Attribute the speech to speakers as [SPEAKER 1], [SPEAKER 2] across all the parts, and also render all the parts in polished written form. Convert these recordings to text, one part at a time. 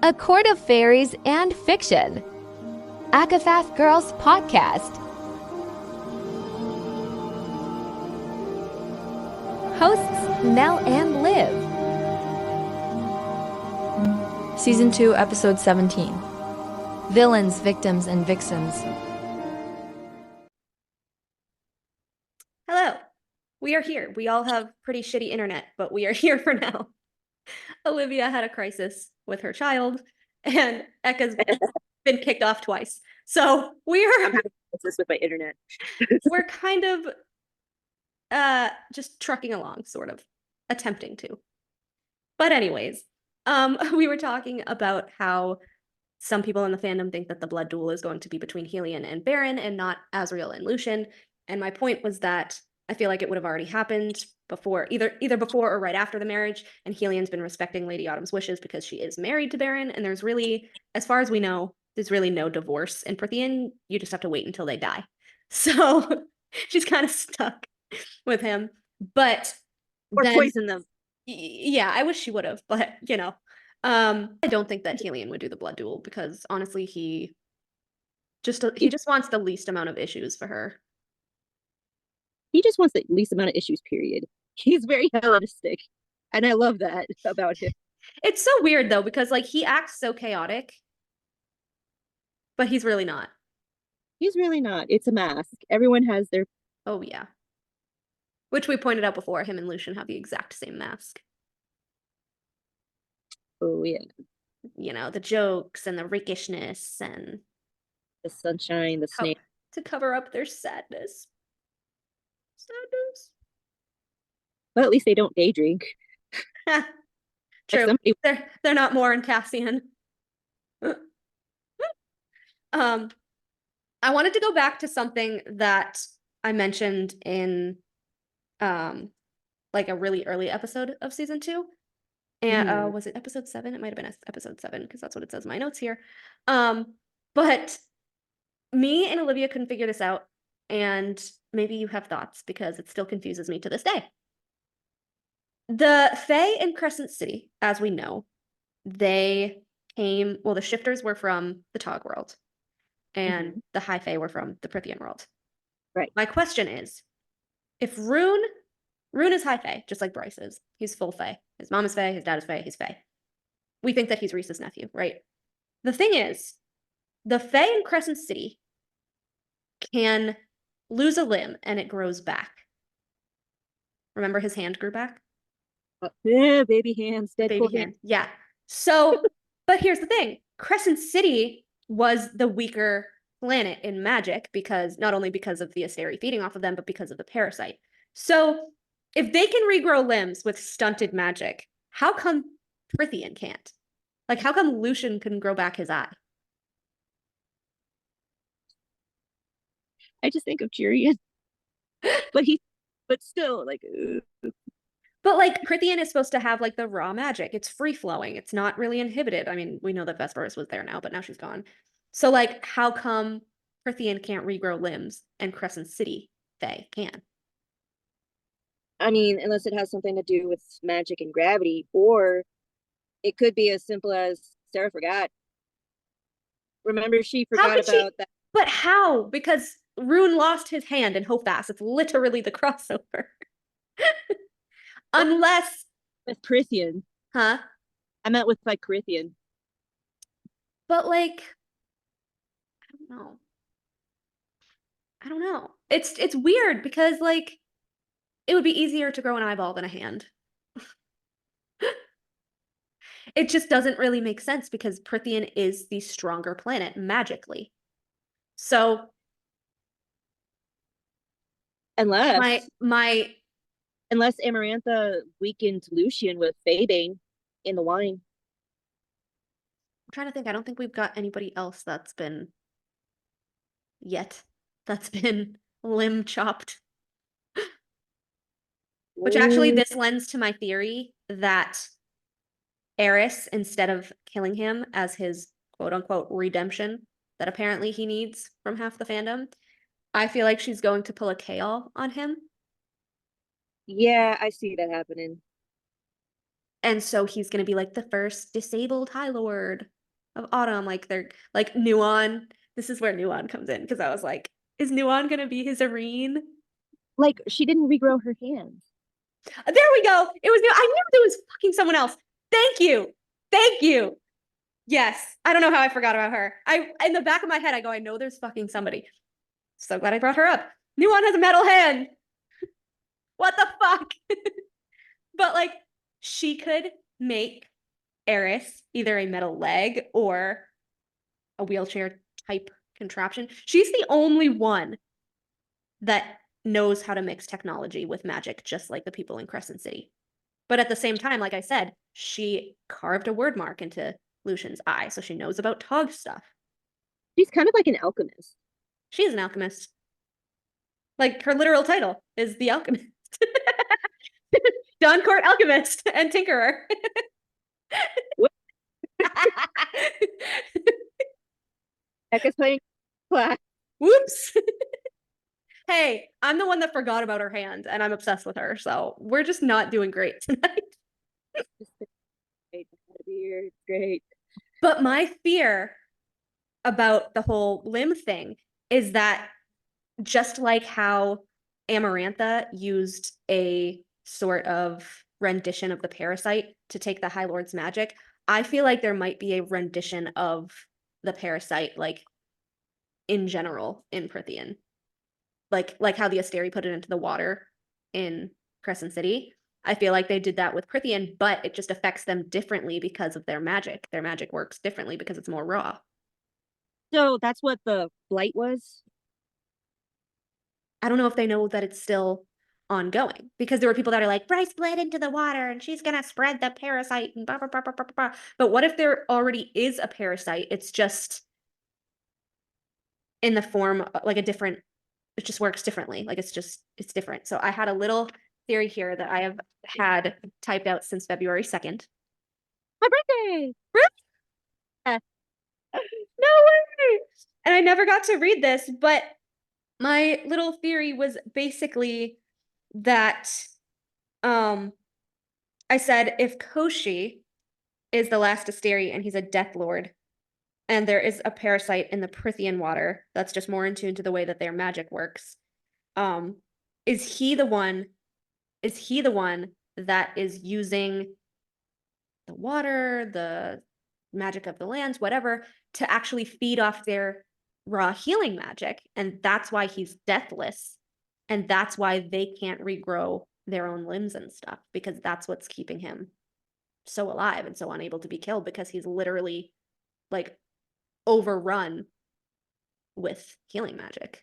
[SPEAKER 1] A Court of Fairies and Fiction. Akafath Girls Podcast. Hosts Nell and Liv.
[SPEAKER 2] Season 2, Episode 17. Villains, Victims, and Vixens.
[SPEAKER 3] Hello. We are here. We all have pretty shitty internet, but we are here for now. Olivia had a crisis with her child, and Ekka's been kicked off twice. So
[SPEAKER 4] I'm having a crisis with my internet.
[SPEAKER 3] we're kind of just trucking along, sort of attempting to. But anyways, we were talking about how some people in the fandom think that the blood duel is going to be between Helion and Baron and not Azriel and Lucien. And my point was that I feel like it would have already happened before, either before or right after the marriage, and Helion's been respecting Lady Autumn's wishes because she is married to Baron, and there's really, as far as we know, there's really no divorce in Prithian. You just have to wait until they die. So she's kind of stuck with him. But
[SPEAKER 4] Or
[SPEAKER 3] then,
[SPEAKER 4] poison them.
[SPEAKER 3] yeah, I wish she would have, but I don't think that Helion would do the blood duel because honestly, he just wants the least amount of issues for her.
[SPEAKER 4] He just wants the least amount of issues, period. He's very Hellenistic. And I love that about him.
[SPEAKER 3] It's so weird though, because like he acts so chaotic, but he's really not.
[SPEAKER 4] He's really not. It's a mask. Everyone has their...
[SPEAKER 3] Oh yeah. Which we pointed out before, him and Lucien have the exact same mask.
[SPEAKER 4] Oh yeah.
[SPEAKER 3] You know, the jokes and the rakishness and
[SPEAKER 4] The sunshine, the snake.
[SPEAKER 3] to cover up their sadness. Sadness.
[SPEAKER 4] Well, at least they don't day drink.
[SPEAKER 3] True.
[SPEAKER 4] Somebody...
[SPEAKER 3] They're not more in Cassian. I wanted to go back to something that I mentioned in like a really early episode of season 2. And was it episode 7? It might have been episode 7 because that's what it says in my notes here. But me and Olivia couldn't figure this out, and maybe you have thoughts because it still confuses me to this day. The Fae in Crescent City, as we know, they came, well, the Shifters were from the Tog world, and the High Fae were from the Prithian world.
[SPEAKER 4] Right.
[SPEAKER 3] My question is, if Rune is High Fae, just like Bryce is. He's full Fae. His mom is Fae, his dad is Fae, he's Fae. We think that he's Rhys's nephew, right? The thing is, the Fae in Crescent City can lose a limb and it grows back. Remember his hand grew back?
[SPEAKER 4] Yeah, baby hands, Deadpool
[SPEAKER 3] Baby hand. Yeah. So, but here's the thing. Crescent City was the weaker planet in magic because not only because of the Asteri feeding off of them, but because of the parasite. So if they can regrow limbs with stunted magic, how come Prithian can't? Like, how come Lucien couldn't grow back his eye?
[SPEAKER 4] I just think of Tyrion. But still, like...
[SPEAKER 3] But like Prithian is supposed to have like the raw magic. It's free flowing. It's not really inhibited. I mean, we know that Vesperis was there now, but now she's gone. So like, how come Prithian can't regrow limbs and Crescent City Fae can?
[SPEAKER 4] I mean, unless it has something to do with magic and gravity, or it could be as simple as Sarah forgot. Remember, she forgot about that.
[SPEAKER 3] But how? Because Rune lost his hand in Hofast. It's literally the crossover. Unless
[SPEAKER 4] with Prithian.
[SPEAKER 3] Huh?
[SPEAKER 4] I meant with like Prithian.
[SPEAKER 3] But like, I don't know. It's weird because like it would be easier to grow an eyeball than a hand. It just doesn't really make sense because Prithian is the stronger planet magically. So
[SPEAKER 4] unless
[SPEAKER 3] unless
[SPEAKER 4] Amarantha weakened Lucien with Fabane in the wine.
[SPEAKER 3] I'm trying to think. I don't think we've got anybody else that's been limb chopped. Which actually, this lends to my theory that Eris, instead of killing him as his quote-unquote redemption that apparently he needs from half the fandom, I feel like she's going to pull a Chaol on him.
[SPEAKER 4] Yeah, I see that happening.
[SPEAKER 3] And so he's gonna be like the first disabled High Lord of Autumn. Like they're like Nuon. This is where Nuon comes in, because I was like, is Nuon gonna be his Arene?
[SPEAKER 4] Like, she didn't regrow her hands.
[SPEAKER 3] There we go. It was I knew there was fucking someone else. Thank you. Thank you. Yes. I don't know how I forgot about her. In the back of my head, I go, I know there's fucking somebody. So glad I brought her up. Nuon has a metal hand. What the fuck? But like, she could make Eris either a metal leg or a wheelchair type contraption. She's the only one that knows how to mix technology with magic, just like the people in Crescent City. But at the same time, like I said, she carved a word mark into Lucien's eye, so she knows about Tog stuff.
[SPEAKER 4] She's kind of like an alchemist.
[SPEAKER 3] She's an alchemist. Like, her literal title is the alchemist. Dawncourt alchemist and tinkerer.
[SPEAKER 4] Becca's playing class.
[SPEAKER 3] Whoops. Hey, I'm the one that forgot about her hand, and I'm obsessed with her, so we're just not doing great tonight.
[SPEAKER 4] It's great.
[SPEAKER 3] But my fear about the whole limb thing is that, just like how Amarantha used a sort of rendition of the parasite to take the High Lord's magic, I feel like there might be a rendition of the parasite, like, in general, in Prythian. Like how the Asteri put it into the water in Crescent City. I feel like they did that with Prythian, but it just affects them differently because of their magic. Their magic works differently because it's more raw.
[SPEAKER 4] So that's what the blight was?
[SPEAKER 3] I don't know if they know that it's still ongoing, because there were people that are like, Bryce bled into the water and she's gonna spread the parasite and blah, blah, blah, blah, blah, blah. But what if there already is a parasite? It's just in the form like a different, it just works differently. Like it's different. So I had a little theory here that I have had typed out since February 2nd.
[SPEAKER 4] My birthday!
[SPEAKER 3] No way! And I never got to read this, but my little theory was basically that I said, if Koshi is the last Asteri and he's a Death Lord, and there is a parasite in the Prythian water that's just more in tune to the way that their magic works, is he the one that is using the water, the magic of the lands, whatever, to actually feed off their raw healing magic? And that's why he's deathless, and that's why they can't regrow their own limbs and stuff, because that's what's keeping him so alive and so unable to be killed, because he's literally like overrun with healing magic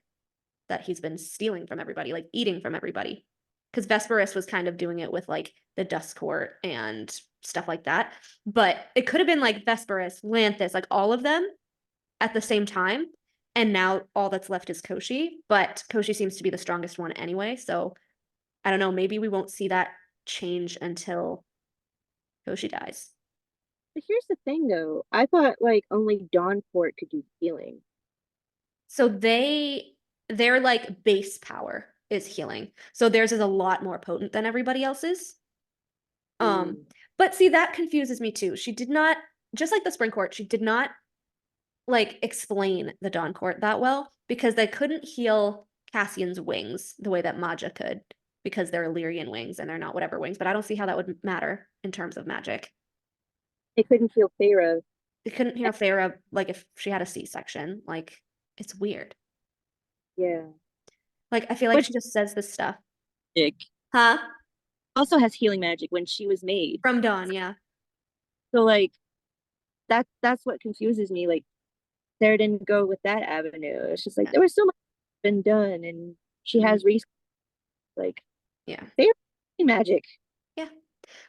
[SPEAKER 3] that he's been stealing from everybody, like eating from everybody. Because Vesperus was kind of doing it with like the Dust Court and stuff like that. But it could have been like Vesperus, Lanthus, like all of them at the same time. And now all that's left is Koshi. But Koshi seems to be the strongest one anyway. So I don't know, maybe we won't see that change until Koshi dies.
[SPEAKER 4] But here's the thing though. I thought like only Dawncourt could do healing.
[SPEAKER 3] So their like base power is healing. So theirs is a lot more potent than everybody else's. But see, that confuses me too. She did not, just like the Spring Court, she did not like explain the Dawn Court that well, because they couldn't heal Cassian's wings the way that Maja could, because they're Illyrian wings and they're not whatever wings. But I don't see how that would matter in terms of magic.
[SPEAKER 4] They couldn't heal Feyre.
[SPEAKER 3] They couldn't heal Feyre like if she had a C-section. Like, it's weird.
[SPEAKER 4] Yeah.
[SPEAKER 3] Like, I feel like she just says this stuff. Huh?
[SPEAKER 4] Also has healing magic when she was made.
[SPEAKER 3] From Dawn, yeah.
[SPEAKER 4] So like that's what confuses me. Like Sarah didn't go with that avenue. It's just like there was so much been done and she has resources. Like they're magic.
[SPEAKER 3] Yeah.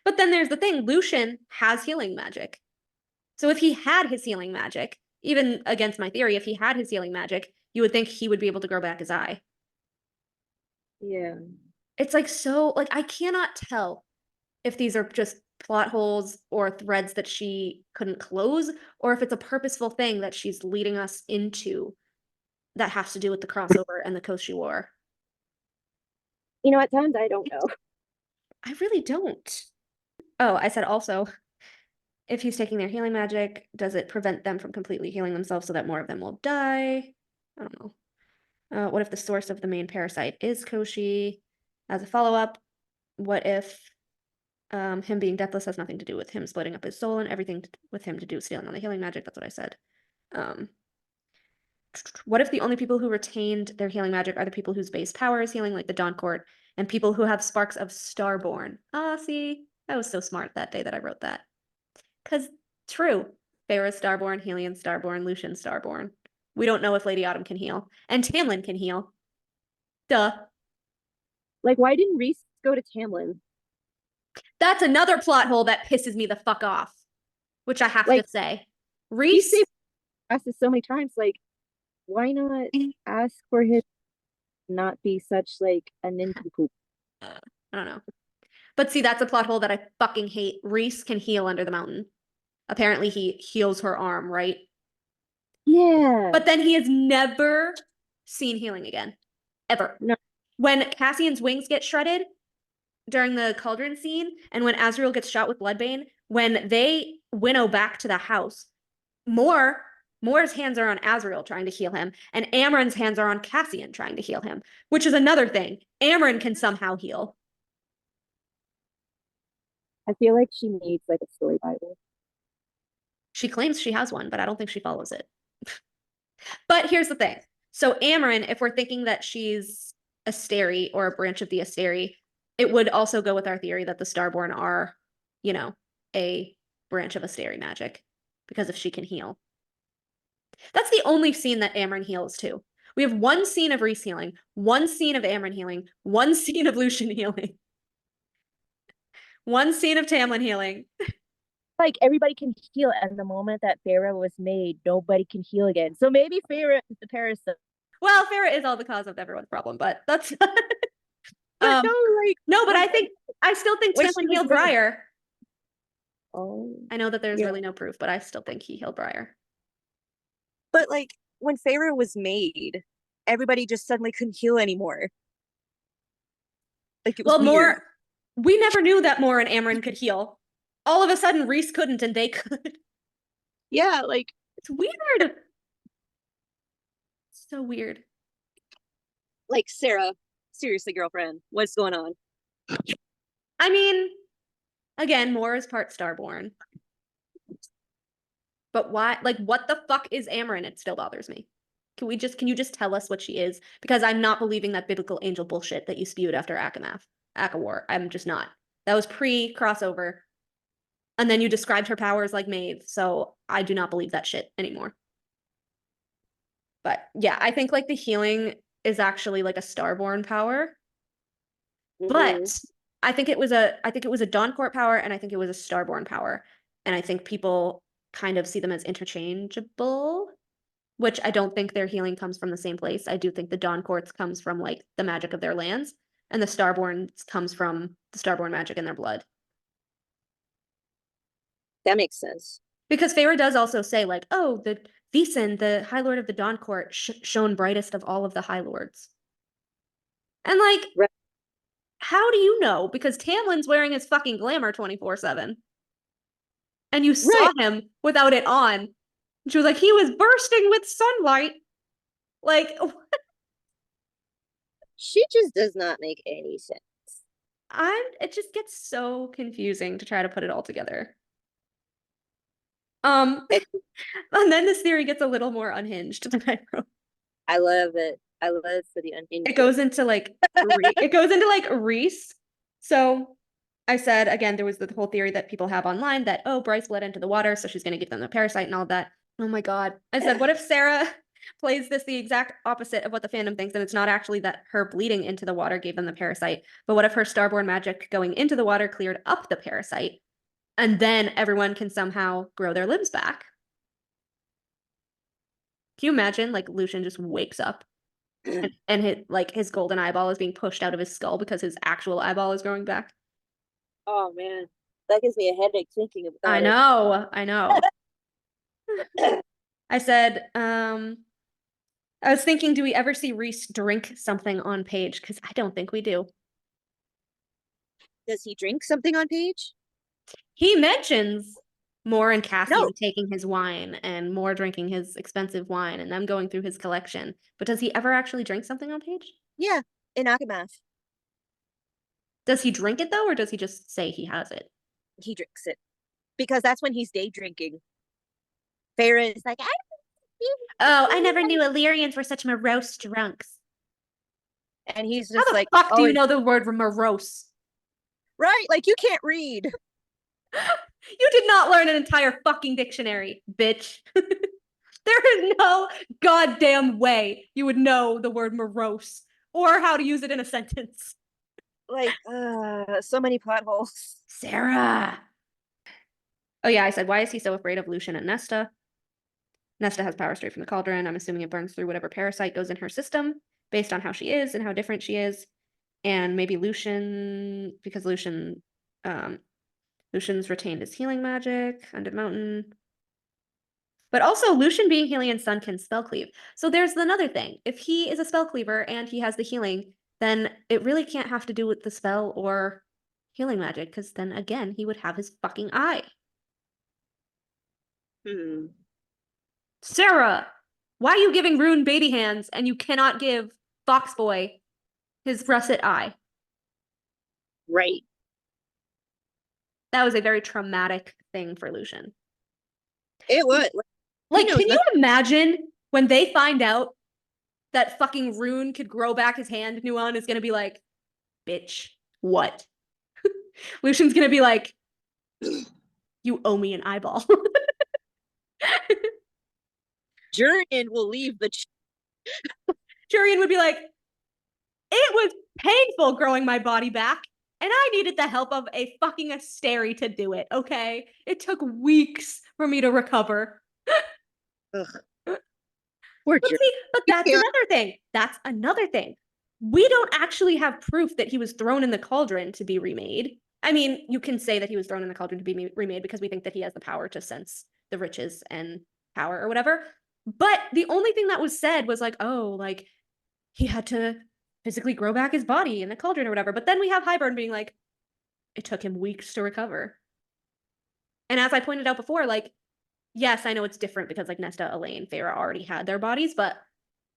[SPEAKER 3] But then there's the thing, Lucien has healing magic. So if he had his healing magic, even against my theory, if he had his healing magic, you would think he would be able to grow back his eye.
[SPEAKER 4] Yeah.
[SPEAKER 3] It's like, so like I cannot tell if these are just plot holes or threads that she couldn't close, or if it's a purposeful thing that she's leading us into that has to do with the crossover and the Koshi War.
[SPEAKER 4] You know, at times I don't know.
[SPEAKER 3] I really don't. Oh, I said also, if he's taking their healing magic, does it prevent them from completely healing themselves so that more of them will die? I don't know. What if the source of the main parasite is Koshi? As a follow-up, what if him being deathless has nothing to do with him splitting up his soul and everything with him to do with stealing on the healing magic? That's what I said. What if the only people who retained their healing magic are the people whose base power is healing, like the Dawn Court, and people who have sparks of Starborn? Ah, see, I was so smart that day that I wrote that. Because, true, Feyre Starborn, Helion Starborn, Lucien Starborn. We don't know if Lady Autumn can heal. And Tamlin can heal. Duh.
[SPEAKER 4] Like, why didn't Rhys go to Tamlin?
[SPEAKER 3] That's another plot hole that pisses me the fuck off, which I have
[SPEAKER 4] Like,
[SPEAKER 3] to say.
[SPEAKER 4] He
[SPEAKER 3] Rhys,
[SPEAKER 4] asked this so many times, like, why not ask for him to not be such like a nincompoop?
[SPEAKER 3] I don't know. But see, that's a plot hole that I fucking hate. Rhys can heal under the mountain. Apparently he heals her arm, right?
[SPEAKER 4] Yeah.
[SPEAKER 3] But then he has never seen healing again. Ever.
[SPEAKER 4] No.
[SPEAKER 3] When Cassian's wings get shredded during the cauldron scene, and when Azriel gets shot with Bloodbane, when they winnow back to the house, Moore's hands are on Azriel trying to heal him, and Amren's hands are on Cassian trying to heal him, which is another thing. Amren can somehow heal.
[SPEAKER 4] I feel like she needs like a story Bible.
[SPEAKER 3] She claims she has one, but I don't think she follows it. But here's the thing. So Amren, if we're thinking that she's Asteri or a branch of the Asteri, it would also go with our theory that the Starborn are, you know, a branch of Asteri magic, because if she can heal. That's the only scene that Amren heals too. We have one scene of Rhys healing, one scene of Amren healing, one scene of Lucien healing, one scene of Tamlin healing.
[SPEAKER 4] Like everybody can heal, and the moment that Feyre was made, nobody can heal again. So maybe Feyre is the parasite.
[SPEAKER 3] Well, Feyre is all the cause of everyone's problem, but that's
[SPEAKER 4] But
[SPEAKER 3] no, but I still think Tamlin healed Briar.
[SPEAKER 4] Oh,
[SPEAKER 3] I know that there's
[SPEAKER 4] yeah.
[SPEAKER 3] really no proof, but I still think he healed Briar.
[SPEAKER 5] But like when Feyre was made, everybody just suddenly couldn't heal anymore. Like it was weird.
[SPEAKER 3] We never knew that Moore and Amren could heal. All of a sudden, Rhys couldn't and they could.
[SPEAKER 5] Yeah, like
[SPEAKER 3] it's weird. So weird.
[SPEAKER 5] Like Sarah, seriously, girlfriend, what's going on?
[SPEAKER 3] I mean, again, Moore is part Starborn. But why? Like, what the fuck is Amren? It still bothers me. Can you just tell us what she is? Because I'm not believing that biblical angel bullshit that you spewed after Akawar. I'm just not. That was pre-crossover. And then you described her powers like Maeve, so I do not believe that shit anymore. But yeah, I think like the healing is actually like a Starborn power. But I think it was a Dawn Court power, and I think it was a Starborn power. And I think people kind of see them as interchangeable, which I don't think their healing comes from the same place. I do think the Dawn Courts comes from like the magic of their lands, and the Starborns comes from the Starborn magic in their blood.
[SPEAKER 4] That makes sense.
[SPEAKER 3] Because Feyre does also say like, oh, the Vixen, the High Lord of the Dawn Court, shone brightest of all of the High Lords. And like,
[SPEAKER 4] right.
[SPEAKER 3] How do you know? Because Tamlin's wearing his fucking glamour 24/7. And you saw him without it on. She was like, he was bursting with sunlight. Like, what?
[SPEAKER 4] She just does not make any sense.
[SPEAKER 3] It just gets so confusing to try to put it all together. And then this theory gets a little more unhinged than I wrote.
[SPEAKER 4] I love it. I love it for the unhinged.
[SPEAKER 3] It goes into like Rhys. So I said again, there was the whole theory that people have online that, oh, Bryce bled into the water, so she's gonna give them the parasite and all of that. Oh my god. I said, what if Sarah plays this the exact opposite of what the fandom thinks, and it's not actually that her bleeding into the water gave them the parasite, but what if her Starborn magic going into the water cleared up the parasite, and then everyone can somehow grow their limbs back? Can you imagine like Lucien just wakes up and his golden eyeball is being pushed out of his skull because his actual eyeball is growing back?
[SPEAKER 4] Oh man, that gives me a headache thinking about
[SPEAKER 3] I know. I said, I was thinking, do we ever see Rhys drink something on page? Because I don't think we do.
[SPEAKER 5] Does he drink something on page?
[SPEAKER 3] He mentions Moore and Cassian
[SPEAKER 5] No.
[SPEAKER 3] taking his wine and Moore drinking his expensive wine and them going through his collection. But does he ever actually drink something on page?
[SPEAKER 5] Yeah, in Akamath,
[SPEAKER 3] Does he drink it though, or does he just say he has it?
[SPEAKER 5] he drinks it because that's when he's day drinking. Farah is like,
[SPEAKER 3] Oh, I never knew Illyrians were such morose drunks.
[SPEAKER 5] and he's
[SPEAKER 3] How
[SPEAKER 5] just
[SPEAKER 3] the
[SPEAKER 5] like,
[SPEAKER 3] fuck do
[SPEAKER 5] oh,
[SPEAKER 3] you know the word morose?
[SPEAKER 5] right, like you can't read.
[SPEAKER 3] You did not learn an entire fucking dictionary, bitch. There is no goddamn way you would know the word morose or how to use it in a sentence.
[SPEAKER 5] Like, so many plot holes.
[SPEAKER 3] Sarah. Oh yeah, I said, why is he so afraid of Lucien and Nesta? Nesta has power straight from the cauldron. I'm assuming it burns through whatever parasite goes in her system based on how she is and how different she is. And maybe Lucien, because Lucien's retained his healing magic, Undead Mountain. But also, Lucien being Helian's son can spell cleave. So there's another thing. If he is a spell cleaver and he has the healing, then it really can't have to do with the spell or healing magic, because then again, he would have his fucking eye. Sarah, why are you giving Rune baby hands and you cannot give Foxboy his russet eye?
[SPEAKER 4] Right.
[SPEAKER 3] That was a very traumatic thing for Lucien.
[SPEAKER 4] It would.
[SPEAKER 3] Like,
[SPEAKER 4] knows
[SPEAKER 3] can you imagine when they find out that fucking Rune could grow back his hand? Nuon is gonna be like, bitch, what? Lucian's gonna be like, you owe me an eyeball.
[SPEAKER 4] Jurian will leave the
[SPEAKER 3] Jurian would be like, it was painful growing my body back, and I needed the help of a fucking Asteri to do it, okay? It took weeks for me to recover.
[SPEAKER 4] Poor
[SPEAKER 3] But
[SPEAKER 4] Jurian.
[SPEAKER 3] see, but that's
[SPEAKER 4] Yeah.
[SPEAKER 3] another thing. That's another thing. We don't actually have proof that he was thrown in the cauldron to be remade. I mean, you can say that he was thrown in the cauldron to be remade because we think that he has the power to sense the riches and power or whatever. But the only thing that was said was like, oh, like he had to physically grow back his body in the cauldron or whatever. But then we have Hybern being like, it took him weeks to recover. And as I pointed out before, like, yes, I know it's different because like Nesta, Elaine, Farah already had their bodies, but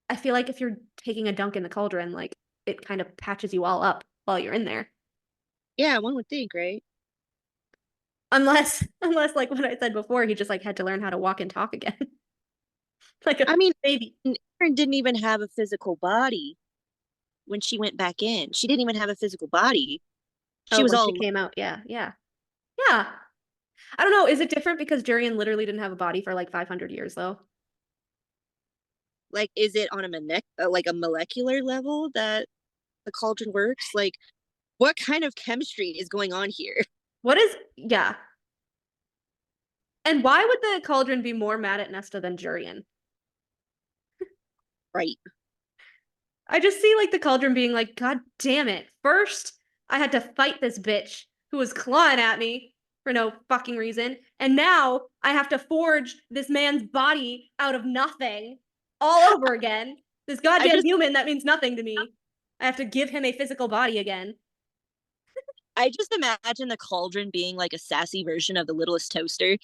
[SPEAKER 3] I feel like if you're taking a dunk in the cauldron, like it kind of patches you all up while you're in there.
[SPEAKER 4] Yeah, one would think, right?
[SPEAKER 3] Unless like what I said before, he just like had to learn how to walk and talk again. Like a
[SPEAKER 4] I mean,
[SPEAKER 3] baby.
[SPEAKER 4] Erin didn't even have a physical body when she went back in. She didn't even have a physical body. She was
[SPEAKER 3] when
[SPEAKER 4] all
[SPEAKER 3] she came out. Yeah. I don't know. Is it different because Jurian literally didn't have a body for like 500 years though?
[SPEAKER 4] like, is it on a molecular level that the cauldron works? Like, what kind of chemistry is going on here?
[SPEAKER 3] Yeah. And why would the cauldron be more mad at Nesta than Jurian?
[SPEAKER 4] Right.
[SPEAKER 3] I just see like the cauldron being like, God damn it. First, I had to fight this bitch who was clawing at me for no fucking reason. And now I have to forge this man's body out of nothing all over again. This goddamn human that means nothing to me. I have to give him a physical body again.
[SPEAKER 4] I just imagine the cauldron being like a sassy version of the littlest toaster.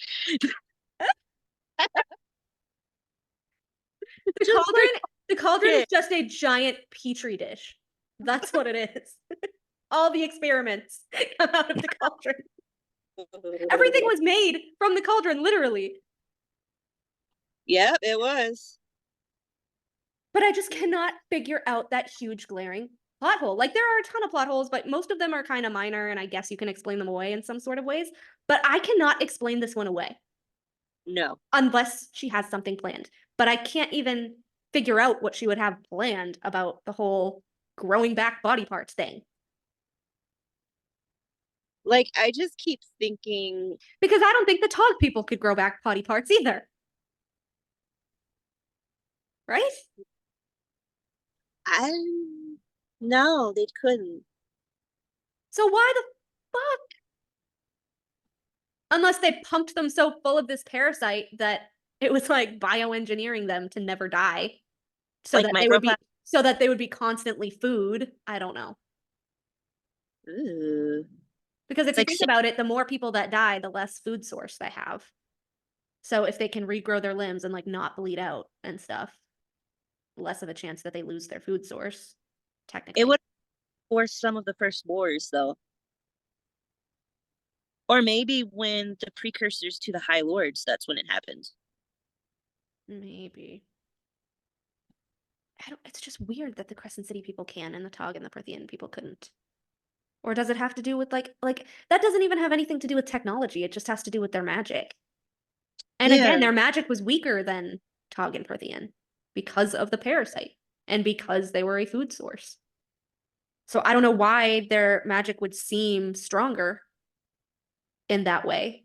[SPEAKER 3] The cauldron is just a giant petri dish. That's what it is. All the experiments come out of the cauldron. Everything was made from the cauldron, literally.
[SPEAKER 4] Yep, it was.
[SPEAKER 3] But I just cannot figure out that huge glaring plot hole. Like, there are a ton of plot holes, but most of them are kind of minor, and I guess you can explain them away in some sort of ways. But I cannot explain this one away.
[SPEAKER 4] No.
[SPEAKER 3] Unless she has something planned. But I can't even figure out what she would have planned about the whole growing back body parts thing.
[SPEAKER 4] Like, I just keep thinking...
[SPEAKER 3] Because I don't think the Tog people could grow back body parts either. Right?
[SPEAKER 4] No, they couldn't.
[SPEAKER 3] So why the fuck? Unless they pumped them so full of this parasite that it was like bioengineering them to never die. So like that they would be constantly food. I don't know.
[SPEAKER 4] Ooh.
[SPEAKER 3] Because if you
[SPEAKER 4] Like,
[SPEAKER 3] think about it, the more people that die, the less food source they have. So if they can regrow their limbs and like not bleed out and stuff, less of a chance that they lose their food source, technically.
[SPEAKER 4] it would force some of the first wars, though. Or maybe when the precursors to the High Lords, that's when it happened.
[SPEAKER 3] Maybe. It's just weird that the Crescent City people can and the Tog and the Prithian people couldn't. Or does it have to do with like that doesn't even have anything to do with technology. It just has to do with their magic. And again, their magic was weaker than Tog and Prithian because of the parasite and because they were a food source. So I don't know why their magic would seem stronger in that way.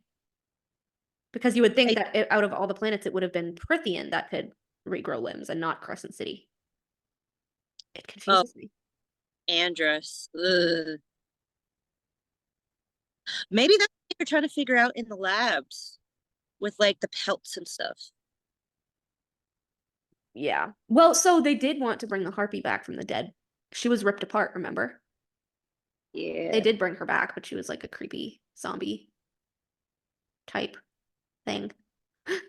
[SPEAKER 3] Because you would think that out of all the planets, it would have been Prithian that could regrow limbs and not Crescent City. It confuses me.
[SPEAKER 4] Andros. Ugh. Maybe that's what they're trying to figure out in the labs with like the pelts and stuff.
[SPEAKER 3] Yeah. Well, so they did want to bring the Harpy back from the dead. She was ripped apart, remember?
[SPEAKER 4] Yeah.
[SPEAKER 3] They did bring her back, but she was like a creepy zombie type thing. I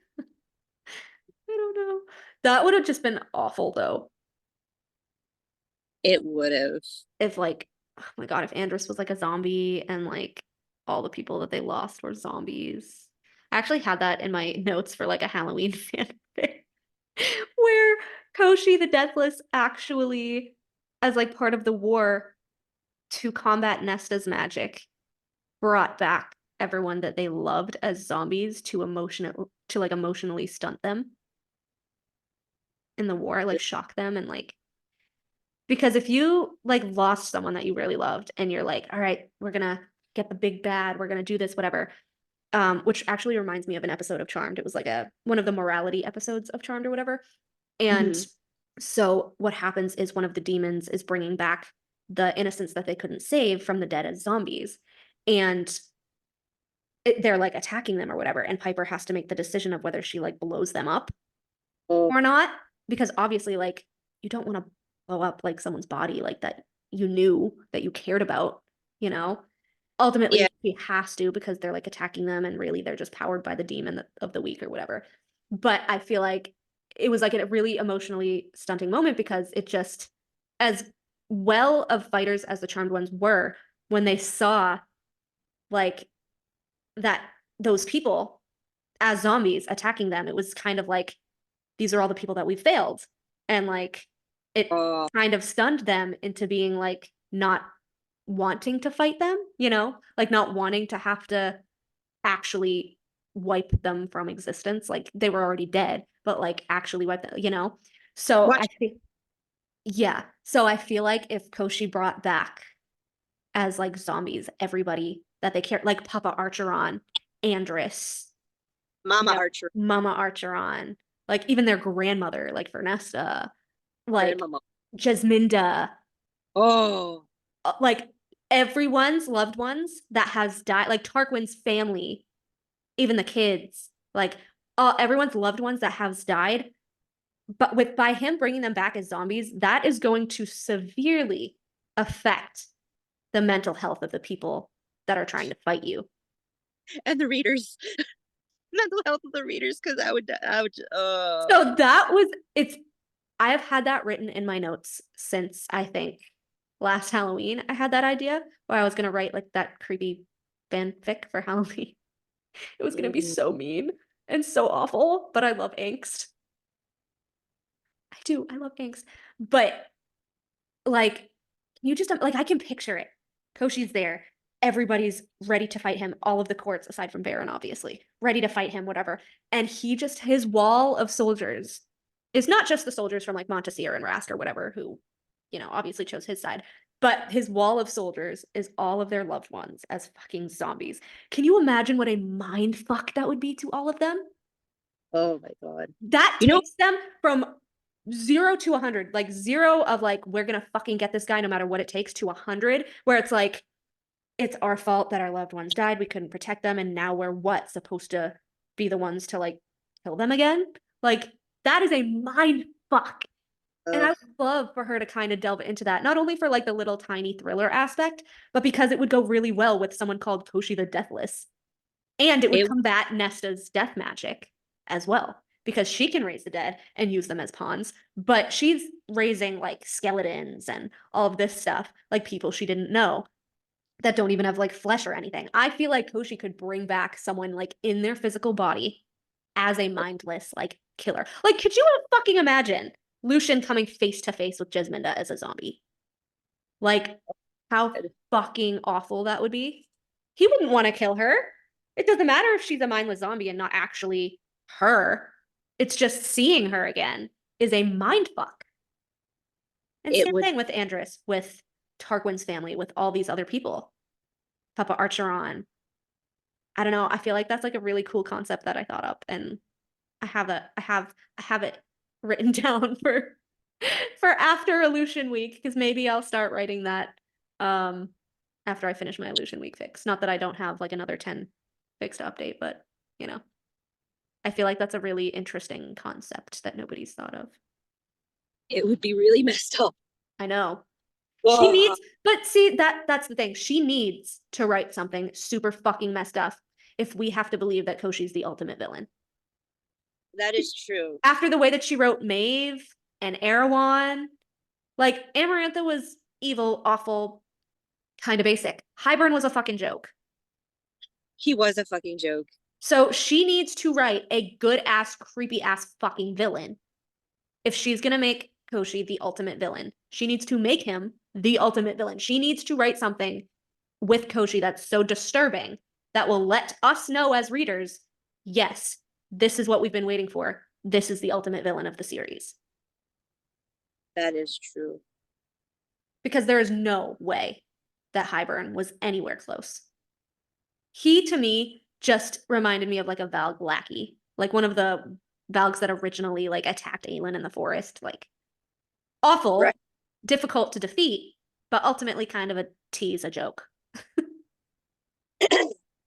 [SPEAKER 3] don't know. That would have just been awful, though.
[SPEAKER 4] It would have.
[SPEAKER 3] If like, oh my God, if Andros was like a zombie and like all the people that they lost were zombies. I actually had that in my notes for like a Halloween fanfic where Koshi the Deathless actually, as like part of the war to combat Nesta's magic, brought back everyone that they loved as zombies to emotionally stunt them in the war, like shock them and like, because if you like lost someone that you really loved and you're like, all right, we're gonna get the big bad, we're gonna do this, whatever. Which actually reminds me of an episode of Charmed. It was like one of the morality episodes of Charmed or whatever. And so what happens is one of the demons is bringing back the innocents that they couldn't save from the dead as zombies. And they're like attacking them or whatever. And Piper has to make the decision of whether she like blows them up or not. Because obviously like you don't want to blow up like someone's body like that you knew that you cared about, you know? Ultimately, he has to because they're like attacking them and really they're just powered by the demon of the week or whatever. But I feel like it was like a really emotionally stunting moment because it just, as well of fighters as the Charmed ones were, when they saw like that those people as zombies attacking them, it was kind of like, these are all the people that we failed. And like it kind of stunned them into being like not wanting to fight them, you know, like not wanting to have to actually wipe them from existence. Like they were already dead, but like actually wipe them, you know? So I think, yeah. So I feel like if Koshi brought back as like zombies, everybody that they care, like Papa Archeron, Andrus,
[SPEAKER 4] Mama Archer,
[SPEAKER 3] Mama Archeron, like even their grandmother, like Vernesta, like Jasminda.
[SPEAKER 4] Oh,
[SPEAKER 3] like everyone's loved ones that has died, like Tarquin's family, even the kids, like everyone's loved ones that has died. But by him bringing them back as zombies, that is going to severely affect the mental health of the people that are trying to fight you.
[SPEAKER 4] And the readers, mental health of the readers, because I would.
[SPEAKER 3] So that was I have had that written in my notes since I think last Halloween. I had that idea where I was gonna write like that creepy fanfic for Halloween. It was gonna be so mean and so awful, but I love angst. I love angst. But like, you just like I can picture it. Koshi's there. Everybody's ready to fight him. All of the courts, aside from Baron, obviously, ready to fight him, whatever. And his wall of soldiers is not just the soldiers from like Montesir and Rast or whatever, who, you know, obviously chose his side, but his wall of soldiers is all of their loved ones as fucking zombies. Can you imagine what a mind fuck that would be to all of them?
[SPEAKER 4] Oh my God.
[SPEAKER 3] That takes them from 0 to 100, like 0 of like, we're gonna fucking get this guy no matter what it takes, to 100, where it's like, it's our fault that our loved ones died. We couldn't protect them. And now we're supposed to be the ones to like kill them again? Like, that is a mind fuck. And I
[SPEAKER 4] Ugh,
[SPEAKER 3] would love for her to kind of delve into that, not only for like the little tiny thriller aspect, but because it would go really well with someone called Koshi the Deathless. And it would
[SPEAKER 4] it
[SPEAKER 3] combat Nesta's death magic as well, because she can raise the dead and use them as pawns, but she's raising like skeletons and all of this stuff, like people she didn't know that don't even have like flesh or anything. I feel like Koshi could bring back someone like in their physical body as a mindless like killer. Like, could you fucking imagine Lucien coming face to face with Jesminda as a zombie? Like, how fucking awful that would be. He wouldn't want to kill her. It doesn't matter if she's a mindless zombie and not actually her. It's just seeing her again is a mind fuck. And
[SPEAKER 4] it
[SPEAKER 3] same
[SPEAKER 4] would
[SPEAKER 3] thing with Andrus, with Tarquin's family, with all these other people. Papa Archeron. I don't know. I feel like that's like a really cool concept that I thought up, and I have it written down for after Illusion Week, because maybe I'll start writing that after I finish my Illusion Week fix. Not that I don't have like another 10 fix to update, but you know, I feel like that's a really interesting concept that nobody's thought of.
[SPEAKER 4] it would be really messed up.
[SPEAKER 3] I know. She
[SPEAKER 4] Ugh,
[SPEAKER 3] needs, but see, that's the thing. She needs to write something super fucking messed up if we have to believe that Koshi's the ultimate villain.
[SPEAKER 4] that is true.
[SPEAKER 3] After the way that she wrote Maeve and Erewhon, like Amarantha was evil, awful, kind of basic. Hybern was a fucking joke.
[SPEAKER 4] He was a fucking joke.
[SPEAKER 3] So she needs to write a good ass, creepy ass fucking villain. If she's gonna make Koshi the ultimate villain, she needs to make him the ultimate villain. She needs to write something with Koshi that's so disturbing that will let us know as readers, yes, this is what we've been waiting for. This is the ultimate villain of the series.
[SPEAKER 4] That is true.
[SPEAKER 3] Because there is no way that Hybern was anywhere close. He, to me, just reminded me of like a Valg lackey, like one of the Valgs that originally like attacked Aelin in the forest. Like awful,
[SPEAKER 4] Right.
[SPEAKER 3] difficult to defeat, but ultimately kind of a tease, a joke.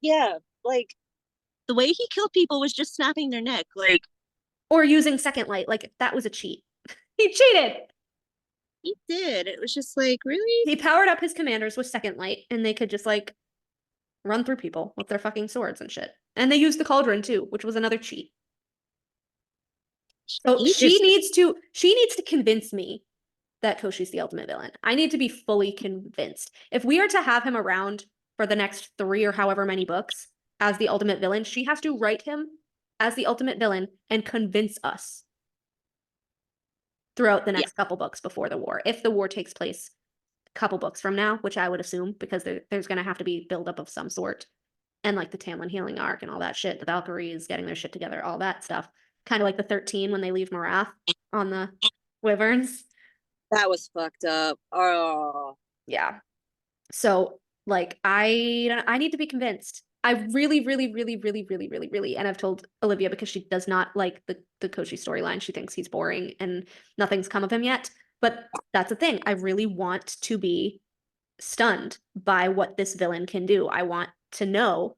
[SPEAKER 4] Yeah, like the way he killed people was just snapping their neck. Like
[SPEAKER 3] Or using second light, like that was a cheat. He cheated.
[SPEAKER 4] he did. It was just like, really?
[SPEAKER 3] He powered up his commanders with second light, and they could just like run through people with their fucking swords and shit. And they used the cauldron too, which was another cheat. So
[SPEAKER 4] He just
[SPEAKER 3] she needs to convince me that Koshi's the ultimate villain. I need to be fully convinced. If we are to have him around for the next 3 or however many books as the ultimate villain, she has to write him as the ultimate villain and convince us throughout the next couple books before the war. If the war takes place a couple books from now, which I would assume, because there's going to have to be buildup of some sort, and like the Tamlin healing arc and all that shit, the Valkyries getting their shit together, all that stuff. Kind of like the 13 when they leave Marath on the Wyverns.
[SPEAKER 4] that was fucked up. Oh,
[SPEAKER 3] Yeah. So like I need to be convinced. I really, really, really, really, really, really, really, and I've told Olivia because she does not like the Koshi storyline. She thinks he's boring and nothing's come of him yet. But that's the thing. I really want to be stunned by what this villain can do. I want to know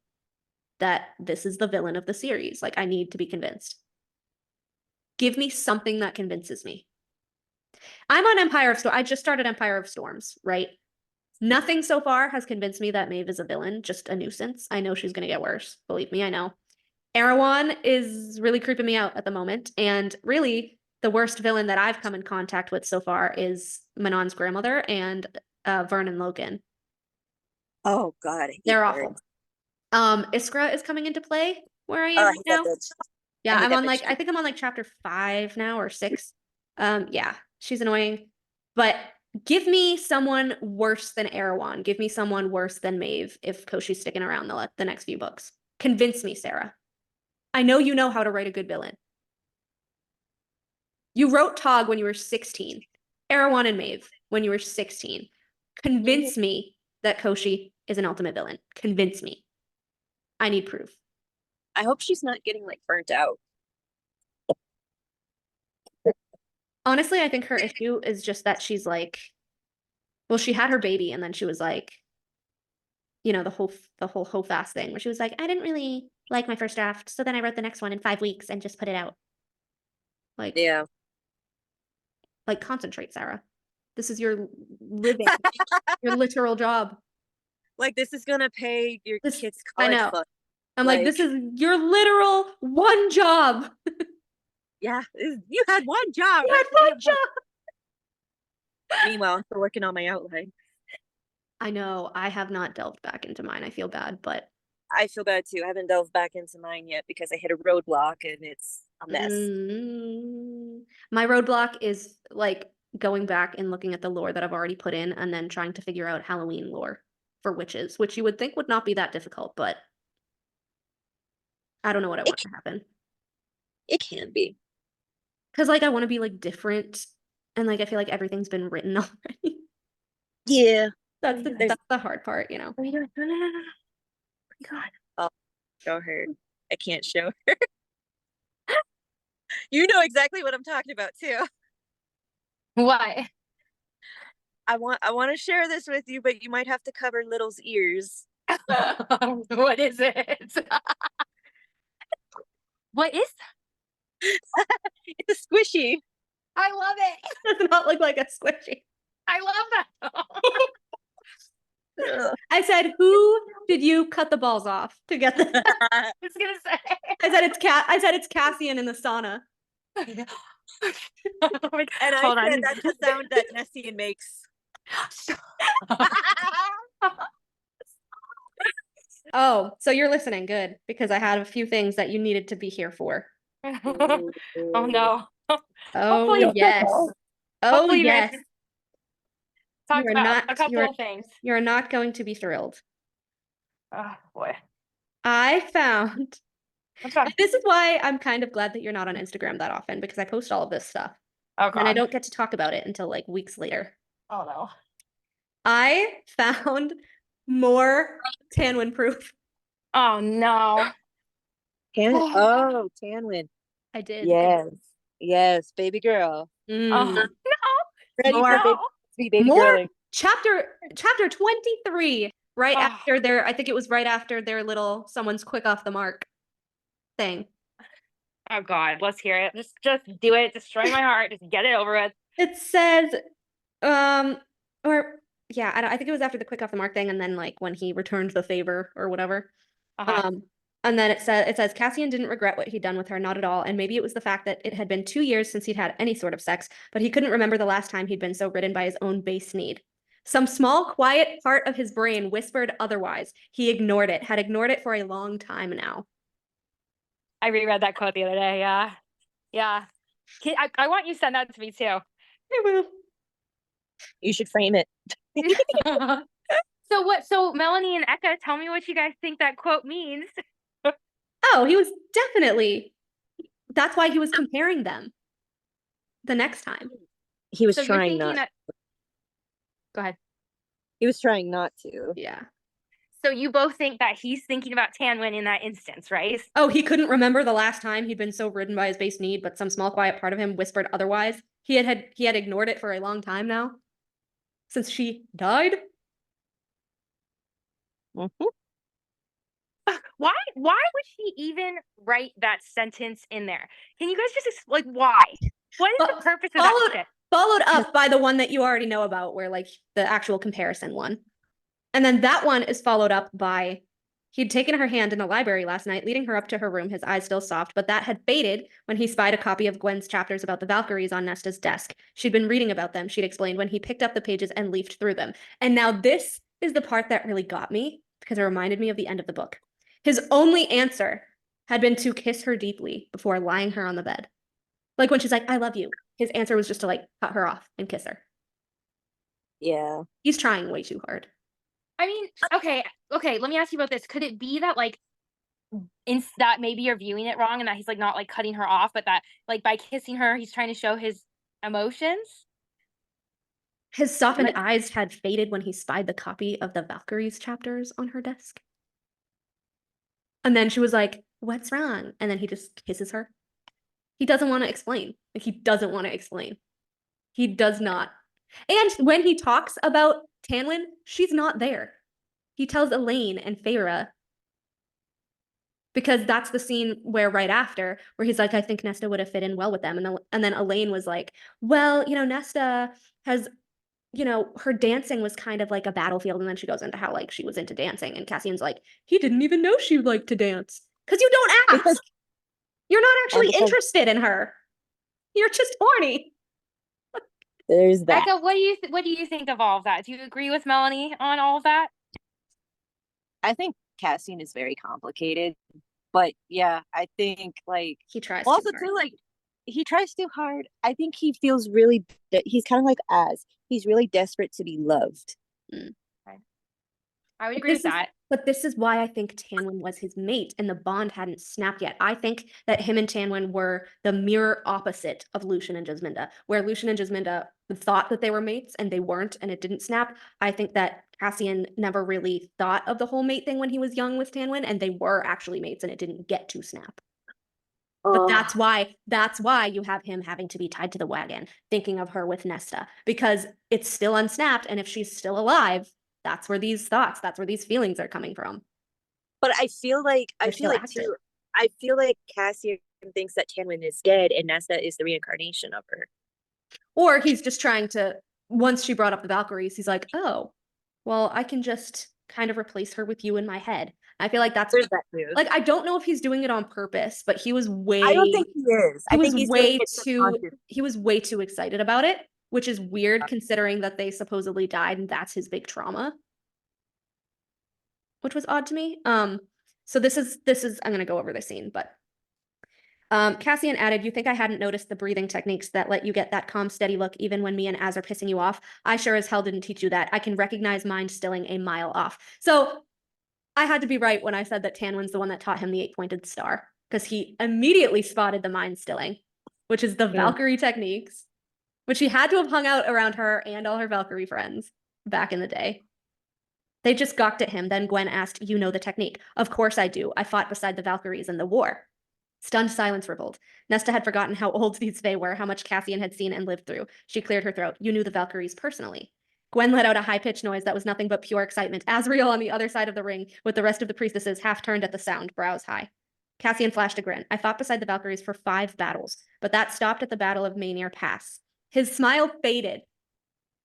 [SPEAKER 3] that this is the villain of the series. Like I need to be convinced. Give me something that convinces me. I'm on Empire of Storms. I just started Empire of Storms, right? Nothing so far has convinced me that Maeve is a villain, just a nuisance. I know she's going to get worse. Believe me, I know. Erewhon is really creeping me out at the moment. And really, the worst villain that I've come in contact with so far is Manon's grandmother and Vernon Logan.
[SPEAKER 4] oh God, I hate
[SPEAKER 3] They're
[SPEAKER 4] her.
[SPEAKER 3] awful. Iskra is coming into play where I
[SPEAKER 4] Oh,
[SPEAKER 3] am
[SPEAKER 4] I
[SPEAKER 3] right
[SPEAKER 4] hate
[SPEAKER 3] now.
[SPEAKER 4] that bitch.
[SPEAKER 3] Yeah,
[SPEAKER 4] I hate
[SPEAKER 3] I'm
[SPEAKER 4] that
[SPEAKER 3] on
[SPEAKER 4] bitch
[SPEAKER 3] like
[SPEAKER 4] too.
[SPEAKER 3] I think I'm on like chapter 5 now or 6. Yeah, she's annoying. But give me someone worse than Erewhon. Give me someone worse than Maeve if Koshi's sticking around the next few books. Convince me, Sarah. I know you know how to write a good villain. You wrote Tog when you were 16. Erewhon and Maeve when you were 16. Convince me that Koshi is an ultimate villain. Convince me. I need proof.
[SPEAKER 4] I hope she's not getting like burnt out.
[SPEAKER 3] Honestly, I think her issue is just that she's like, well, she had her baby and then she was like, you know, the whole fast thing where she was like, I didn't really like my first draft, so then I wrote the next one in 5 weeks and just put it out. Like,
[SPEAKER 4] Yeah.
[SPEAKER 3] Like, concentrate, Sarah. This is your living, your literal job.
[SPEAKER 5] Like, this is gonna pay your
[SPEAKER 3] This-
[SPEAKER 5] kids'
[SPEAKER 3] I
[SPEAKER 5] college
[SPEAKER 3] know.
[SPEAKER 5] fund.
[SPEAKER 3] I'm like, this is your literal one job.
[SPEAKER 5] Yeah, you had one job.
[SPEAKER 3] You had one job.
[SPEAKER 5] Meanwhile, I'm still working on my outline.
[SPEAKER 3] I know. I have not delved back into mine. I feel bad, but
[SPEAKER 5] I feel bad too. I haven't delved back into mine yet because I hit a roadblock and it's a mess.
[SPEAKER 3] My roadblock is like going back and looking at the lore that I've already put in and then trying to figure out Halloween lore for witches, which you would think would not be that difficult, but I don't know what I want to happen.
[SPEAKER 5] It can be.
[SPEAKER 3] Because like I want to be like different and like I feel like everything's been written already.
[SPEAKER 5] Yeah.
[SPEAKER 3] That's the hard part, you know.
[SPEAKER 5] What are you doing? No. What are you doing? I'll show her. I can't show her. You know exactly what I'm talking about too.
[SPEAKER 2] Why?
[SPEAKER 5] I want to share this with you, but you might have to cover Little's ears.
[SPEAKER 2] What is it? What is?
[SPEAKER 5] It's a squishy.
[SPEAKER 2] I love it.
[SPEAKER 3] It does not look like a squishy.
[SPEAKER 2] I love that.
[SPEAKER 3] I said, who did you cut the balls off to get this?
[SPEAKER 2] I was gonna say.
[SPEAKER 3] I said it's Cassian in the sauna.
[SPEAKER 5] And I said that's the sound that Nessian makes.
[SPEAKER 3] Oh, so you're listening. Good. Because I had a few things that you needed to be here for.
[SPEAKER 2] Oh no.
[SPEAKER 3] Oh,
[SPEAKER 2] Hopefully-
[SPEAKER 3] yes. Oh,
[SPEAKER 2] Hopefully you
[SPEAKER 3] yes.
[SPEAKER 2] guys talked
[SPEAKER 3] You are
[SPEAKER 2] about
[SPEAKER 3] not-
[SPEAKER 2] a couple of things.
[SPEAKER 3] You're not going to be thrilled.
[SPEAKER 2] Oh boy.
[SPEAKER 3] I found,
[SPEAKER 2] What's wrong?
[SPEAKER 3] and this is why I'm kind of glad that you're not on Instagram that often because I post all of this stuff
[SPEAKER 2] Oh god.
[SPEAKER 3] and I don't get to talk about it until like weeks later.
[SPEAKER 2] Oh no.
[SPEAKER 3] I found more Tanwin proof.
[SPEAKER 2] Oh no.
[SPEAKER 5] Oh, Tamlin.
[SPEAKER 3] I did.
[SPEAKER 5] Yes, baby girl.
[SPEAKER 3] Mm.
[SPEAKER 2] Oh no.
[SPEAKER 5] Ready
[SPEAKER 3] More-
[SPEAKER 5] for baby
[SPEAKER 3] More
[SPEAKER 5] girling.
[SPEAKER 3] chapter 23, right
[SPEAKER 2] Oh.
[SPEAKER 3] after I think it was right after their little someone's quick off the mark thing.
[SPEAKER 2] Oh god. Let's hear it. Just do it. Destroy my heart. Just get it over with.
[SPEAKER 3] It says, or yeah, I think it was after the quick off the mark thing, and then like when he returned the favor or whatever.
[SPEAKER 2] Uh-huh.
[SPEAKER 3] And then it says Cassian didn't regret what he'd done with her, not at all. And maybe it was the fact that it had been 2 years since he'd had any sort of sex, but he couldn't remember the last time he'd been so ridden by his own base need. Some small, quiet part of his brain whispered otherwise. He ignored it, had ignored it for a long time now.
[SPEAKER 2] I reread that quote the other day. Yeah. Yeah. I want you to send that to me too.
[SPEAKER 3] I will.
[SPEAKER 5] You should frame it.
[SPEAKER 2] So Melanie and Eka, tell me what you guys think that quote means.
[SPEAKER 3] Oh, he was definitely. That's why he was comparing them the next time.
[SPEAKER 5] He was
[SPEAKER 2] So you're
[SPEAKER 5] trying
[SPEAKER 2] thinking
[SPEAKER 5] not.
[SPEAKER 2] that. Go ahead.
[SPEAKER 5] He was trying not to.
[SPEAKER 3] Yeah.
[SPEAKER 2] So you both think that he's thinking about Tanwin in that instance, right?
[SPEAKER 3] Oh, he couldn't remember the last time he'd been so ridden by his base need, but some small, quiet part of him whispered otherwise. He had ignored it for a long time now, since she died.
[SPEAKER 5] Mhm.
[SPEAKER 2] Why would he even write that sentence in there? Can you guys just like why? What is the purpose of that shit?
[SPEAKER 3] Followed up by the one that you already know about, where like the actual comparison one. And then that one is followed up by he'd taken her hand in the library last night, leading her up to her room, his eyes still soft, but that had faded when he spied a copy of Gwen's chapters about the Valkyries on Nesta's desk. She'd been reading about them, she'd explained, when he picked up the pages and leafed through them. And now this is the part that really got me, because it reminded me of the end of the book. His only answer had been to kiss her deeply before lying her on the bed. Like when she's like, I love you. His answer was just to like cut her off and kiss her.
[SPEAKER 5] Yeah.
[SPEAKER 3] He's trying way too hard.
[SPEAKER 2] I mean, okay, let me ask you about this. Could it be that like that maybe you're viewing it wrong and that he's like not like cutting her off, but that like by kissing her, he's trying to show his emotions?
[SPEAKER 3] His softened eyes had faded when he spied the copy of the Valkyries chapters on her desk. And then she was like, what's wrong? And then he just kisses her. He doesn't want to explain. Like, he doesn't want to explain. He does not. And when he talks about Tamlin, she's not there. He tells Elaine and Feyre Because that's the scene where right after, where he's like, I think Nesta would have fit in well with them. And then Elaine was like, well, Nesta has, her dancing was kind of like a battlefield. And then she goes into how like she was into dancing. And Cassian's like, he didn't even know she liked to dance. Because you don't ask.
[SPEAKER 5] Because-
[SPEAKER 3] You're not actually
[SPEAKER 5] because-
[SPEAKER 3] interested in her. You're just horny.
[SPEAKER 5] There's that.
[SPEAKER 2] Becca, what do you think of all of that? Do you agree with Melanie on all of that?
[SPEAKER 5] I think Cassian is very complicated, but yeah, I think like
[SPEAKER 3] He tries
[SPEAKER 5] also
[SPEAKER 3] too hard.
[SPEAKER 5] too like he tries too hard. I think he feels really he's kind of like he's really desperate to be loved.
[SPEAKER 2] I would
[SPEAKER 3] But
[SPEAKER 2] agree with
[SPEAKER 3] this is-
[SPEAKER 2] that.
[SPEAKER 3] But this is why I think Tanwin was his mate and the bond hadn't snapped yet. I think that him and Tanwin were the mirror opposite of Lucien and Jasminda, where Lucien and Jasminda thought that they were mates and they weren't and it didn't snap. I think that Cassian never really thought of the whole mate thing when he was young with Tanwin, and they were actually mates and it didn't get to snap. But
[SPEAKER 5] Oh,
[SPEAKER 3] that's why you have him having to be tied to the wagon, thinking of her with Nesta, because it's still unsnapped, and if she's still alive, that's where these thoughts, that's where these feelings are coming from.
[SPEAKER 5] but I feel like
[SPEAKER 3] They're still active.
[SPEAKER 5] too. I feel like Cassian thinks that Tanwin is dead and Nesta is the reincarnation of her.
[SPEAKER 3] Or he's just trying to, once she brought up the Valkyries, he's like, oh, well, I can just kind of replace her with you in my head. I feel like that's
[SPEAKER 5] There's that too.
[SPEAKER 3] like, I don't know if he's doing it on purpose, but he was way,
[SPEAKER 5] I don't think he is. I think he's doing it subconsciously.
[SPEAKER 3] he was way too excited about it, which is weird considering that they supposedly died and that's his big trauma, which was odd to me. So this is I'm gonna go over the scene, but Cassian added, you think I hadn't noticed the breathing techniques that let you get that calm, steady look even when me and Az are pissing you off? I sure as hell didn't teach you that. I can recognize mind stilling a mile off. So I had to be right when I said that Tanwin's the one that taught him the 8-pointed star, because he immediately spotted the mind stilling, which is the Valkyrie techniques, which he had to have hung out around her and all her Valkyrie friends back in the day. They just gawked at him. Then Gwen asked, you know the technique? Of course I do. I fought beside the Valkyries in the war. Stunned silence rippled. Nesta had forgotten how old these Fae were, how much Cassian had seen and lived through. She cleared her throat. You knew the Valkyries personally. Gwen let out a high-pitched noise that was nothing but pure excitement. Azrael on the other side of the ring, with the rest of the priestesses half turned at the sound, brows high. Cassian flashed a grin. I fought beside the Valkyries for 5 battles, but that stopped at the Battle of Maynir Pass. His smile faded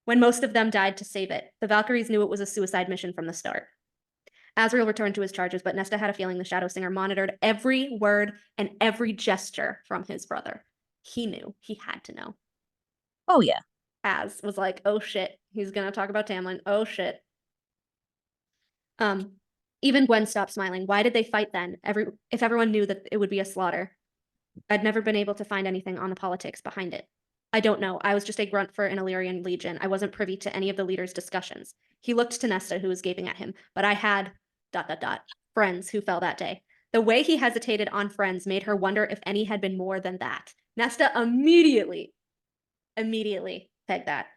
[SPEAKER 3] when most of them died to save it. The Valkyries knew it was a suicide mission from the start. Azrael returned to his charges, but Nesta had a feeling the Shadow Singer monitored every word and every gesture from his brother. He knew. He had to know.
[SPEAKER 5] Oh yeah.
[SPEAKER 3] Az was like, oh shit, he's gonna talk about Tamlin. Oh shit. Even Gwen stopped smiling. Why did they fight then? If everyone knew that it would be a slaughter. I'd never been able to find anything on the politics behind it. I don't know. I was just a grunt for an Illyrian legion. I wasn't privy to any of the leaders' discussions. He looked to Nesta, who was gaping at him, but I had ... friends who fell that day. The way he hesitated on friends made her wonder if any had been more than that. Nesta immediately pegged that.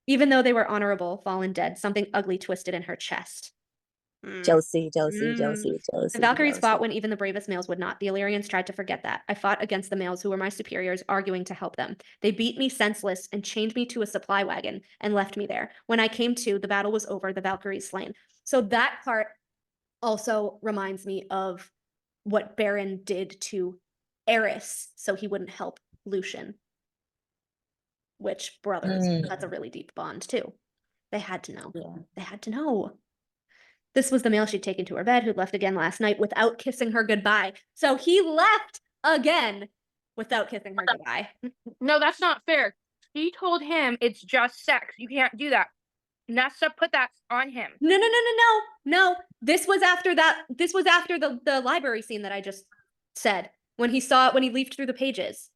[SPEAKER 3] Even though they were honorable, fallen dead, something ugly twisted in her chest.
[SPEAKER 5] Jealousy.
[SPEAKER 3] The Valkyries fought when even the bravest males would not. The Illyrians tried to forget that. I fought against the males who were my superiors, arguing to help them. They beat me senseless and chained me to a supply wagon and left me there. When I came to, the battle was over, the Valkyries slain. So that part also reminds me of what Baron did to Eris so he wouldn't help Lucien. Which brothers, that's a really deep bond too. They had to know.
[SPEAKER 5] Yeah.
[SPEAKER 3] They had to know. This was the male she'd taken to her bed, who'd left again last night without kissing her goodbye. So he left again without kissing her goodbye.
[SPEAKER 2] No, that's not fair. She told him it's just sex. You can't do that. Nesta put that on him.
[SPEAKER 3] No. This was after that. This was after the library scene that I just said. When he leafed through the pages.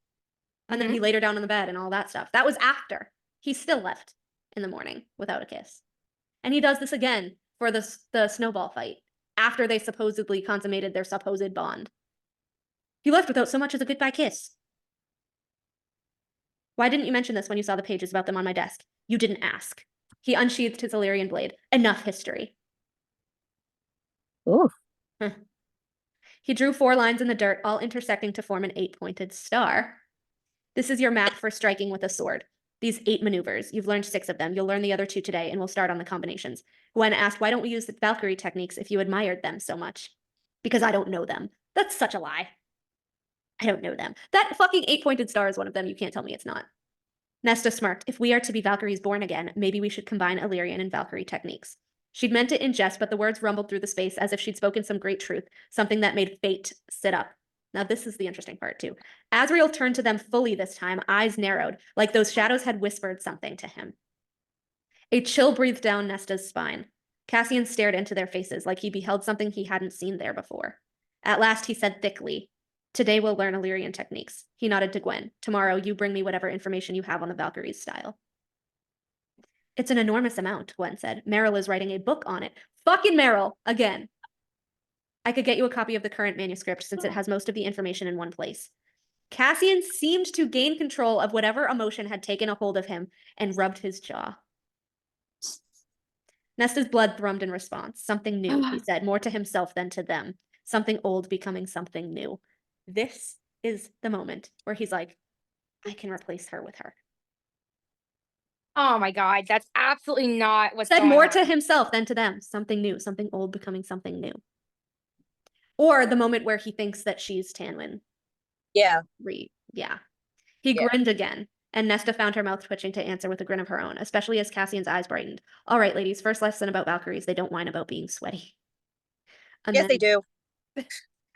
[SPEAKER 3] And then he laid her down on the bed and all that stuff. That was after. He still left in the morning without a kiss. And he does this again for the snowball fight after they supposedly consummated their supposed bond. He left without so much as a goodbye kiss. Why didn't you mention this when you saw the pages about them on my desk? You didn't ask. He unsheathed his Illyrian blade. Enough history.
[SPEAKER 5] Ooh.
[SPEAKER 3] He drew 4 lines in the dirt, all intersecting to form an 8-pointed star. This is your map for striking with a sword. These 8 maneuvers. You've learned 6 of them. You'll learn the other 2 today, and we'll start on the combinations. Gwen asked, why don't we use the Valkyrie techniques if you admired them so much? Because I don't know them. That's such a lie. I don't know them. That fucking 8-pointed star is one of them. You can't tell me it's not. Nesta smirked. If we are to be Valkyries born again, maybe we should combine Illyrian and Valkyrie techniques. She'd meant it in jest, but the words rumbled through the space as if she'd spoken some great truth, something that made fate sit up. Now, this is the interesting part, too. Azrael turned to them fully this time, eyes narrowed, like those shadows had whispered something to him. A chill breathed down Nesta's spine. Cassian stared into their faces like he beheld something he hadn't seen there before. At last, he said thickly, "Today we'll learn Illyrian techniques." He nodded to Gwen. "Tomorrow, you bring me whatever information you have on the Valkyries' style." "It's an enormous amount," Gwen said. "Meryl is writing a book on it." Fucking Meryl! Again. "I could get you a copy of the current manuscript since it has most of the information in one place." Cassian seemed to gain control of whatever emotion had taken a hold of him and rubbed his jaw. Nesta's blood thrummed in response. Something new, he said, more to himself than to them. Something old becoming something new. This is the moment where he's like, I can replace her with her.
[SPEAKER 2] Oh my God, that's absolutely not what's
[SPEAKER 3] Said
[SPEAKER 2] going
[SPEAKER 3] more
[SPEAKER 2] on.
[SPEAKER 3] to himself than to them. Something new, something old becoming something new. Or the moment where he thinks that she's Tamlin.
[SPEAKER 4] Yeah.
[SPEAKER 3] Yeah. He
[SPEAKER 4] Yeah.
[SPEAKER 3] grinned again, and Nesta found her mouth twitching to answer with a grin of her own, especially as Cassian's eyes brightened. All right, ladies, first lesson about Valkyries. They don't whine about being sweaty. And
[SPEAKER 4] Yes, they do.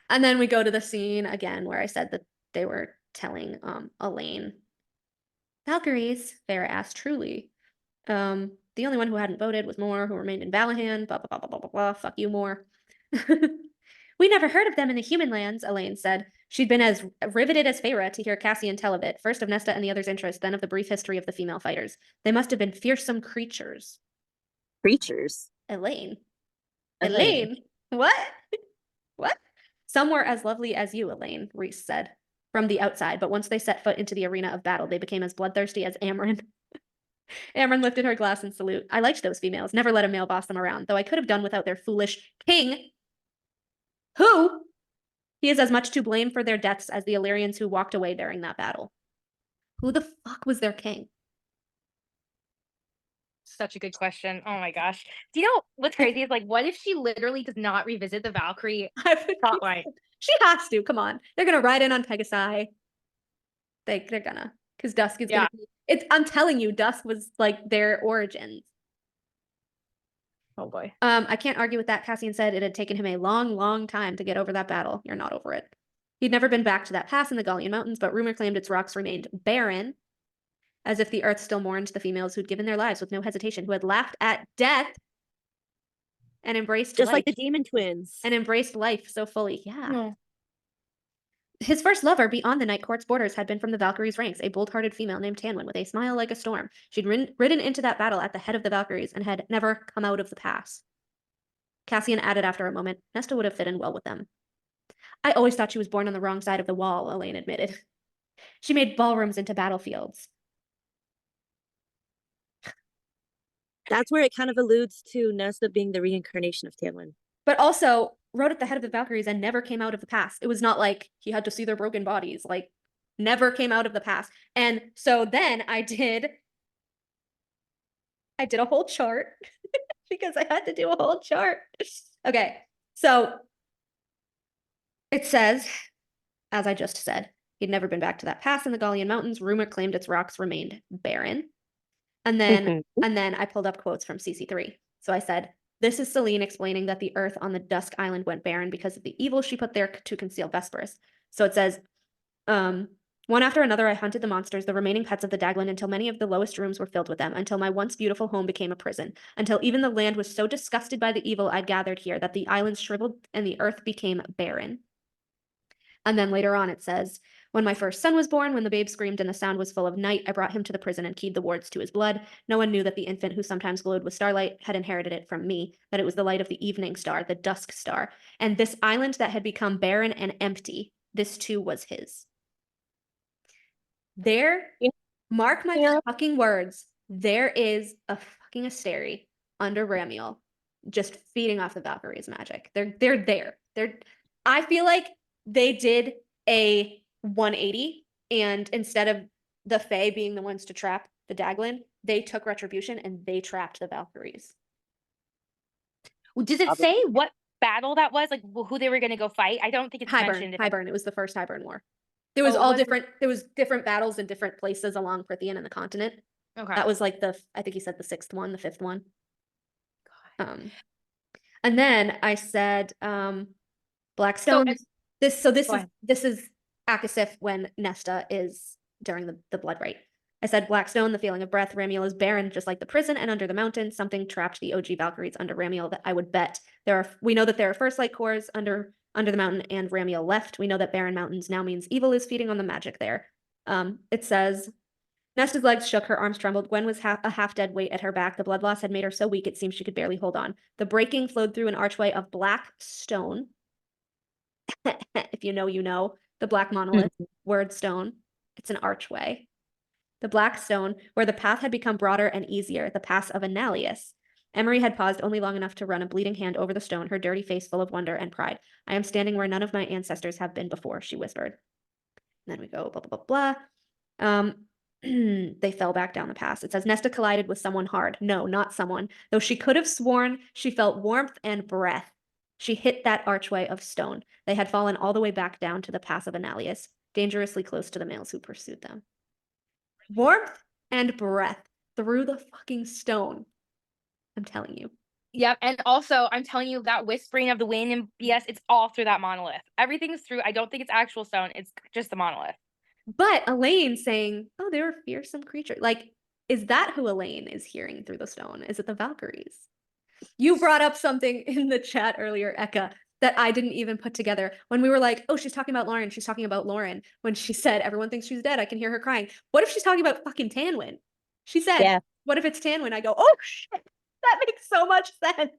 [SPEAKER 3] And then we go to the scene again where I said that they were telling Elaine. Valkyries, Farah asked truly. The only one who hadn't voted was Moore, who remained in Valahan, blah, blah, blah, blah, blah, blah, blah. Fuck you, Moore. We never heard of them in the human lands, Elaine said. She'd been as riveted as Farah to hear Cassian tell of it, first of Nesta and the others' interest, then of the brief history of the female fighters. They must have been fearsome creatures.
[SPEAKER 4] Creatures.
[SPEAKER 3] Elaine.
[SPEAKER 4] Elaine.
[SPEAKER 3] What? What? Some were as lovely as you, Elaine, Reese said, from the outside, but once they set foot into the arena of battle, they became as bloodthirsty as Amryn. Amryn lifted her glass in salute. I liked those females, never let a male boss them around, though I could have done without their foolish king. Who? He is as much to blame for their deaths as the Illyrians who walked away during that battle. Who the fuck was their king?
[SPEAKER 2] Such a good question. Oh my gosh. Do you know what's crazy is like, what if she literally does not revisit the Valkyrie plotline?
[SPEAKER 3] She has to. Come on, they're gonna ride in on Pegasi. They're gonna, because Dusk is gonna. I'm telling you, Dusk was like their origins.
[SPEAKER 2] Oh boy.
[SPEAKER 3] I can't argue with that, Cassian said. It had taken him a long, long time to get over that battle. You're not over it. He'd never been back to that pass in the Gallian Mountains, but rumor claimed its rocks remained barren, as if the earth still mourned the females who'd given their lives with no hesitation, who had laughed at death and embraced
[SPEAKER 5] Just
[SPEAKER 3] life.
[SPEAKER 5] like the demon twins.
[SPEAKER 3] And embraced life so fully. Yeah.
[SPEAKER 2] No.
[SPEAKER 3] His first lover beyond the Night Court's borders had been from the Valkyries' ranks, a bold-hearted female named Tamlin with a smile like a storm. She'd ridden into that battle at the head of the Valkyries and had never come out of the pass. Cassian added after a moment, Nesta would have fit in well with them. I always thought she was born on the wrong side of the wall, Elaine admitted. She made ballrooms into battlefields.
[SPEAKER 5] That's where it kind of alludes to Nesta being the reincarnation of Tamlin.
[SPEAKER 3] But also rode at the head of the Valkyries and never came out of the pass. It was not like he had to see their broken bodies, like never came out of the pass. And so then I did a whole chart because I had to do a whole chart. Okay, so it says, as I just said, he'd never been back to that pass in the Gallian Mountains. Rumor claimed its rocks remained barren. And then I pulled up quotes from CC3. So I said, this is Selene explaining that the earth on the Dusk Island went barren because of the evil she put there to conceal Vesperus. So it says, one after another, I hunted the monsters, the remaining pets of the Daglin, until many of the lowest rooms were filled with them, until my once beautiful home became a prison, until even the land was so disgusted by the evil I'd gathered here that the islands shriveled and the earth became barren. And then later on it says, when my first son was born, when the babe screamed and the sound was full of night, I brought him to the prison and keyed the wards to his blood. No one knew that the infant who sometimes glowed with starlight had inherited it from me, that it was the light of the evening star, the dusk star. And this island that had become barren and empty, this too was his. There, mark my fucking words, there is a fucking Asteri under Ramiel just feeding off the Valkyries' magic. They're there. I feel like they did a 180, and instead of the Fae being the ones to trap the Daglin, they took retribution and they trapped the Valkyries.
[SPEAKER 2] Does it say what battle that was, like who they were gonna go fight? I don't think it's mentioned.
[SPEAKER 3] Highburn. It was the first Highburn War. There was there was different battles in different places along Prithian and the continent.
[SPEAKER 2] Okay.
[SPEAKER 3] That was like I think he said the 6th one, the 5th one. And then I said, Blackstone. This is Akasif when Nesta is during the blood rite. I said Blackstone, the feeling of breath. Ramiel is barren, just like the prison and under the mountain. Something trapped the OG Valkyries under Ramiel that I would bet we know that there are first light cores under the mountain and Ramiel left. We know that barren mountains now means evil is feeding on the magic there. It says Nesta's legs shook, her arms trembled. Gwen was a half-dead weight at her back. The blood loss had made her so weak it seemed she could barely hold on. The breaking flowed through an archway of black stone. If you know, you know. The black monolith, word stone. It's an archway. The black stone, where the path had become broader and easier, the pass of Analius. Emery had paused only long enough to run a bleeding hand over the stone, her dirty face full of wonder and pride. I am standing where none of my ancestors have been before, she whispered. And then we go blah, blah, blah, blah. They fell back down the pass. It says Nesta collided with someone hard. No, not someone. Though she could have sworn she felt warmth and breath. She hit that archway of stone. They had fallen all the way back down to the pass of Analius, dangerously close to the males who pursued them. Warmth and breath through the fucking stone. I'm telling you.
[SPEAKER 2] Yep, and also I'm telling you that whispering of the wind and BS, it's all through that monolith. Everything's through. I don't think it's actual stone. It's just the monolith.
[SPEAKER 3] But Elaine saying, "Oh, they were fearsome creatures." Like, is that who Elaine is hearing through the stone? Is it the Valkyries? You brought up something in the chat earlier, Eka, that I didn't even put together. When we were like, "Oh, she's talking about Lauren. She's talking about Lauren." When she said, "Everyone thinks she's dead. I can hear her crying." What if she's talking about fucking Tanwyn? She said,
[SPEAKER 5] Yeah.
[SPEAKER 3] "What if it's Tanwyn?" I go, "Oh shit, that makes so much sense."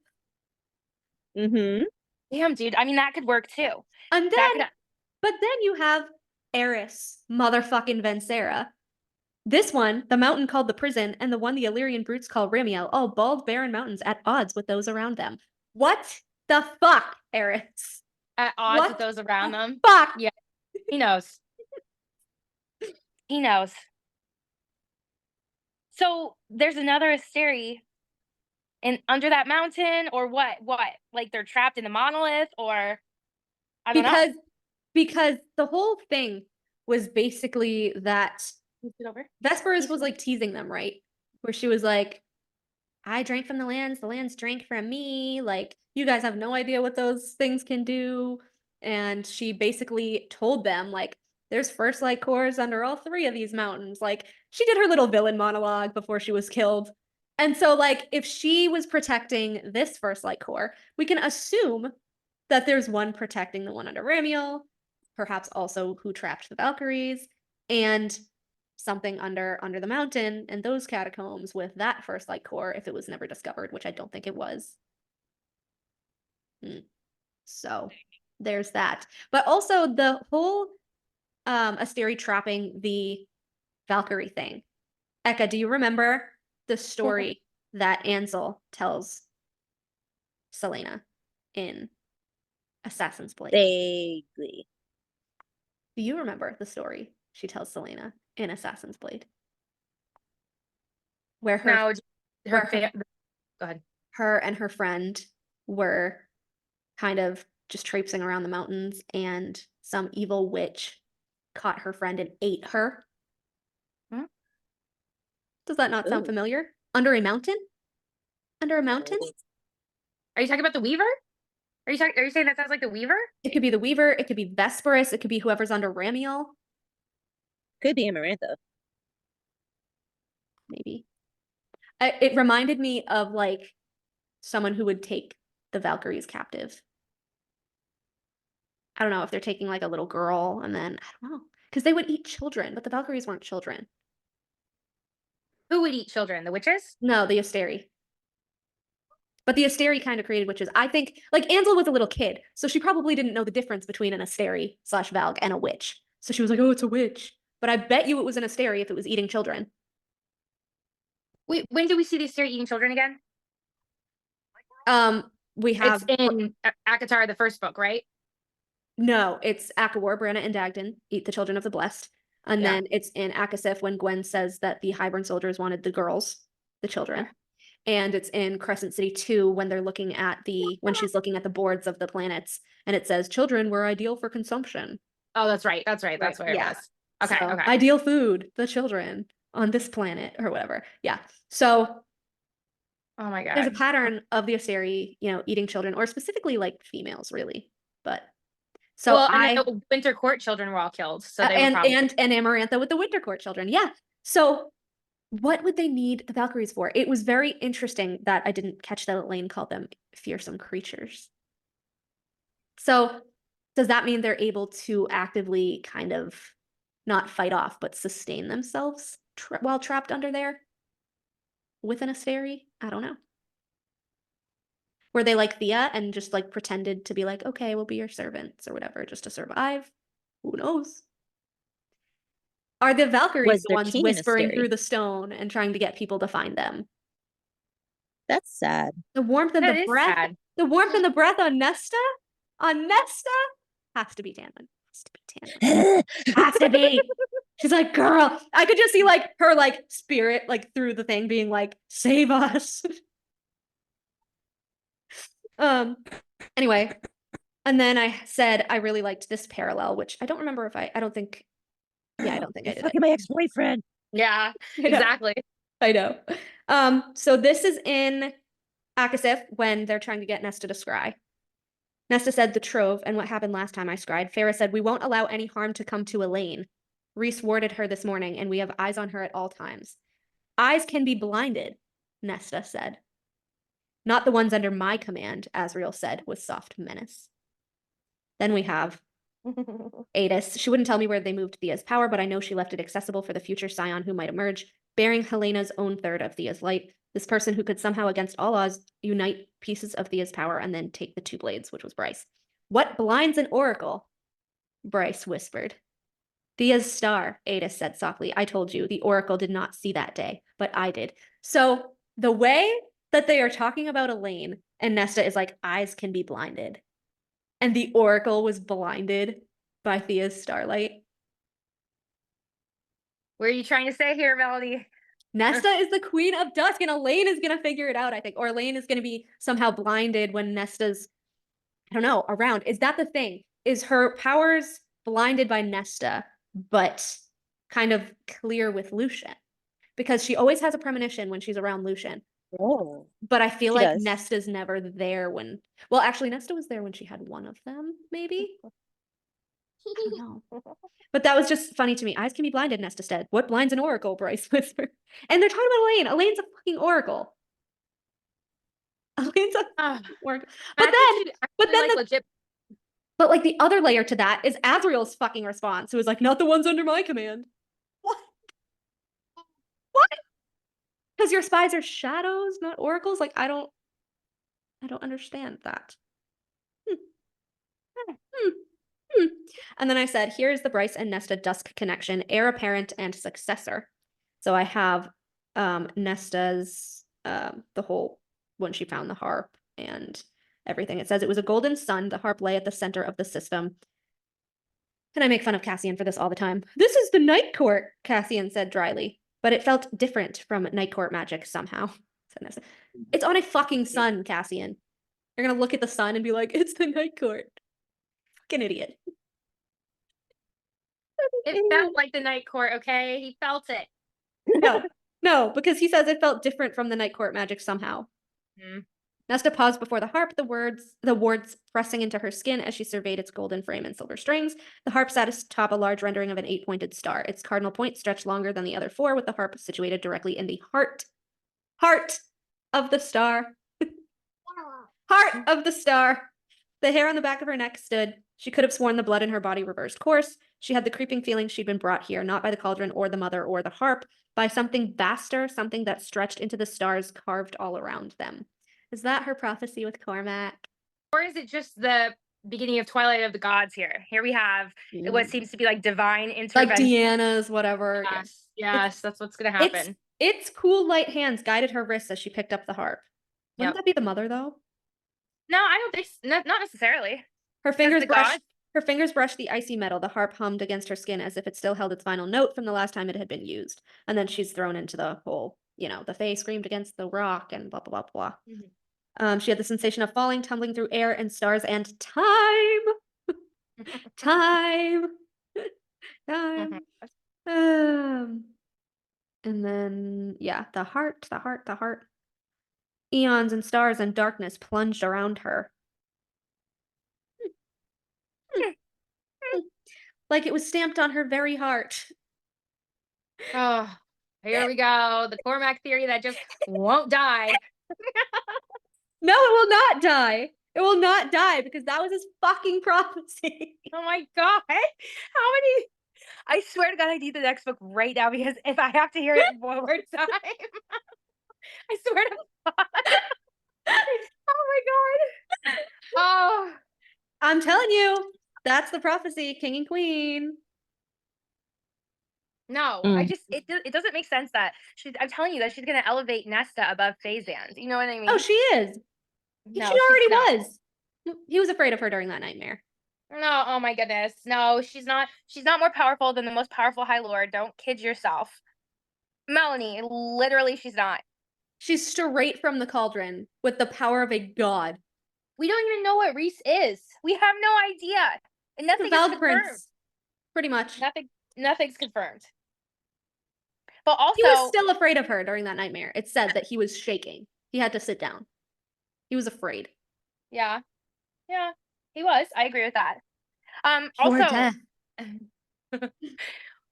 [SPEAKER 2] Damn, dude. I mean, that could work too.
[SPEAKER 3] And then, but then you have Eris, motherfucking Vencera. This one, the mountain called the prison, and the one the Illyrian brutes call Ramiel, all bald, barren mountains at odds with those around them. What the fuck, Eris?
[SPEAKER 2] At odds with those around them?
[SPEAKER 3] Fuck!
[SPEAKER 2] Yeah, he knows. He knows. So there's another Asteri under that mountain, or what? What? Like they're trapped in the monolith, or I don't know.
[SPEAKER 3] Because the whole thing was basically that Vesperus was like teasing them, right? Where she was like, "I drank from the lands drank from me. Like, you guys have no idea what those things can do." And she basically told them, like, there's first light cores under all 3 of these mountains. Like, she did her little villain monologue before she was killed. And so, like, if she was protecting this first light core, we can assume that there's one protecting the one under Ramiel, perhaps also who trapped the Valkyries, and something under the mountain and those catacombs with that first light core if it was never discovered, which I don't think it was. So there's that. But also the whole Asteri trapping the Valkyrie thing. Eka, do you remember the story that Ansel tells Selena in Assassin's Blade?
[SPEAKER 5] Vaguely.
[SPEAKER 3] Do you remember the story she tells Selena in Assassin's Blade? Where
[SPEAKER 2] go ahead.
[SPEAKER 3] Her and her friend were kind of just traipsing around the mountains, and some evil witch caught her friend and ate her. Does that not sound familiar? Under a mountain? Under a mountain?
[SPEAKER 2] Are you talking about the Weaver? Are you saying that sounds like the Weaver?
[SPEAKER 3] It could be the Weaver, it could be Vesperus, it could be whoever's under Ramiel.
[SPEAKER 5] Could be Amarantha.
[SPEAKER 3] Maybe. It reminded me of like someone who would take the Valkyries captive. I don't know if they're taking like a little girl, and then I don't know, because they would eat children, but the Valkyries weren't children.
[SPEAKER 2] Who would eat children? The witches?
[SPEAKER 3] No, the Asteri. But the Asteri kind of created witches. I think, like, Ansel was a little kid, so she probably didn't know the difference between an Asteri/Valg and a witch. So she was like, "Oh, it's a witch." But I bet you it was an Asteri if it was eating children.
[SPEAKER 2] Wait, when do we see the Asteri eating children again?
[SPEAKER 3] We have
[SPEAKER 2] it's in Akatar, the first book, right?
[SPEAKER 3] No, it's Akawar, Branna, and Dagden eat the children of the blessed. And then it's in Akasif when Gwen says that the Highburn soldiers wanted the girls, the children. and it's in Crescent City 2 when they're looking at when she's looking at the boards of the planets, and it says children were ideal for consumption.
[SPEAKER 2] Oh, that's right. That's where
[SPEAKER 3] Yeah.
[SPEAKER 2] it was. Okay,
[SPEAKER 3] So,
[SPEAKER 2] okay.
[SPEAKER 3] ideal food, the children on this planet or whatever. Yeah. So
[SPEAKER 2] Oh my
[SPEAKER 3] there's a
[SPEAKER 2] god.
[SPEAKER 3] pattern of the Asteri, eating children, or specifically like females, really. But so
[SPEAKER 2] Well, I know Winter Court children were all killed, so they were probably
[SPEAKER 3] and Amarantha with the Winter Court children. Yeah. So what would they need the Valkyries for? It was very interesting that I didn't catch that Elaine called them fearsome creatures. So does that mean they're able to actively kind of not fight off, but sustain themselves while trapped under there with an Asteri? I don't know. Were they like Thea and just like pretended to be like, okay, we'll be your servants or whatever, just to survive? Who knows? Are the Valkyries
[SPEAKER 5] Was
[SPEAKER 3] the
[SPEAKER 5] their
[SPEAKER 3] ones
[SPEAKER 5] king an
[SPEAKER 3] whispering
[SPEAKER 5] Asteri?
[SPEAKER 3] through the stone and trying to get people to find them?
[SPEAKER 5] That's sad.
[SPEAKER 3] The warmth and
[SPEAKER 2] That
[SPEAKER 3] the
[SPEAKER 2] is
[SPEAKER 3] breath.
[SPEAKER 2] sad.
[SPEAKER 3] The warmth and the breath on Nesta? On Nesta? Has to be Tamlin. Has to be Tamlin. Has to be. She's like, girl. I could just see like her like spirit like through the thing being like, save us. Anyway. And then I said I really liked this parallel, which I don't remember if I don't think. Yeah, I don't think I did.
[SPEAKER 5] Fucking my ex-boyfriend.
[SPEAKER 2] Yeah,
[SPEAKER 3] I know.
[SPEAKER 2] exactly.
[SPEAKER 3] I know. So this is in Akasif when they're trying to get Nesta to scry. Nesta said the trove and what happened last time I scried. Farah said, we won't allow any harm to come to Elaine. Reese warded her this morning and we have eyes on her at all times. Eyes can be blinded, Nesta said. Not the ones under my command, Azriel said with soft menace. Then we have Adis. She wouldn't tell me where they moved Thea's power, but I know she left it accessible for the future scion who might emerge, bearing Helena's own third of Thea's light. This person who could somehow, against all odds, unite pieces of Thea's power and then take the two blades, which was Bryce. What blinds an oracle? Bryce whispered. Thea's star, Adis said softly. I told you, the oracle did not see that day, but I did. So the way that they are talking about Elaine and Nesta is like, eyes can be blinded. And the oracle was blinded by Thea's starlight.
[SPEAKER 2] What are you trying to say here, Melody?
[SPEAKER 3] Nesta is the queen of dusk, and Elaine is gonna figure it out, I think. Or Elaine is gonna be somehow blinded when Nesta's, I don't know, around. Is that the thing? Is her powers blinded by Nesta, but kind of clear with Lucien? Because she always has a premonition when she's around Lucien.
[SPEAKER 5] Oh.
[SPEAKER 3] But I feel
[SPEAKER 5] She
[SPEAKER 3] like
[SPEAKER 5] does.
[SPEAKER 3] Nesta's never there when, well, actually, Nesta was there when she had one of them, maybe? I don't know. But that was just funny to me. Eyes can be blinded, Nesta said. What blinds an oracle, Bryce whispered. And they're talking about Elaine. Elaine's a fucking oracle. Elaine's a oracle. But then,
[SPEAKER 2] legit.
[SPEAKER 3] But like the other layer to that is Azriel's fucking response. It was like, not the ones under my command. What? What? Because your spies are shadows, not oracles? Like, I don't understand that. And then I said, here's the Bryce and Nesta dusk connection, heir apparent and successor. So I have Nesta's, the whole, when she found the harp and everything. It says it was a golden sun. The harp lay at the center of the system. And I make fun of Cassian for this all the time. This is the Night Court, Cassian said dryly. But it felt different from Night Court magic somehow. It's on a fucking sun, Cassian. You're gonna look at the sun and be like, it's the Night Court. Fucking idiot.
[SPEAKER 2] It felt like the Night Court, okay? He felt it.
[SPEAKER 3] No, because he says it felt different from the Night Court magic somehow. Nesta paused before the harp, the wards pressing into her skin as she surveyed its golden frame and silver strings. The harp sat atop a large rendering of an 8-pointed star. Its cardinal point stretched longer than the other 4, with the harp situated directly in the heart of the star. Heart of the star. The hair on the back of her neck stood. She could have sworn the blood in her body reversed course. She had the creeping feeling she'd been brought here, not by the cauldron or the mother or the harp, by something vaster, something that stretched into the stars carved all around them. Is that her prophecy with Cormac?
[SPEAKER 2] Or is it just the beginning of Twilight of the Gods here? Here we have what seems to be like divine intervention.
[SPEAKER 3] Like Deanna's, whatever.
[SPEAKER 2] Yes, that's what's going to happen.
[SPEAKER 3] Its cool light hands guided her wrists as she picked up the harp. Wouldn't that be the mother, though?
[SPEAKER 2] No, I don't think so. Not necessarily.
[SPEAKER 3] Her fingers brushed the icy metal. The harp hummed against her skin as if it still held its final note from the last time it had been used. And then she's thrown into the hole the Fae screamed against the rock and blah, blah, blah, blah.
[SPEAKER 2] Mhm.
[SPEAKER 3] She had the sensation of falling, tumbling through air and stars and time. Time. Time. And then, yeah, the heart. Eons and stars and darkness plunged around her. Like it was stamped on her very heart.
[SPEAKER 2] Oh, here we go. The Cormac theory that just won't die.
[SPEAKER 3] No, it will not die. It will not die because that was his fucking prophecy.
[SPEAKER 2] Oh my god. How many? I swear to God, I need the next book right now because if I have to hear it one more time, I swear to God. Oh my god. Oh.
[SPEAKER 3] I'm telling you, that's the prophecy, king and queen.
[SPEAKER 2] No, it doesn't make sense that I'm telling you that she's gonna elevate Nesta above Phazan's. You know what I mean?
[SPEAKER 3] Oh, she is.
[SPEAKER 2] No,
[SPEAKER 3] She
[SPEAKER 2] she's
[SPEAKER 3] already
[SPEAKER 2] not.
[SPEAKER 3] was. He was afraid of her during that nightmare.
[SPEAKER 2] No, oh my goodness. No, she's not more powerful than the most powerful High Lord. Don't kid yourself. Melanie, literally she's not.
[SPEAKER 3] She's straight from the cauldron with the power of a god.
[SPEAKER 2] We don't even know what Reese is. We have no idea. And nothing is
[SPEAKER 3] Valve
[SPEAKER 2] confirmed.
[SPEAKER 3] Prince. Pretty much.
[SPEAKER 2] Nothing's confirmed. But also
[SPEAKER 3] He was still afraid of her during that nightmare. It said that he was shaking. He had to sit down. He was afraid.
[SPEAKER 2] Yeah. Yeah. He was. I agree with that.
[SPEAKER 3] Pure
[SPEAKER 2] Also
[SPEAKER 3] death.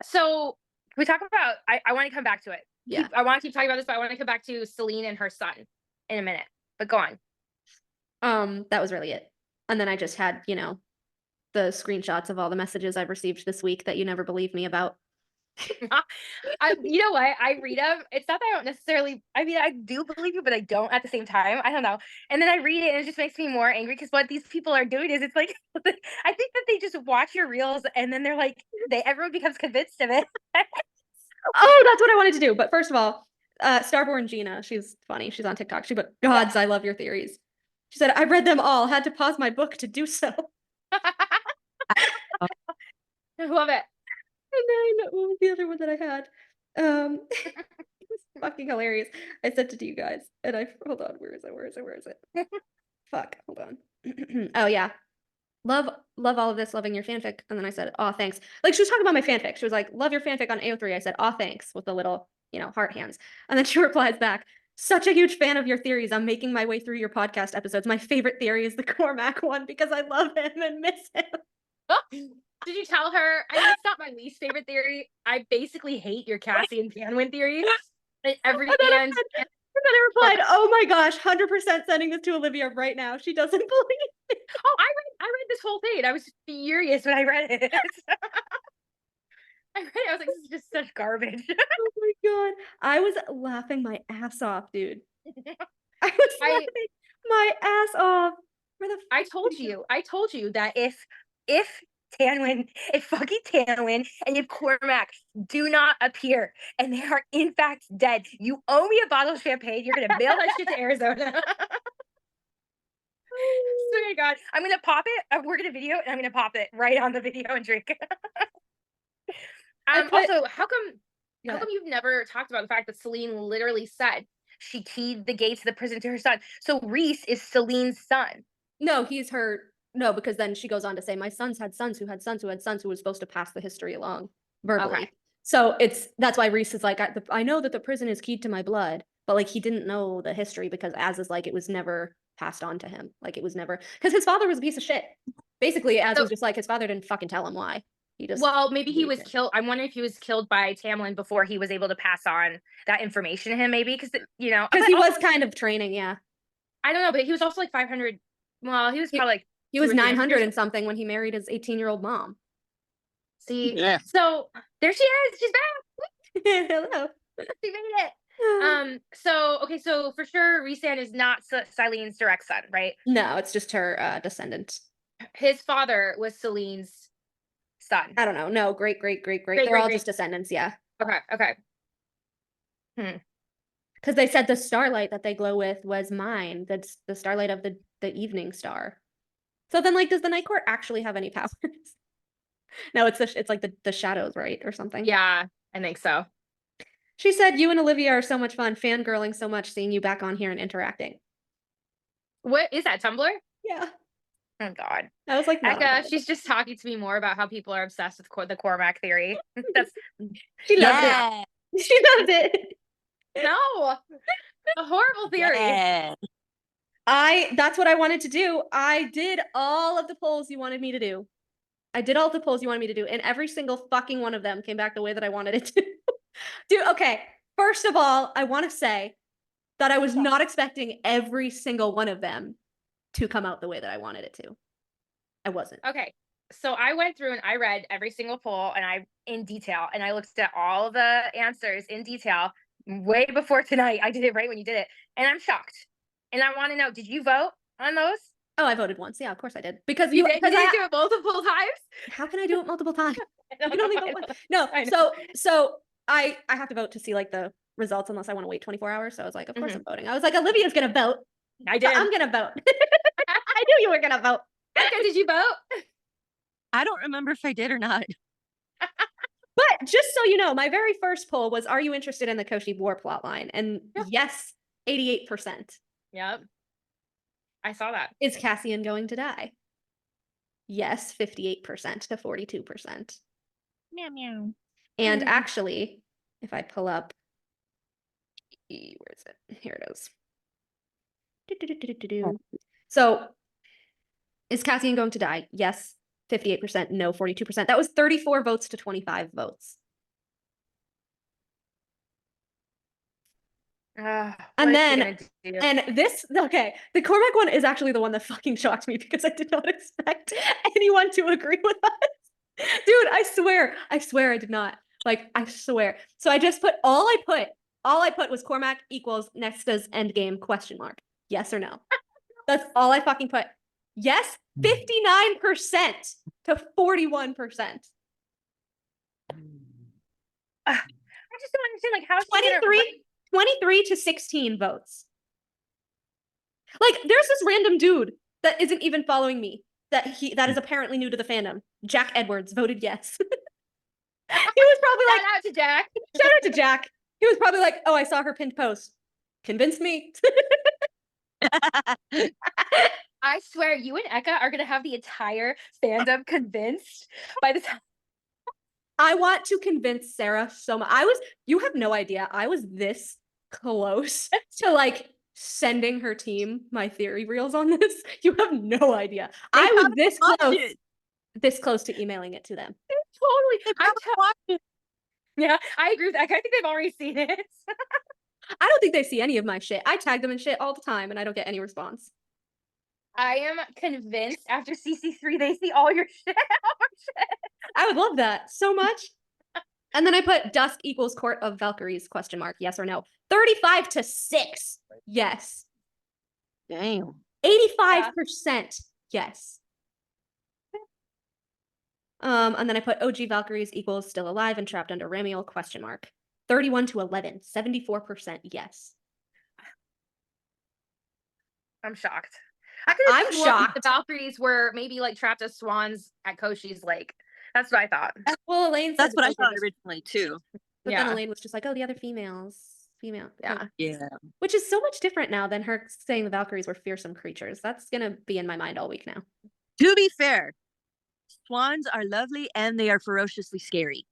[SPEAKER 2] so we talk about I want to come back to it.
[SPEAKER 3] Yeah.
[SPEAKER 2] I want to keep talking about this, but I want to come back to Celine and her son in a minute. But go on.
[SPEAKER 3] That was really it. And then I just had, the screenshots of all the messages I've received this week that you never believed me about.
[SPEAKER 2] You know what? I read them. It's not that I don't necessarily. I mean, I do believe you, but I don't at the same time. I don't know. And then I read it, and it just makes me more angry because what these people are doing is it's like I think that they just watch your reels, and then they're like, everyone becomes convinced of it.
[SPEAKER 3] Oh, that's what I wanted to do. But first of all, Starborn Gina, she's funny. She's on TikTok. She put, "Gods, I love your theories." She said, "I read them all. Had to pause my book to do so."
[SPEAKER 2] I love it.
[SPEAKER 3] And then what was the other one that I had? It was fucking hilarious. I sent it to you guys, and hold on. Where is it? Fuck. Hold on. Oh yeah. Love all of this. Loving your fanfic. And then I said, "Aw, thanks." Like she was talking about my fanfic. She was like, "Love your fanfic on AO3." I said, "Aw, thanks," with the little, heart hands. And then she replies back, "Such a huge fan of your theories. I'm making my way through your podcast episodes. My favorite theory is the Cormac one because I love him and miss him."
[SPEAKER 2] Did you tell her? I mean, it's not my least favorite theory. I basically hate your Cassian Panwin theory. And everything.
[SPEAKER 3] And then I replied, "Oh my gosh, 100% sending this to Olivia right now. She doesn't believe me."
[SPEAKER 2] Oh, I read this whole thing. I was furious when I read it. I read it. I was like, this is just such garbage.
[SPEAKER 3] Oh my god. I was laughing my ass off, dude. I was laughing my ass off.
[SPEAKER 2] I told you that if fucking Tanwin and if Cormac do not appear and they are in fact dead, you owe me a bottle of champagne. You're gonna mail that shit to Arizona. Swear to God, I'm gonna pop it. We're gonna video and I'm gonna pop it right on the video and drink. Also, how come you've never talked about the fact that Celine literally said she keyed the gates of the prison to her son? So Reese is Celine's son.
[SPEAKER 3] No, he's her. No, because then she goes on to say, "My son's had sons who had sons who had sons who was supposed to pass the history along verbally."
[SPEAKER 2] Okay.
[SPEAKER 3] So that's why Reese is like, I know that the prison is keyed to my blood, but like he didn't know the history because Az is like, it was never passed on to him. Like it was never, because his father was a piece of shit. Basically, Az was just like, his father didn't fucking tell him why.
[SPEAKER 2] Maybe he was killed. I'm wondering if he was killed by Tamlin before he was able to pass on that information to him. Maybe because
[SPEAKER 3] because he was kind of training. Yeah,
[SPEAKER 2] I don't know, but he was also like 500. Well, he was probably like
[SPEAKER 3] he was 900 and something when he married his 18-year-old mom.
[SPEAKER 2] See, yeah. So there she is. She's back.
[SPEAKER 3] Hello.
[SPEAKER 2] She made it. So for sure, Rhysand is not Celine's direct son, right?
[SPEAKER 3] No, it's just her descendant.
[SPEAKER 2] His father was Celine's son.
[SPEAKER 3] I don't know. No, great. They're all just descendants. Yeah.
[SPEAKER 2] Okay.
[SPEAKER 3] Because they said the starlight that they glow with was mine. That's the starlight of the evening star. So then, like, does the Night Court actually have any powers? No, it's like the shadows, right, or something.
[SPEAKER 2] Yeah, I think so.
[SPEAKER 3] She said, you and Olivia are so much fun, fangirling so much, seeing you back on here and interacting.
[SPEAKER 2] What is that, Tumblr?
[SPEAKER 3] Yeah.
[SPEAKER 2] Oh God.
[SPEAKER 3] I was like, not on
[SPEAKER 2] Eka,
[SPEAKER 3] Tumblr.
[SPEAKER 2] she's just talking to me more about how people are obsessed with the Cormac theory. That's
[SPEAKER 3] She loves
[SPEAKER 5] Yeah.
[SPEAKER 3] it. She loves it.
[SPEAKER 2] no, a horrible theory.
[SPEAKER 5] Yeah.
[SPEAKER 3] That's what I wanted to do. I did all of the polls you wanted me to do. And every single fucking one of them came back the way that I wanted it to. Dude, okay. First of all, I want to say that I was not expecting every single one of them to come out the way that I wanted it to. I wasn't.
[SPEAKER 2] Okay. So I went through and I read every single poll and in detail, and I looked at all the answers in detail way before tonight. I did it right when you did it, and I'm shocked. And I want to know, did you vote on those?
[SPEAKER 3] Oh, I voted once. Yeah, of course I did. Because
[SPEAKER 2] You did do it multiple times?
[SPEAKER 3] How can I do it multiple times?
[SPEAKER 2] I
[SPEAKER 3] You can only
[SPEAKER 2] know,
[SPEAKER 3] vote
[SPEAKER 2] I
[SPEAKER 3] once.
[SPEAKER 2] know.
[SPEAKER 3] No, so I have to vote to see like the results unless I want to wait 24 hours. So I was like, of course I'm voting. I was like, Olivia's gonna vote.
[SPEAKER 2] I did.
[SPEAKER 3] I'm gonna vote. I knew you were gonna vote.
[SPEAKER 2] Eka, did you vote?
[SPEAKER 5] I don't remember if I did or not.
[SPEAKER 3] But just so you know, my very first poll was, are you interested in the Koshi war plotline? And yes, 88%.
[SPEAKER 2] Yep. I saw that.
[SPEAKER 3] Is Cassian going to die? Yes, 58% to 42%.
[SPEAKER 5] Meow meow.
[SPEAKER 3] And actually, if I pull up, where is it? Here it is. So, is Cassian going to die? Yes, 58%. No, 42%. That was 34 votes to 25 votes. And then, the Cormac one is actually the one that fucking shocked me because I did not expect anyone to agree with us. Dude, I swear I did not. Like, I swear. So I just put, all I put was Cormac equals Nexta's endgame question mark. Yes or no? That's all I fucking put. Yes, 59% to 41%.
[SPEAKER 2] I just don't understand, like, how
[SPEAKER 3] 23 to 16 votes. Like, there's this random dude that isn't even following me that is apparently new to the fandom. Jack Edwards voted yes. He was probably like,
[SPEAKER 2] shout out to Jack.
[SPEAKER 3] Shout out to Jack. He was probably like, oh, I saw her pinned post. Convince me.
[SPEAKER 2] I swear, you and Eka are gonna have the entire fandom convinced by the time.
[SPEAKER 3] I want to convince Sarah so much. You have no idea. I was this close to like sending her team my theory reels on this. You have no idea. I was this close to emailing it to them.
[SPEAKER 2] Totally. Yeah, I agree with that. I think they've already seen it.
[SPEAKER 3] I don't think they see any of my shit. I tag them in shit all the time and I don't get any response.
[SPEAKER 2] I am convinced after CC3 they see all your shit.
[SPEAKER 3] I would love that so much. And then I put dusk equals court of Valkyries question mark. Yes or no? 35 to 6. Yes.
[SPEAKER 5] Damn.
[SPEAKER 3] 85% yes. And then I put OG Valkyries equals still alive and trapped under Ramiel question mark. 31 to 11. 74% yes.
[SPEAKER 2] I'm shocked.
[SPEAKER 3] I'm shocked.
[SPEAKER 2] The Valkyries were maybe like trapped as swans at Koshi's lake. That's what I thought.
[SPEAKER 3] Well, Elaine said
[SPEAKER 5] that's what I thought originally too.
[SPEAKER 3] But then Elaine was just like, oh, the other female.
[SPEAKER 2] Yeah.
[SPEAKER 5] Yeah.
[SPEAKER 3] Which is so much different now than her saying the Valkyries were fearsome creatures. That's gonna be in my mind all week now.
[SPEAKER 5] To be fair, swans are lovely and they are ferociously scary.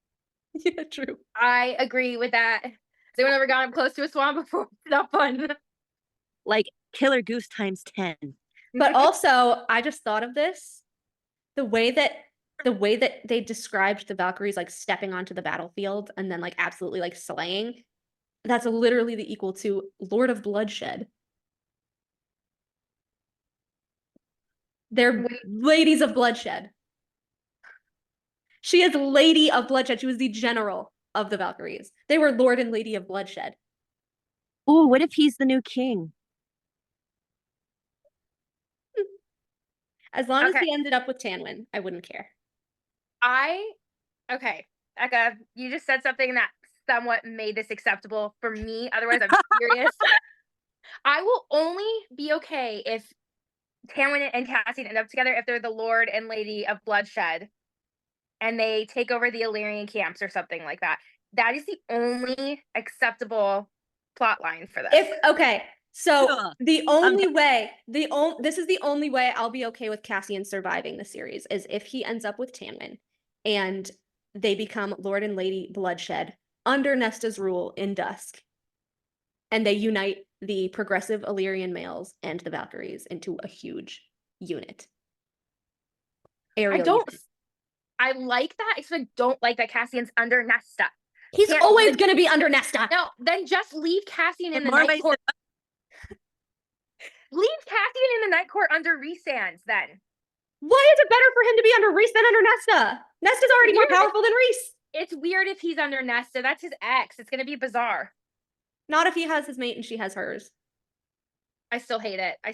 [SPEAKER 3] Yeah, true.
[SPEAKER 2] I agree with that. Has anyone ever gotten close to a swan before? It's not fun.
[SPEAKER 5] Like Killer Goose times 10.
[SPEAKER 3] But also, I just thought of this. The way that they described the Valkyries like stepping onto the battlefield and then like absolutely like slaying, that's literally the equal to Lord of Bloodshed. They're ladies of bloodshed. She is Lady of Bloodshed. She was the general of the Valkyries. They were Lord and Lady of Bloodshed.
[SPEAKER 5] Oh, what if he's the new king?
[SPEAKER 3] As long as he ended up with Tanwin, I wouldn't care.
[SPEAKER 2] Okay, Eka, you just said something that somewhat made this acceptable for me. Otherwise, I'm furious. I will only be okay if Tamlin and Cassian end up together if they're the Lord and Lady of Bloodshed and they take over the Illyrian camps or something like that. That is the only acceptable plot line for this.
[SPEAKER 3] So
[SPEAKER 5] Ugh.
[SPEAKER 3] this is the only way I'll be okay with Cassian surviving the series is if he ends up with Tamlin and they become Lord and Lady Bloodshed under Nesta's rule in Dusk. And they unite the progressive Illyrian males and the Valkyries into a huge unit.
[SPEAKER 2] I like that, except I don't like that Cassian's under Nesta.
[SPEAKER 3] He's always going to be under Nesta.
[SPEAKER 2] No, then just leave Cassian in the
[SPEAKER 5] More
[SPEAKER 2] night
[SPEAKER 5] ways
[SPEAKER 2] court. Leave Cassian in the night court under Rhysand then.
[SPEAKER 3] Why is it better for him to be under Rhys than under Nesta? Nesta's already more powerful than Rhys.
[SPEAKER 2] It's weird if he's under Nesta. That's his ex. It's going to be bizarre.
[SPEAKER 3] Not if he has his mate and she has hers.
[SPEAKER 2] I still hate it. I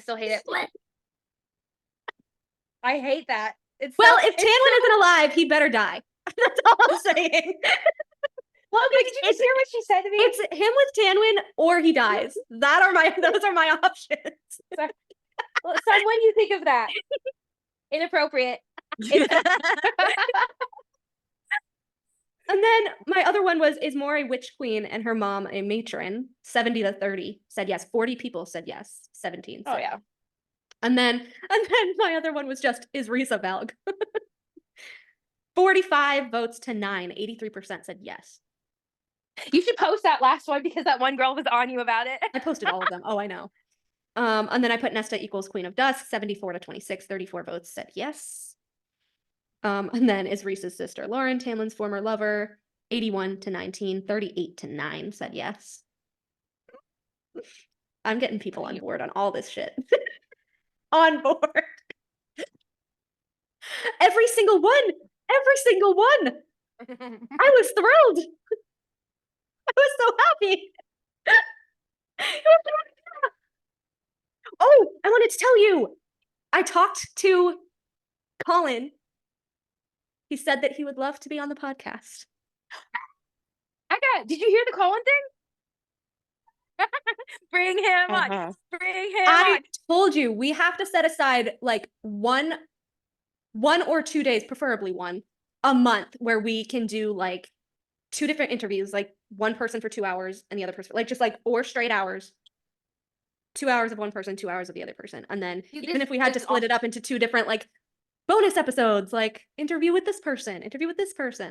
[SPEAKER 2] hate that. If
[SPEAKER 3] Tamlin isn't alive, he better die. That's all I'm saying.
[SPEAKER 2] Well, did you just hear what she said to me?
[SPEAKER 3] It's him with Tamlin or he dies. Those are my options.
[SPEAKER 2] Son, what do you think of that? Inappropriate.
[SPEAKER 3] And then my other one was, is Mor a witch queen and her mom a matron? 70 to 30 said yes. 40 people said yes. 17 said.
[SPEAKER 2] Oh yeah.
[SPEAKER 3] And then my other one was just, is Rhys a Valg? 45 votes to 9. 83% said yes.
[SPEAKER 2] You should post that last one because that one girl was on you about it.
[SPEAKER 3] I posted all of them. Oh, I know. And then I put Nesta equals Queen of Dusk, 74 to 26, 34 votes said yes. And then is Rhys's sister Lauren, Tamlin's former lover, 81 to 19, 38 to 9 said yes. I'm getting people on board on all this shit. On board. Every single one. I was thrilled. I was so happy. Oh, I wanted to tell you. I talked to Colin. He said that he would love to be on the podcast.
[SPEAKER 2] Did you hear the Colin thing? Bring him on. Bring him on.
[SPEAKER 3] I told you, we have to set aside like one or 2 days, preferably one, a month where we can do like 2 different interviews, like one person for 2 hours and the other person, like just like 4 straight hours. 2 hours of one person, 2 hours of the other person. And then even if we had to split it up into 2 different like bonus episodes, like interview with this person,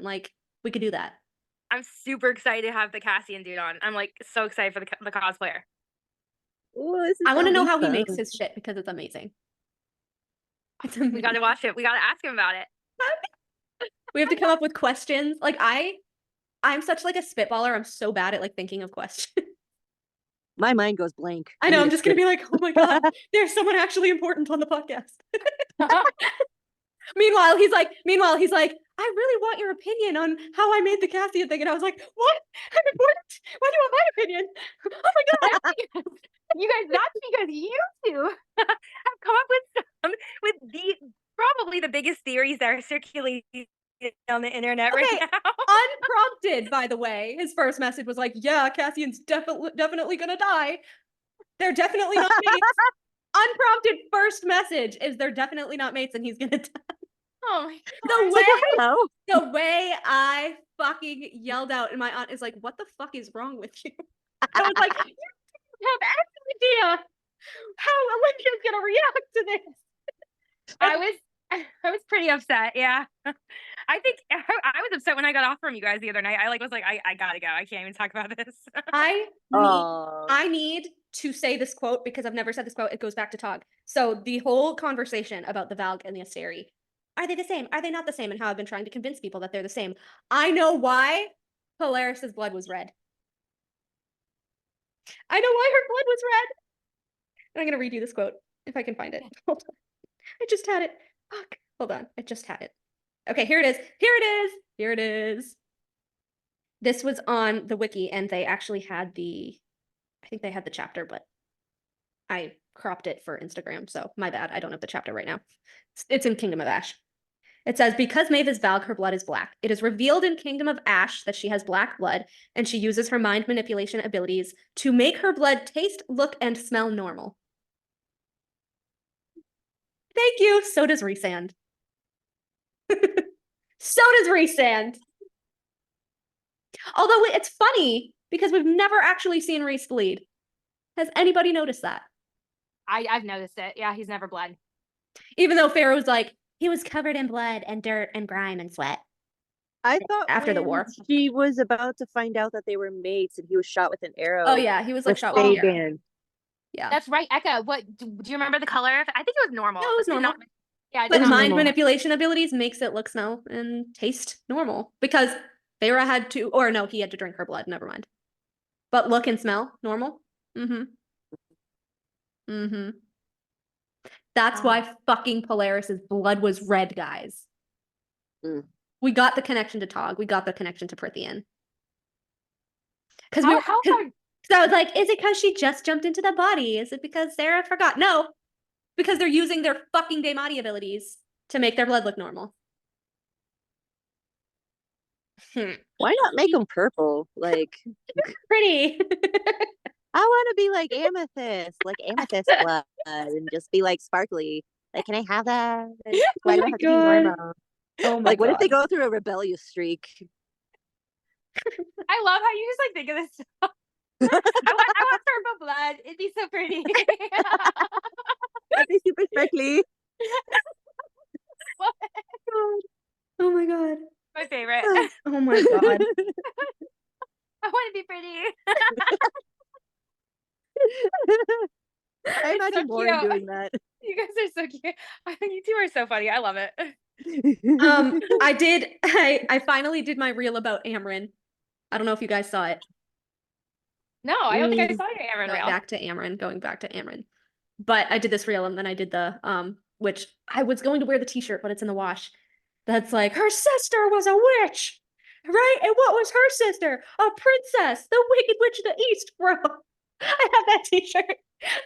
[SPEAKER 3] like we could do that.
[SPEAKER 2] I'm super excited to have the Cassian dude on. I'm like so excited for the cosplayer.
[SPEAKER 5] Ooh,
[SPEAKER 3] I want to know how he makes his shit because it's amazing.
[SPEAKER 2] We got to watch it. We got to ask him about it.
[SPEAKER 3] We have to come up with questions. Like I'm such like a spitballer. I'm so bad at like thinking of questions.
[SPEAKER 5] My mind goes blank.
[SPEAKER 3] I know. I'm just gonna be like, oh my god, there's someone actually important on the podcast. Meanwhile, he's like, I really want your opinion on how I made the Cassian thing. And I was like, what? I'm important. Why do you want my opinion? Oh my god.
[SPEAKER 2] You guys, that's because you two have come up with probably the biggest theories that are circulating on the internet right now.
[SPEAKER 3] Unprompted, by the way. His first message was like, yeah, Cassian's definitely gonna die. They're definitely not mates. Unprompted first message is they're definitely not mates and he's gonna die.
[SPEAKER 2] Oh my
[SPEAKER 3] god. The way I fucking yelled out, and my aunt is like, what the fuck is wrong with you? I was like, you have any idea how Olympia's gonna react to this.
[SPEAKER 2] I was pretty upset. Yeah. I think I was upset when I got off from you guys the other night. I was like, I gotta go. I can't even talk about this.
[SPEAKER 3] I need to say this quote because I've never said this quote. It goes back to Tog. So the whole conversation about the Valg and the Asteri. Are they the same? Are they not the same? And how I've been trying to convince people that they're the same. I know why Polaris's blood was red. I know why her blood was red. And I'm going to read you this quote if I can find it. Hold on. I just had it. Fuck. Hold on. I just had it. Okay, here it is. This was on the wiki and they actually had I think they had the chapter, but I cropped it for Instagram. So my bad. I don't have the chapter right now. It's in Kingdom of Ash. It says, because Maeve is Valg, her blood is black. It is revealed in Kingdom of Ash that she has black blood, and she uses her mind manipulation abilities to make her blood taste, look, and smell normal. Thank you. So does Rhysand. Although it's funny because we've never actually seen Rhys bleed. Has anybody noticed that?
[SPEAKER 2] I've noticed it. Yeah, he's never bled.
[SPEAKER 3] Even though Pharaoh's like, he was covered in blood and dirt and grime and sweat.
[SPEAKER 5] I thought
[SPEAKER 3] After the
[SPEAKER 5] when
[SPEAKER 3] war.
[SPEAKER 5] she was about to find out that they were mates and he was shot with an arrow.
[SPEAKER 3] Oh yeah, he was like
[SPEAKER 5] the
[SPEAKER 3] shot with an arrow.
[SPEAKER 5] Ray-Ban.
[SPEAKER 3] Yeah.
[SPEAKER 2] That's right, Eka. What do you remember the color? I think it was normal.
[SPEAKER 3] No, it was
[SPEAKER 2] Did
[SPEAKER 3] normal.
[SPEAKER 2] not- yeah, it
[SPEAKER 3] But
[SPEAKER 2] did not-
[SPEAKER 3] mind
[SPEAKER 5] normal.
[SPEAKER 3] manipulation abilities makes it look, smell, and taste normal. Because Feyre had to, or no, he had to drink her blood. Never mind. But look and smell normal. Mm-hmm. Mm-hmm. That's why fucking Polaris's blood was red, guys.
[SPEAKER 5] Mm.
[SPEAKER 3] We got the connection to Tog. We got the connection to Prithian. Because
[SPEAKER 2] How hard?
[SPEAKER 3] I was like, is it because she just jumped into the body? Is it because Sarah forgot? No, because they're using their fucking Daemati abilities to make their blood look normal.
[SPEAKER 5] Why not make them purple? Like,
[SPEAKER 3] Pretty.
[SPEAKER 5] I want to be like amethyst blood, and just be like sparkly. Like, can I have that? Why do I have to be normal?
[SPEAKER 3] Oh my
[SPEAKER 5] Like, what if they
[SPEAKER 3] God.
[SPEAKER 5] go through a rebellious streak?
[SPEAKER 2] I love how you just like think of this stuff. I want purple blood. It'd be so pretty.
[SPEAKER 5] That'd be super sparkly.
[SPEAKER 3] Oh my God.
[SPEAKER 2] My favorite.
[SPEAKER 3] Oh my God.
[SPEAKER 2] I want to be pretty.
[SPEAKER 5] I imagine
[SPEAKER 2] so
[SPEAKER 5] Lauren
[SPEAKER 2] cute.
[SPEAKER 5] doing that.
[SPEAKER 2] You guys are so cute. You two are so funny. I love it.
[SPEAKER 3] I finally did my reel about Amryn. I don't know if you guys saw it.
[SPEAKER 2] No, I don't think I saw your Aaron
[SPEAKER 3] Going
[SPEAKER 2] reel.
[SPEAKER 3] back to Amryn. But I did this reel and then I did the which I was going to wear the t-shirt, but it's in the wash. That's like, her sister was a witch, right? And what was her sister? A princess, the Wicked Witch of the East, bro. I have that t-shirt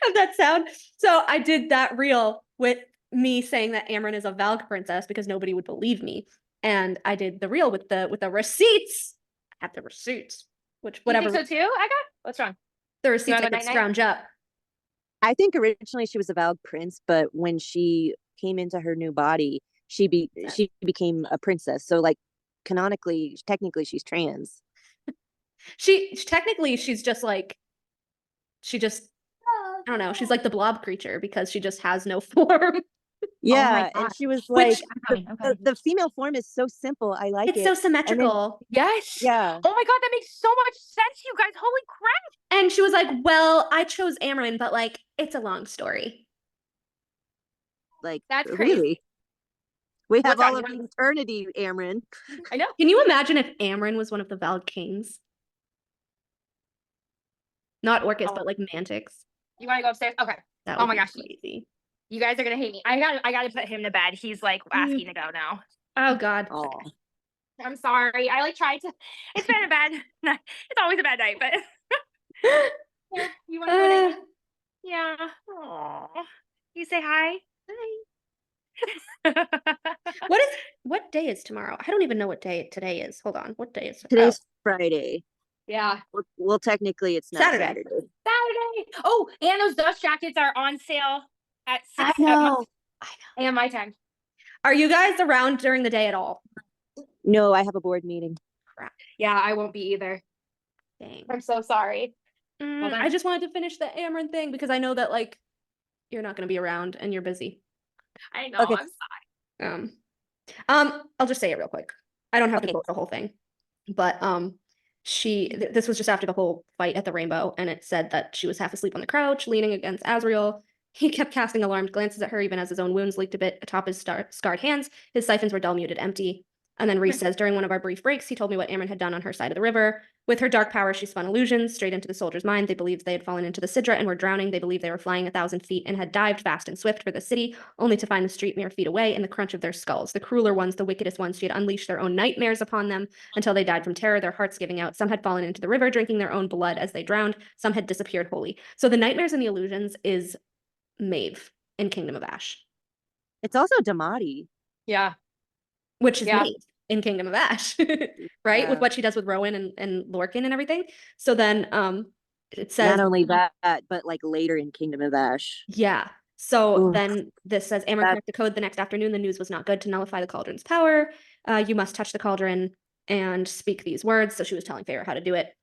[SPEAKER 3] of that sound. So I did that reel with me saying that Amryn is a Valg princess because nobody would believe me. And I did the reel with the receipts. I have the receipts. Which whatever.
[SPEAKER 2] You think so too, Eka? What's wrong?
[SPEAKER 3] The receipts I
[SPEAKER 2] wanna go
[SPEAKER 3] could
[SPEAKER 2] night-night?
[SPEAKER 3] scrounge up.
[SPEAKER 5] I think originally she was a Valg prince, but when she came into her new body, she became a princess. So, like, technically, she's trans.
[SPEAKER 3] Technically she's just like, I don't know, she's like the blob creature because she just has no form.
[SPEAKER 5] Yeah,
[SPEAKER 2] God.
[SPEAKER 5] and she was like,
[SPEAKER 2] Okay.
[SPEAKER 5] the female form is so simple. I like
[SPEAKER 3] It's
[SPEAKER 5] it.
[SPEAKER 3] so symmetrical.
[SPEAKER 2] Yes.
[SPEAKER 5] Yeah.
[SPEAKER 2] Oh my God, that makes so much sense, you guys. Holy crap.
[SPEAKER 3] And she was like, well, I chose Amryn, but like, it's a long story.
[SPEAKER 5] Like,
[SPEAKER 2] That's crazy.
[SPEAKER 5] really. We have
[SPEAKER 2] What's
[SPEAKER 5] all
[SPEAKER 2] that?
[SPEAKER 5] of eternity, Amryn.
[SPEAKER 2] I know.
[SPEAKER 3] Can you imagine if Amryn was one of the Valg kings? Not Orcus,
[SPEAKER 2] Oh.
[SPEAKER 3] but like Mantix.
[SPEAKER 2] You want to go upstairs? Okay.
[SPEAKER 3] That
[SPEAKER 2] Oh
[SPEAKER 3] would
[SPEAKER 2] my
[SPEAKER 3] be
[SPEAKER 2] gosh.
[SPEAKER 3] crazy.
[SPEAKER 2] You guys are gonna hate me. I gotta put him to bed. He's like asking to go now.
[SPEAKER 3] Oh God.
[SPEAKER 5] Oh.
[SPEAKER 2] I'm sorry. I like tried to. It's been a bad night. It's always a bad night, but yeah. You want to go night? Yeah. Aww. You say hi. Hi.
[SPEAKER 3] What day is tomorrow? I don't even know what day today is. Hold on. What day is
[SPEAKER 5] Today's Friday.
[SPEAKER 2] Yeah.
[SPEAKER 5] Well, technically, it's not
[SPEAKER 3] Saturday.
[SPEAKER 2] Saturday. Oh, and those dust jackets are on sale at 6
[SPEAKER 3] I know.
[SPEAKER 2] and my time.
[SPEAKER 3] Are you guys around during the day at all?
[SPEAKER 5] No, I have a board meeting.
[SPEAKER 2] Yeah, I won't be either.
[SPEAKER 3] Dang.
[SPEAKER 2] I'm so sorry. Hold on.
[SPEAKER 3] I just wanted to finish the Amryn thing because I know that like you're not going to be around and you're busy.
[SPEAKER 2] I know.
[SPEAKER 5] Okay.
[SPEAKER 2] I'm sorry.
[SPEAKER 3] I'll just say it real quick. I don't have to
[SPEAKER 5] Okay.
[SPEAKER 3] quote the whole thing, but this was just after the whole fight at the Rainbow, and it said that she was half asleep on the couch, leaning against Azriel. He kept casting alarmed glances at her, even as his own wounds leaked a bit atop his scarred hands. His siphons were dull, muted, empty. And then Rhys says, during one of our brief breaks, he told me what Amryn had done on her side of the river. With her dark power, she spun illusions straight into the soldiers' mind. They believed they had fallen into the Sidra and were drowning. They believed they were flying 1,000 feet and had dived fast and swift for the city, only to find the street mere feet away in the crunch of their skulls. The crueler ones, the wickedest ones, she had unleashed their own nightmares upon them until they died from terror, their hearts giving out. Some had fallen into the river, drinking their own blood as they drowned. Some had disappeared wholly. So the nightmares and the illusions is Maeve in Kingdom of Ash.
[SPEAKER 5] It's also Damati.
[SPEAKER 2] Yeah.
[SPEAKER 3] Which is
[SPEAKER 2] Yeah.
[SPEAKER 3] Maeve in Kingdom of Ash, right?
[SPEAKER 5] Yeah.
[SPEAKER 3] With what she does with Rowan and Lorcan and everything. So then it says
[SPEAKER 5] Not only that, but like later in Kingdom of Ash.
[SPEAKER 3] yeah. So
[SPEAKER 5] Oof.
[SPEAKER 3] then this says Amryn
[SPEAKER 5] That-
[SPEAKER 3] cracked the code the next afternoon. The news was not good to nullify the cauldron's power. You must touch the cauldron and speak these words. So she was telling Feyre how to do it.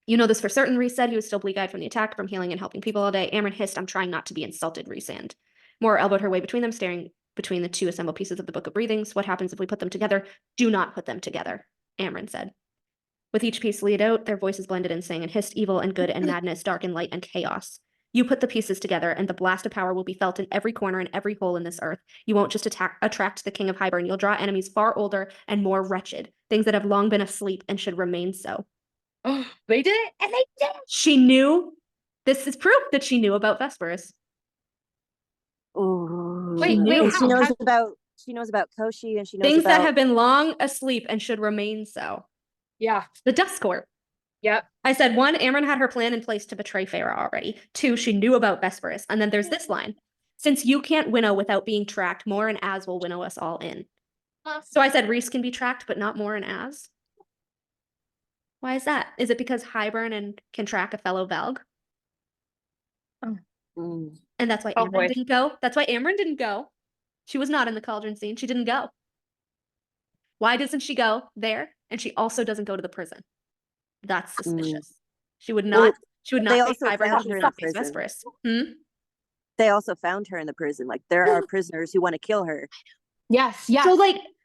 [SPEAKER 3] You know this for certain, Rhys said. He was still bleak-eyed from the attack, from healing and helping people all day. Amren hissed, I'm trying not to be insulted, Rhys and Moore elbowed her way between them, staring between the two assembled pieces of the Book of Breathings. What happens if we put them together? Do not put them together, Amren said. With each piece laid out, their voices blended and sang and hissed evil and good and madness, dark and light and chaos. You put the pieces together, and the blast of power will be felt in every corner and every hole in this earth. You won't just attract the King of Hybern. You'll draw enemies far older and more wretched, things that have long been asleep and should remain so.
[SPEAKER 2] Oh, they did it, and they did it.
[SPEAKER 3] She knew. This is proof that she knew about Vesperus.
[SPEAKER 5] Ooh.
[SPEAKER 2] Wait,
[SPEAKER 5] And she knows
[SPEAKER 2] how-
[SPEAKER 5] about Koshi, and she knows
[SPEAKER 3] Things
[SPEAKER 5] about
[SPEAKER 3] that have been long asleep and should remain so.
[SPEAKER 2] Yeah.
[SPEAKER 3] The Dust Court.
[SPEAKER 2] Yep.
[SPEAKER 3] I said, 1, Amren had her plan in place to betray Feyre already. 2, she knew about Vesperus. And then there's this line. Since you can't winnow without being tracked, Moore and Az will winnow us all in. So I said Rhys can be tracked, but not Moore and Az. Why is that? Is it because Hybern and can track a fellow Valg?
[SPEAKER 5] Mm.
[SPEAKER 3] And that's why
[SPEAKER 2] Oh,
[SPEAKER 3] Amren
[SPEAKER 2] boy.
[SPEAKER 3] didn't go? That's why Amren didn't go. She was not in the cauldron scene. She didn't go. Why doesn't she go there? And she also doesn't go to the prison. That's suspicious. She would not.
[SPEAKER 5] Well,
[SPEAKER 3] She would
[SPEAKER 5] they
[SPEAKER 3] not face
[SPEAKER 5] also
[SPEAKER 3] Hybern.
[SPEAKER 5] found
[SPEAKER 3] She
[SPEAKER 5] her
[SPEAKER 3] would
[SPEAKER 5] in
[SPEAKER 3] not
[SPEAKER 5] the
[SPEAKER 3] face
[SPEAKER 5] prison.
[SPEAKER 3] Vesperus.
[SPEAKER 5] They also found her in the prison. Like, there are prisoners who want to kill her.
[SPEAKER 2] Yes. Yes.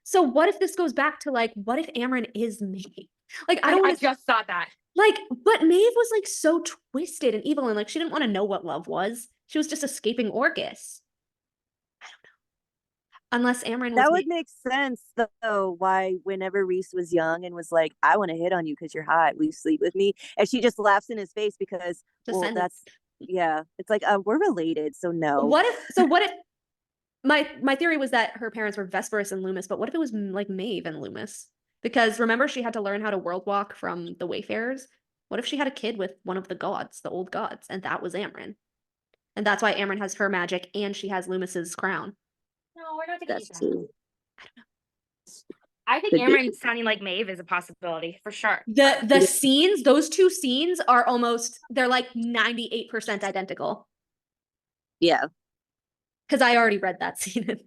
[SPEAKER 3] So what if this goes back to like, what if Amren is Maeve? Like, I don't
[SPEAKER 2] I
[SPEAKER 3] want to
[SPEAKER 2] just thought that.
[SPEAKER 3] like, but Maeve was like so twisted and evil, and like she didn't want to know what love was. She was just escaping Orcus. I don't know. Unless Amren was
[SPEAKER 5] That would
[SPEAKER 3] Maeve.
[SPEAKER 5] make sense, though, why whenever Rhys was young and was like, I want to hit on you because you're hot, will you sleep with me? And she just laughs in his face because, well,
[SPEAKER 3] Descendants.
[SPEAKER 5] that's, yeah. It's like, we're related, so no.
[SPEAKER 3] What if my theory was that her parents were Vesperus and Loomis, but what if it was like Maeve and Loomis? Because remember, she had to learn how to world walk from the Wayfarers. What if she had a kid with one of the gods, the old gods, and that was Amren? And that's why Amren has her magic and she has Loomis's crown.
[SPEAKER 2] No, we're not
[SPEAKER 5] That's
[SPEAKER 2] taking
[SPEAKER 5] true.
[SPEAKER 2] I think
[SPEAKER 5] Could be.
[SPEAKER 2] Amren sounding like Maeve is a possibility for sure.
[SPEAKER 3] The scenes, those two scenes are almost, they're like 98% identical.
[SPEAKER 5] Yeah.
[SPEAKER 3] Because I already read that scene and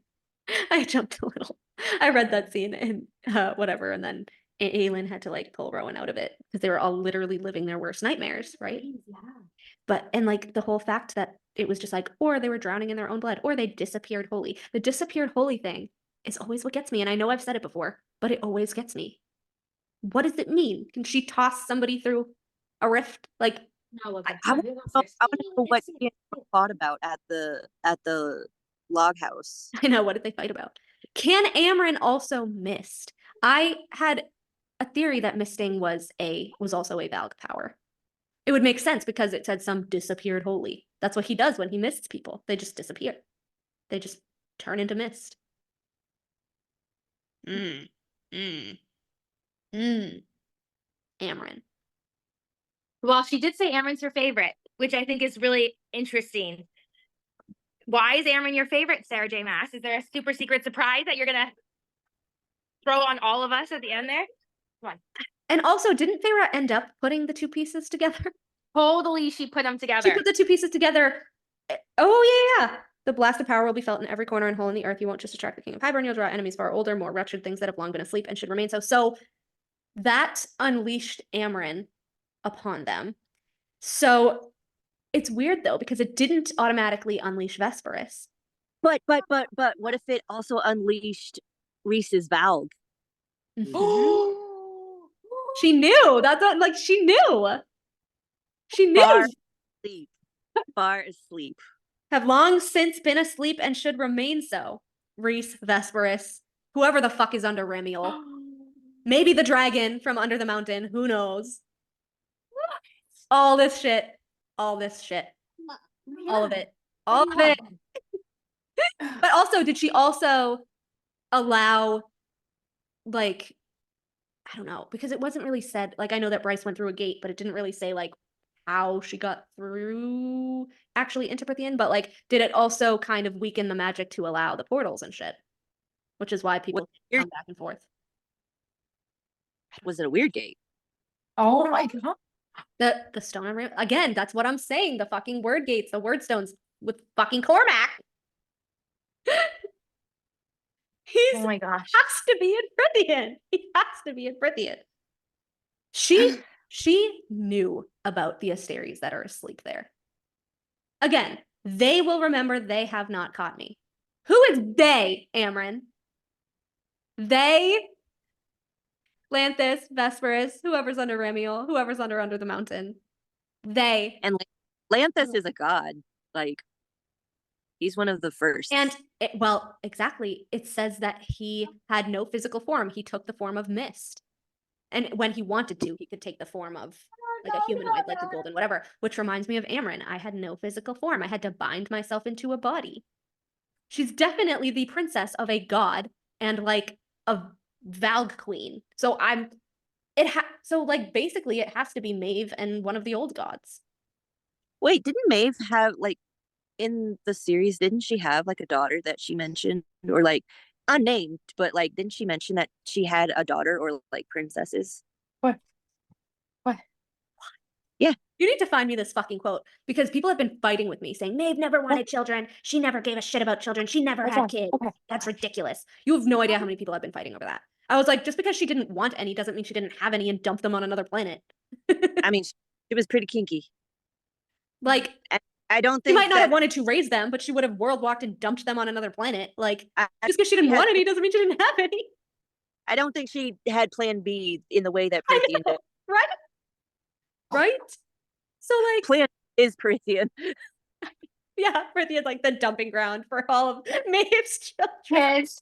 [SPEAKER 3] I jumped a little. I read that scene and whatever, and then Aelin had to like pull Rowan out of it because they were all literally living their worst nightmares, right?
[SPEAKER 2] Yeah.
[SPEAKER 3] But and like the whole fact that it was just like, or they were drowning in their own blood, or they disappeared wholly. The disappeared wholly thing is always what gets me, and I know I've said it before, but it always gets me. What does it mean? Can she toss somebody through a rift? Like,
[SPEAKER 2] No,
[SPEAKER 5] I want to know what he thought about at the log house.
[SPEAKER 3] I know, what did they fight about? Can Amren also mist? I had a theory that misting was also a Valg power. It would make sense because it said some disappeared wholly. That's what he does when he mists people. They just disappear. They just turn into mist. Amren.
[SPEAKER 2] Well, she did say Amren's her favorite, which I think is really interesting. Why is Amren your favorite, Sarah J. Maas? Is there a super secret surprise that you're gonna throw on all of us at the end there? Come on.
[SPEAKER 3] And also, didn't Feyre end up putting the two pieces together?
[SPEAKER 2] Totally, she put them
[SPEAKER 3] She
[SPEAKER 2] together.
[SPEAKER 3] put the two pieces together. Oh, yeah. The blast of power will be felt in every corner and hole in the earth. You won't just attract the King of Hybern, you'll draw enemies far older, more wretched, things that have long been asleep and should remain so. So that unleashed Amren upon them. So it's weird though, because it didn't automatically unleash Vesperus.
[SPEAKER 5] But what if it also unleashed Rhys's Valg?
[SPEAKER 3] She knew. That's not like she knew. She knew.
[SPEAKER 5] Far asleep. Far asleep.
[SPEAKER 3] Have long since been asleep and should remain so. Rhys, Vesperus, whoever the fuck is under Remiel. Maybe the dragon from under the mountain. Who knows? All this shit. All this shit. All of it. All of it. But also, did she also allow, like, I don't know, because it wasn't really said, like, I know that Bryce went through a gate, but it didn't really say, like, how she got through actually into Prithian, but, like, did it also kind of weaken the magic to allow the portals and shit? Which is why people come back and forth.
[SPEAKER 5] Was it a weird gate?
[SPEAKER 2] Oh my god.
[SPEAKER 3] The stone on Ram, again, that's what I'm saying, the fucking word gates, the word stones with fucking Cormac. He
[SPEAKER 2] Oh my gosh.
[SPEAKER 3] has to be in Prithian. He has to be in Prithian. She knew about the Asteries that are asleep there. Again, they will remember they have not caught me. Who is they, Amren? They, Lanthus, Vesperus, whoever's under Ramiel, whoever's under the mountain. They.
[SPEAKER 5] And Lanthus is a god. Like, he's one of the first.
[SPEAKER 3] And, well, exactly. It says that he had no physical form. He took the form of mist. And when he wanted to, he could take the form of like a humanoid, like the golden whatever, which reminds me of Amren. I had no physical form. I had to bind myself into a body. She's definitely the princess of a god and like a Valg queen. So basically it has to be Maeve and one of the old gods.
[SPEAKER 5] Wait, didn't Maeve have like in the series, didn't she have like a daughter that she mentioned, or like unnamed, but like didn't she mention that she had a daughter or like princesses?
[SPEAKER 2] What?
[SPEAKER 5] Yeah.
[SPEAKER 3] You need to find me this fucking quote because people have been fighting with me saying Maeve never wanted children. She never gave a shit about children. She never had kids.
[SPEAKER 2] Okay.
[SPEAKER 3] That's ridiculous. You have no idea how many people have been fighting over that. I was like, just because she didn't want any doesn't mean she didn't have any and dumped them on another planet.
[SPEAKER 5] I mean, it was pretty kinky.
[SPEAKER 3] Like,
[SPEAKER 5] I don't
[SPEAKER 3] she
[SPEAKER 5] think
[SPEAKER 3] might not have wanted to raise them, but she would have world walked and dumped them on another planet. Like, just because she didn't want any doesn't mean she didn't have any.
[SPEAKER 5] I don't think she had plan B in the way that
[SPEAKER 3] I
[SPEAKER 5] Prithian
[SPEAKER 3] know,
[SPEAKER 5] did.
[SPEAKER 3] right? So like,
[SPEAKER 5] Plan is Prithian.
[SPEAKER 3] yeah, Prithian's like the dumping ground for all of Maeve's children.
[SPEAKER 2] Yes.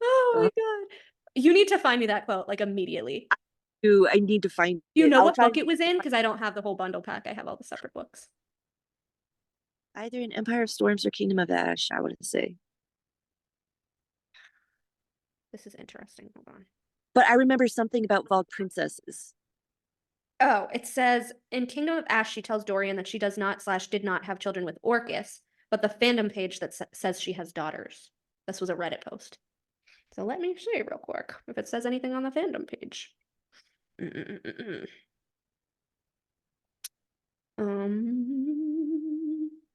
[SPEAKER 3] Oh my god. You need to find me that quote like immediately.
[SPEAKER 5] I need to find
[SPEAKER 3] You
[SPEAKER 5] it.
[SPEAKER 3] know
[SPEAKER 5] I'll
[SPEAKER 3] what
[SPEAKER 5] try
[SPEAKER 3] book it was in? Because I don't have the whole bundle pack. I have all the separate books.
[SPEAKER 5] either in Empire of Storms or Kingdom of Ash, I would say.
[SPEAKER 3] This is interesting. Hold on.
[SPEAKER 5] But I remember something about Valg princesses.
[SPEAKER 3] Oh, it says in Kingdom of Ash, she tells Dorian that she does not / did not have children with Orcus, but the fandom page that says she has daughters. This was a Reddit post. So let me see real quick if it says anything on the fandom page.
[SPEAKER 5] I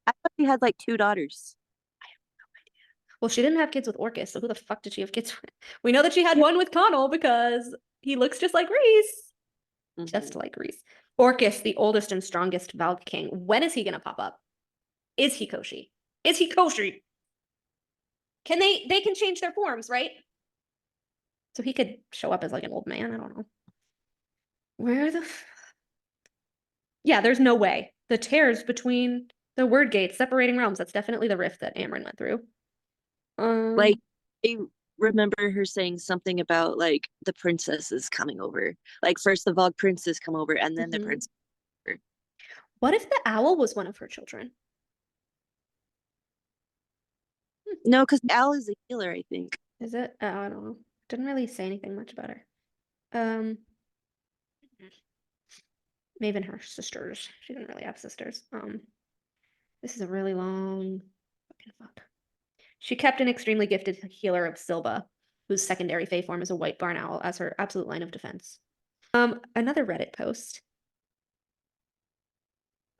[SPEAKER 5] thought she had like 2 daughters.
[SPEAKER 3] Well, she didn't have kids with Orcus, so who the fuck did she have kids with? We know that she had one with Connell because he looks just like Rhys. Just like Rhys. Orcus, the oldest and strongest Valg king. When is he gonna pop up? Is he Koshi? Is he Koshi? Can they can change their forms, right? So he could show up as like an old man. I don't know. Where the yeah, there's no way. The tears between the word gates separating realms. That's definitely the rift that Amren went through.
[SPEAKER 5] Like, I remember her saying something about like the princesses coming over. Like first the Valg princes come over and then the prince.
[SPEAKER 3] What if the owl was one of her children?
[SPEAKER 5] No, because Al is a healer, I think.
[SPEAKER 3] Is it? Oh, I don't know. Didn't really say anything much about her. Maybe her sisters. She didn't really have sisters. This is a really long fucking fuck. She kept an extremely gifted healer of Silba, whose secondary Fae form is a white barn owl, as her absolute line of defense. Another Reddit post.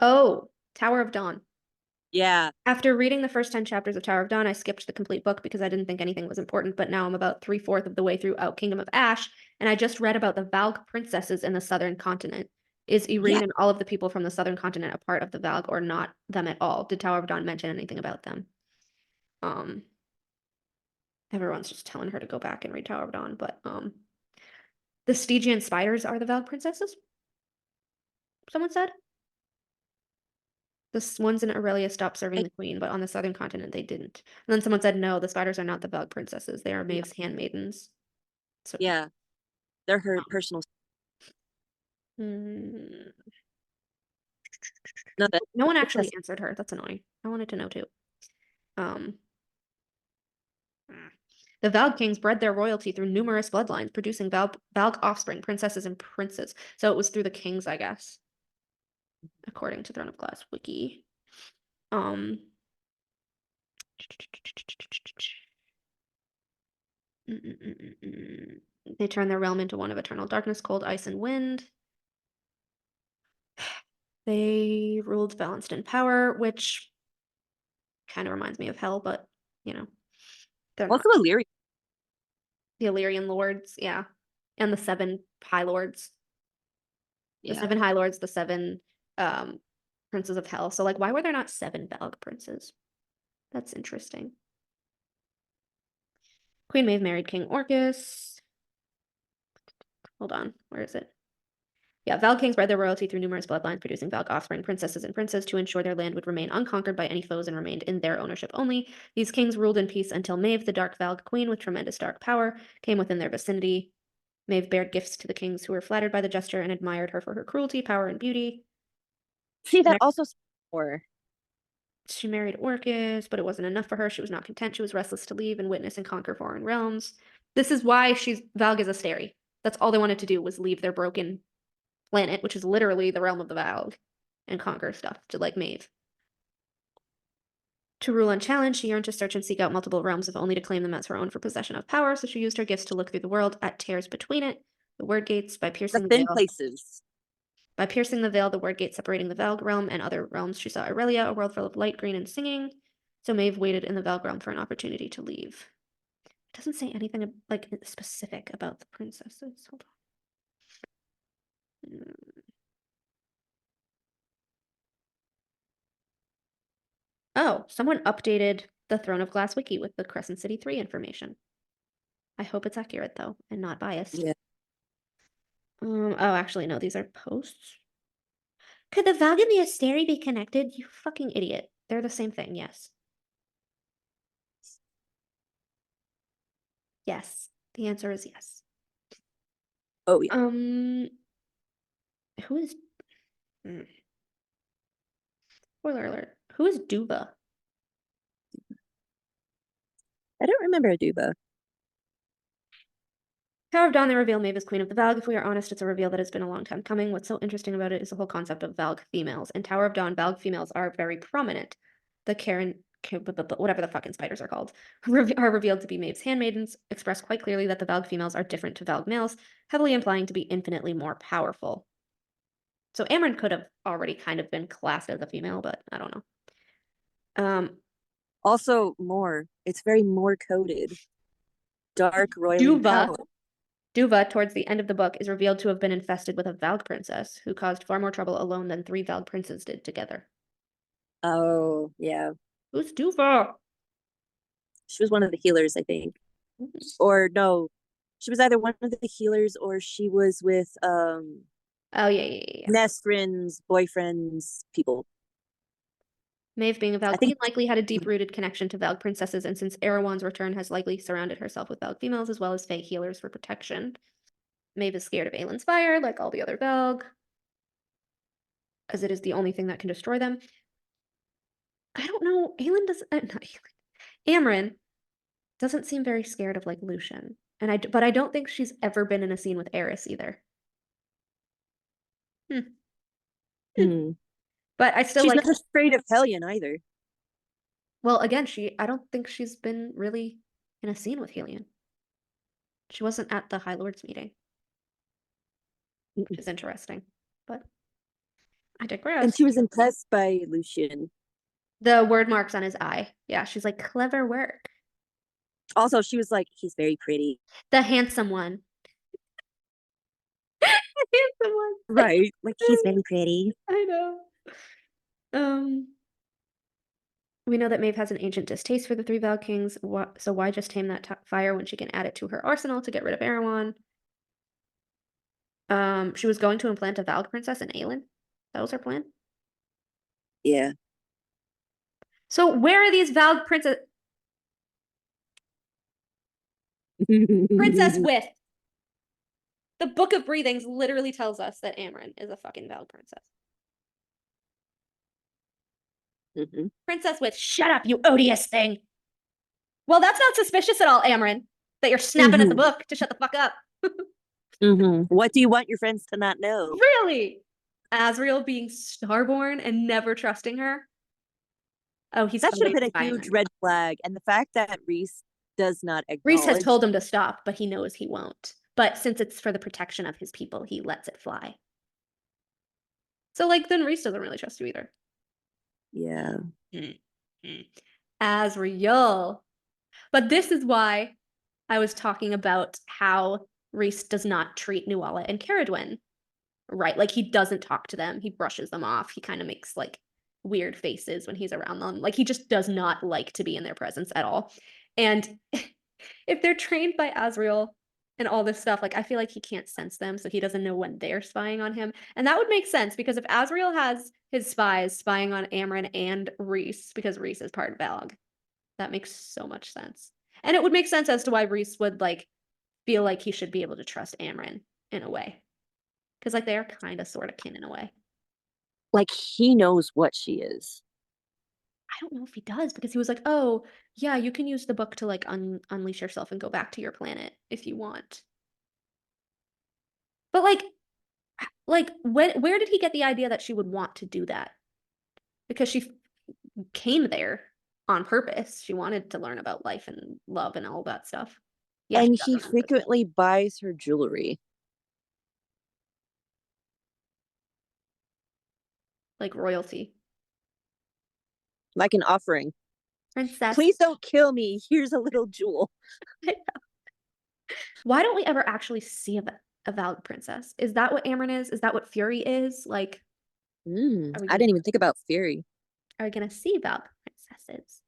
[SPEAKER 3] Oh, Tower of Dawn.
[SPEAKER 5] Yeah.
[SPEAKER 3] After reading the first 10 chapters of Tower of Dawn, I skipped the complete book because I didn't think anything was important, but now I'm about 3/4 of the way through Out Kingdom of Ash, and I just read about the Valg princesses in the southern continent. Is Irene and all of the people from the southern continent a part of the Valg or not them at all? Did Tower of Dawn mention anything about them? Everyone's just telling her to go back and read Tower of Dawn, but the Stygian spiders are the Valg princesses? Someone said? The ones in Aurelia stopped serving the queen, but on the southern continent they didn't. And then someone said, no, the spiders are not the Valg princesses. They are Maeve's handmaidens. So
[SPEAKER 5] Yeah. They're her personal.
[SPEAKER 3] No,
[SPEAKER 5] No,
[SPEAKER 3] no one actually answered her. That's annoying. I wanted to know too. The Valg kings bred their royalty through numerous bloodlines, producing Valg offspring, princesses, and princes. So it was through the kings, I guess, according to Throne of Glass wiki. They turn their realm into one of eternal darkness, cold, ice, and wind. They ruled balanced in power, which kind of reminds me of hell, but you know. They're
[SPEAKER 5] Also
[SPEAKER 3] not.
[SPEAKER 5] Illyria.
[SPEAKER 3] The Illyrian lords, yeah. And the 7 high lords. The
[SPEAKER 5] Yeah.
[SPEAKER 3] 7 high lords, the 7 princes of hell. So like why were there not 7 Valg princes? That's interesting. Queen Maeve married King Orcus. Hold on, where is it? Yeah, Valg kings bred their royalty through numerous bloodlines, producing Valg offspring, princesses and princes, to ensure their land would remain unconquered by any foes and remained in their ownership only. These kings ruled in peace until Maeve, the dark Valg queen with tremendous dark power, came within their vicinity. Maeve bared gifts to the kings who were flattered by the gesture and admired her for her cruelty, power, and beauty.
[SPEAKER 5] See, that also more.
[SPEAKER 3] She married Orcus, but it wasn't enough for her. She was not content. She was restless to leave and witness and conquer foreign realms. This is why Valg is a Asteri. That's all they wanted to do was leave their broken planet, which is literally the realm of the Valg, and conquer stuff to like Maeve. To rule unchallenged, she yearned to search and seek out multiple realms, if only to claim them as her own for possession of power. So she used her gifts to look through the world at tears between it, the word gates, by piercing
[SPEAKER 5] The
[SPEAKER 3] the
[SPEAKER 5] thin
[SPEAKER 3] veil.
[SPEAKER 5] places.
[SPEAKER 3] By piercing the veil, the word gate separating the Valg realm and other realms, she saw Aurelia, a world full of light, green, and singing. So Maeve waited in the Valg realm for an opportunity to leave. It doesn't say anything like specific about the princesses. Hold on. Oh, someone updated the Throne of Glass wiki with the Crescent City 3 information. I hope it's accurate though, and not biased.
[SPEAKER 5] Yeah.
[SPEAKER 3] Oh, actually, no, these are posts. Could the Valg and the Asteri be connected? You fucking idiot. They're the same thing, yes. Yes. The answer is yes.
[SPEAKER 5] Oh yeah.
[SPEAKER 3] Who is spoiler alert. Who is Duba?
[SPEAKER 5] I don't remember a Duba.
[SPEAKER 3] Tower of Dawn, they reveal Maeve is Queen of the Valg. If we are honest, it's a reveal that has been a long time coming. What's so interesting about it is the whole concept of Valg females. In Tower of Dawn, Valg females are very prominent. The whatever the fucking spiders are called, are revealed to be Maeve's handmaidens, express quite clearly that the Valg females are different to Valg males, heavily implying to be infinitely more powerful. So Amryn could have already kind of been classed as a female, but I don't know.
[SPEAKER 5] Also more. It's very more coded. Dark royally
[SPEAKER 3] Duva.
[SPEAKER 5] power.
[SPEAKER 3] Duva, towards the end of the book, is revealed to have been infested with a Valg princess who caused far more trouble alone than 3 Valg princes did together.
[SPEAKER 5] Oh, yeah.
[SPEAKER 3] Who's Duva?
[SPEAKER 5] She was one of the healers, I think. Or no, she was either one of the healers or she was with
[SPEAKER 3] Oh yeah.
[SPEAKER 5] Nestrin's boyfriend's people.
[SPEAKER 3] Maeve, being a Valg
[SPEAKER 5] I think-
[SPEAKER 3] queen, likely had a deep-rooted connection to Valg princesses, and since Erewhon's return has likely surrounded herself with Valg females as well as Fae healers for protection. Maeve is scared of Aelin's fire, like all the other Valg, as it is the only thing that can destroy them. I don't know. Aelin does not Aelin. Amryn doesn't seem very scared of like Lucien, but I don't think she's ever been in a scene with Eris either. But I still
[SPEAKER 5] she's
[SPEAKER 3] like.
[SPEAKER 5] not afraid of Hellion either.
[SPEAKER 3] Well, again, I don't think she's been really in a scene with Hellion. She wasn't at the High Lords meeting, which is interesting. But I digress.
[SPEAKER 5] And she was impressed by Lucien.
[SPEAKER 3] The word marks on his eye. Yeah, she's like, clever work.
[SPEAKER 5] Also, she was like, he's very pretty.
[SPEAKER 3] The handsome one. The handsome one.
[SPEAKER 5] Right. Like, he's very pretty.
[SPEAKER 3] I know. We know that Maeve has an ancient distaste for the 3 Valg Kings, so why just tame that fire when she can add it to her arsenal to get rid of Erewhon? She was going to implant a Valg princess in Aelin. That was her plan.
[SPEAKER 5] Yeah.
[SPEAKER 3] So where are these Valg princess with? The Book of Breathings literally tells us that Amryn is a fucking Valg princess. Princess with, shut up, you odious thing. Well, that's not suspicious at all, Amryn, that you're snapping at the book to shut the fuck up.
[SPEAKER 5] What do you want your friends to not know?
[SPEAKER 3] Really? Asriel being starborn and never trusting her? Oh,
[SPEAKER 5] that should have been a huge red flag. And the fact that Rhys does not acknowledge.
[SPEAKER 3] Rhys has told him to stop, but he knows he won't. But since it's for the protection of his people, he lets it fly. So, like, then Rhys doesn't really trust you either.
[SPEAKER 5] Yeah.
[SPEAKER 3] Asriel. But this is why I was talking about how Rhys does not treat Nuala and Caradwyn right. Like, he doesn't talk to them. He brushes them off. He kind of makes like weird faces when he's around them. Like, he just does not like to be in their presence at all. And if they're trained by Azriel and all this stuff, like, I feel like he can't sense them, so he doesn't know when they're spying on him. And that would make sense, because if Azriel has his spies spying on Amren and Rhys, because Rhys is part of Valg, that makes so much sense. And it would make sense as to why Rhys would like feel like he should be able to trust Amren in a way. Because like they are kind of sort of kin in a way.
[SPEAKER 5] Like, he knows what she is.
[SPEAKER 3] I don't know if he does, because he was like, oh, yeah, you can use the book to like unleash yourself and go back to your planet if you want. But like where did he get the idea that she would want to do that? Because she came there on purpose. She wanted to learn about life and love and all that stuff. Yeah,
[SPEAKER 5] And he frequently buys her jewelry.
[SPEAKER 3] like royalty.
[SPEAKER 5] Like an offering.
[SPEAKER 3] Princess.
[SPEAKER 5] Please don't kill me. Here's a little jewel.
[SPEAKER 3] Why don't we ever actually see a Valg princess? Is that what Amren is? Is that what Fury is? Like,
[SPEAKER 5] I didn't even think about Fury.
[SPEAKER 3] Are we gonna see Valg princesses?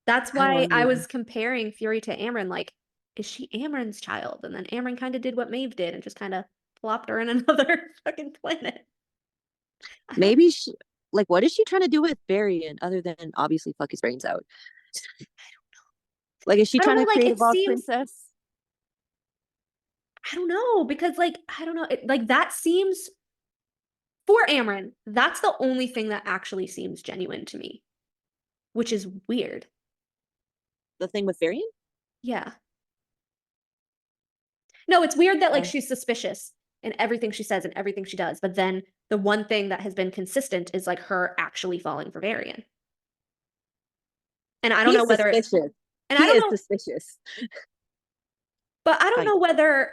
[SPEAKER 3] That's why I was comparing Fury to Amren. Like, is she Amren's child? And then Amren kind of did what Maeve did and just kind of plopped her in another fucking planet.
[SPEAKER 5] Maybe she, like, what is she trying to do with Varian other than obviously fuck his brains out? I don't know. Like, is she trying to create a Valg princess?
[SPEAKER 3] I don't know, because like, I don't know. Like, that seems, for Amren, that's the only thing that actually seems genuine to me, which is weird.
[SPEAKER 5] The thing with Varian?
[SPEAKER 3] Yeah. No, it's weird that like she's suspicious in everything she says and everything she does, but then the one thing that has been consistent is like her actually falling for Varian. And I don't know whether it's, and I don't know,
[SPEAKER 5] suspicious.
[SPEAKER 3] But I don't know whether,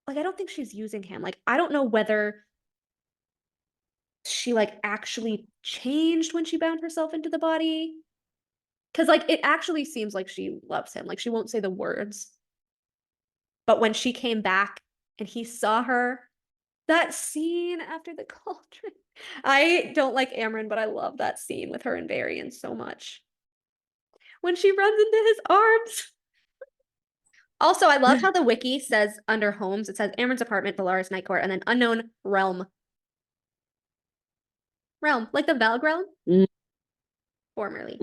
[SPEAKER 3] like, I don't think she's using him. Like, I don't know whether she like actually changed when she bound herself into the body. Because like it actually seems like she loves him. Like, she won't say the words. But when she came back and he saw her, that scene after the cauldron. I don't like Amren, but I love that scene with her and Varian so much. When she runs into his arms. Also, I love how the wiki says under homes, it says Amren's apartment, Valaris Night Court, and then unknown realm. Realm, like the Valg realm? Formerly.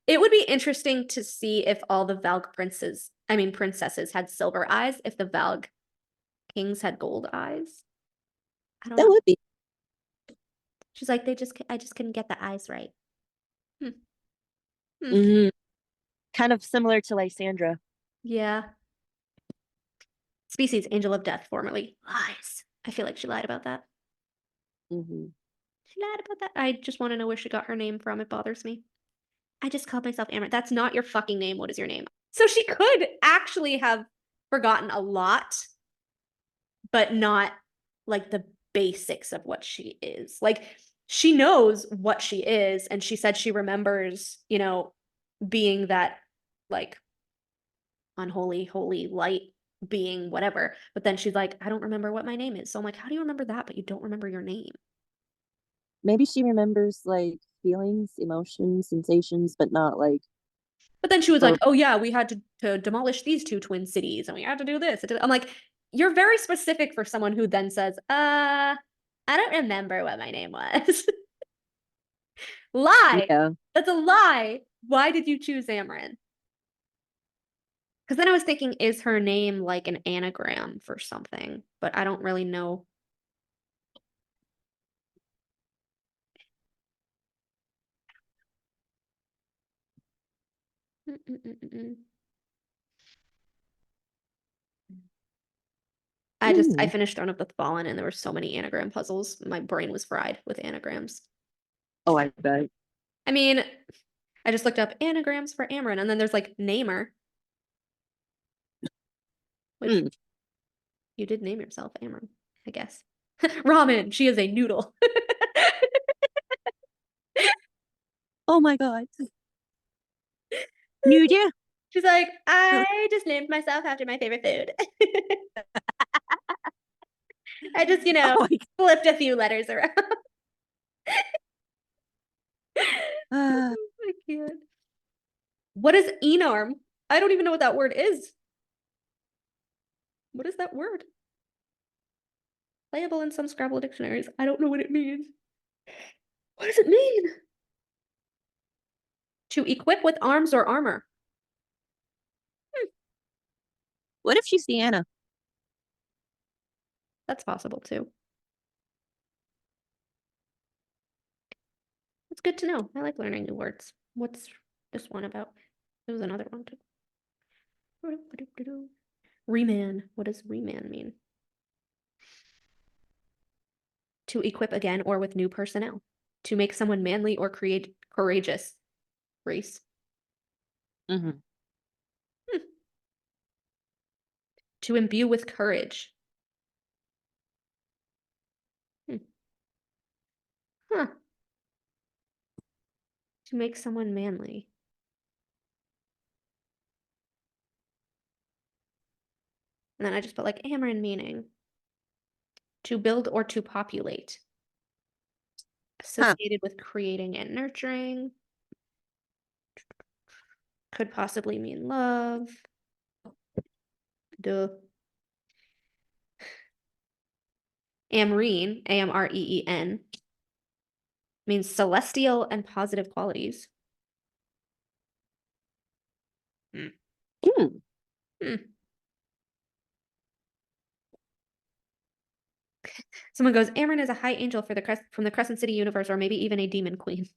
[SPEAKER 3] It would be interesting to see if all the Valg princesses had silver eyes, if the Valg kings had gold eyes. I don't know.
[SPEAKER 5] That would be.
[SPEAKER 3] She's like, I just couldn't get the eyes right.
[SPEAKER 5] Kind of similar to Lysandra.
[SPEAKER 3] Yeah. Species, Angel of Death, formerly. Lies. I feel like she lied about that. She lied about that. I just want to know where she got her name from. It bothers me. I just called myself Amren. That's not your fucking name. What is your name? So she could actually have forgotten a lot, but not like the basics of what she is. Like, she knows what she is, and she said she remembers, you know, being that like unholy, holy light being, whatever. But then she's like, I don't remember what my name is. So I'm like, how do you remember that, but you don't remember your name?
[SPEAKER 5] Maybe she remembers like feelings, emotions, sensations, but not like.
[SPEAKER 3] But then she was like, oh yeah, we had to demolish these two twin cities and we had to do this. I'm like, you're very specific for someone who then says, I don't remember what my name was. Lie. Yeah. That's a lie. Why did you choose Amren? Because then I was thinking, is her name like an anagram for something? But I don't really know. I finished Throne of the Fallen and there were so many anagram puzzles. My brain was fried with anagrams.
[SPEAKER 5] Oh, I bet.
[SPEAKER 3] I mean, I just looked up anagrams for Amren, and then there's like Namer. Which you did name yourself Amren, I guess. Ramen, she is a noodle.
[SPEAKER 5] Oh my god. New year.
[SPEAKER 3] She's like, I just named myself after my favorite food. I just,
[SPEAKER 5] Oh my
[SPEAKER 3] flipped a few letters around.
[SPEAKER 5] god.
[SPEAKER 3] I can't. What is enarm? I don't even know what that word is. What is that word? Playable in some Scrabble dictionaries. I don't know what it means. What does it mean? To equip with arms or armor.
[SPEAKER 5] What if she's Deanna?
[SPEAKER 3] That's possible too. It's good to know. I like learning new words. What's this one about? There was another one too. Reman. What does reman mean? To equip again or with new personnel. To make someone manly or create courageous. Race.
[SPEAKER 5] Mm-hmm.
[SPEAKER 3] To imbue with courage. Huh. To make someone manly. And then I just put like Amarin meaning. To build or to populate. Associated with creating and nurturing. Could possibly mean love. Duh. Amreen, Amreen, means celestial and positive qualities.
[SPEAKER 5] Hmm.
[SPEAKER 3] Someone goes, Amryn is a high angel for from the Crescent City universe, or maybe even a demon queen.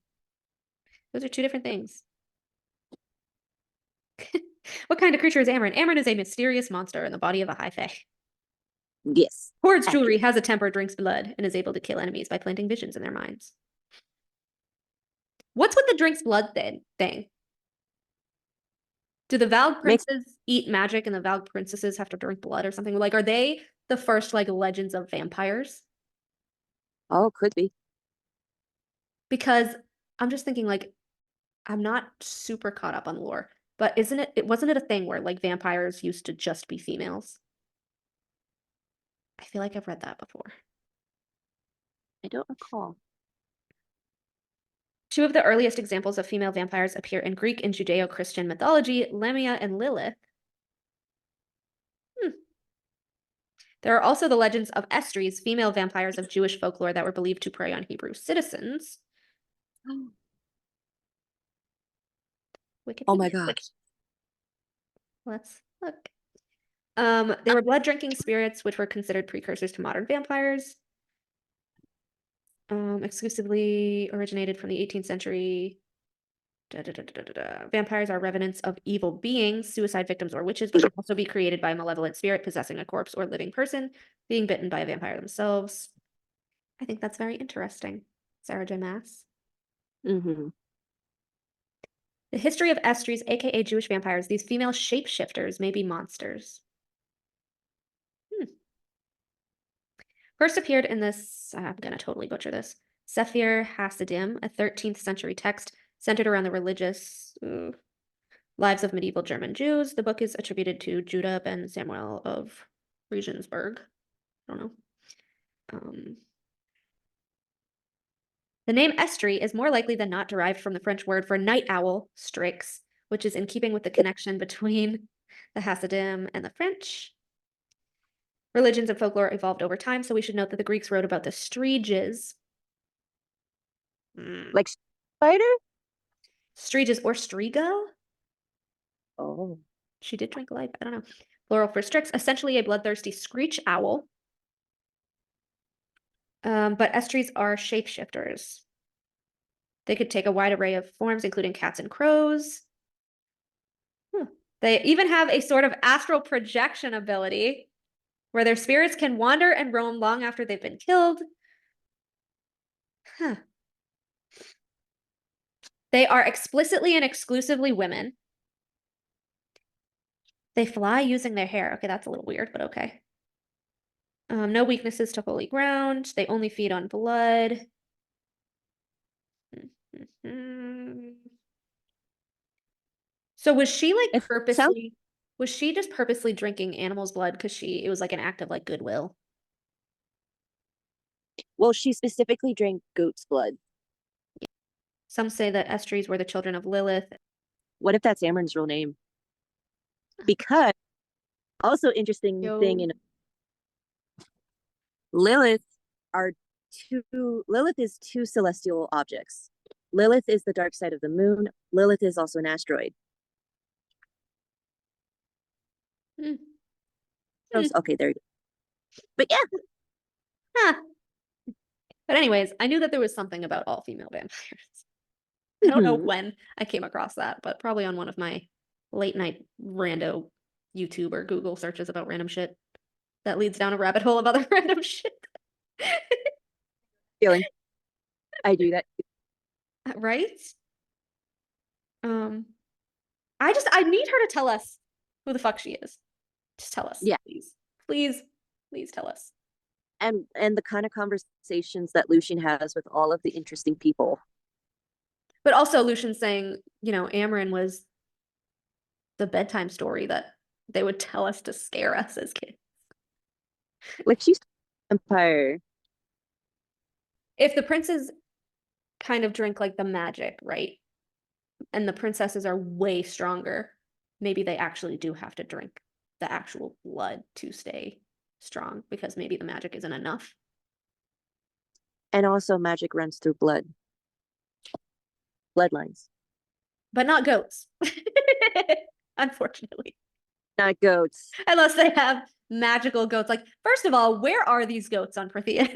[SPEAKER 3] Those are two different things. What kind of creature is Amryn? Amryn is a mysterious monster in the body of a high fae.
[SPEAKER 5] Yes.
[SPEAKER 3] Hoards jewelry, has a temper, drinks blood, and is able to kill enemies by planting visions in their minds. What's with the drinks blood thing? Do the Valg princes eat magic and the Valg princesses have to drink blood or something? Like, are they the first, like, legends of vampires?
[SPEAKER 5] Oh, could be.
[SPEAKER 3] Because I'm just thinking, like, I'm not super caught up on lore, but wasn't it a thing where, like, vampires used to just be females? I feel like I've read that before.
[SPEAKER 5] I don't recall.
[SPEAKER 3] Two of the earliest examples of female vampires appear in Greek and Judeo-Christian mythology, Lamia and Lilith. There are also the legends of Estries, female vampires of Jewish folklore that were believed to prey on Hebrew citizens.
[SPEAKER 5] Oh my gosh.
[SPEAKER 3] Let's look. They were blood-drinking spirits, which were considered precursors to modern vampires. Exclusively originated from the 18th century. Vampires are revenants of evil beings, suicide victims, or witches, but can also be created by a malevolent spirit possessing a corpse or living person, being bitten by a vampire themselves. I think that's very interesting. Sarah J. Maas.
[SPEAKER 5] Mm-hmm.
[SPEAKER 3] The history of Estries, aka Jewish vampires, these female shapeshifters may be monsters. First appeared in this, I'm going to totally butcher this, Sefer Hasidim, a 13th century text centered around the religious lives of medieval German Jews. The book is attributed to Judah ben Samuel of Regensburg. I don't know. The name Estrie is more likely than not derived from the French word for night owl, strix, which is in keeping with the connection between the Hasidim and the French. Religions and folklore evolved over time, so we should note that the Greeks wrote about the Striges.
[SPEAKER 5] Like spider?
[SPEAKER 3] Striges or Striga?
[SPEAKER 5] Oh.
[SPEAKER 3] She did drink life. I don't know. Plural for strix, essentially a bloodthirsty screech owl. But Estries are shapeshifters. They could take a wide array of forms, including cats and crows. They even have a sort of astral projection ability where their spirits can wander and roam long after they've been killed. They are explicitly and exclusively women. They fly using their hair. Okay, that's a little weird, but okay. No weaknesses to holy ground. They only feed on blood. So was she like
[SPEAKER 5] It sounds-
[SPEAKER 3] purposely? Was she just purposely drinking animal's blood because it was like an act of like goodwill?
[SPEAKER 5] Well, she specifically drank goat's blood.
[SPEAKER 3] Some say that Estries were the children of Lilith.
[SPEAKER 5] What if that's Amren's real name? Because also interesting thing in Lilith Lilith is two celestial objects. Lilith is the dark side of the moon. Lilith is also an asteroid. Okay, there you go. But yeah.
[SPEAKER 3] Huh. But anyways, I knew that there was something about all female vampires. I don't know when I came across that, but probably on one of my late night rando YouTube or Google searches about random shit that leads down a rabbit hole of other random shit.
[SPEAKER 5] Feeling. I do that.
[SPEAKER 3] Right? I need her to tell us who the fuck she is. Just tell us.
[SPEAKER 5] Yeah.
[SPEAKER 3] Please tell us.
[SPEAKER 5] And the kind of conversations that Lucien has with all of the interesting people.
[SPEAKER 3] But also Lucien saying, Amren was the bedtime story that they would tell us to scare us as kids.
[SPEAKER 5] Like she's empire.
[SPEAKER 3] If the princes kind of drink like the magic, right? And the princesses are way stronger, maybe they actually do have to drink the actual blood to stay strong because maybe the magic isn't enough.
[SPEAKER 5] And also magic runs through bloodlines.
[SPEAKER 3] But not goats. Unfortunately.
[SPEAKER 5] Not goats.
[SPEAKER 3] Unless they have magical goats. Like, first of all, where are these goats on Prothean?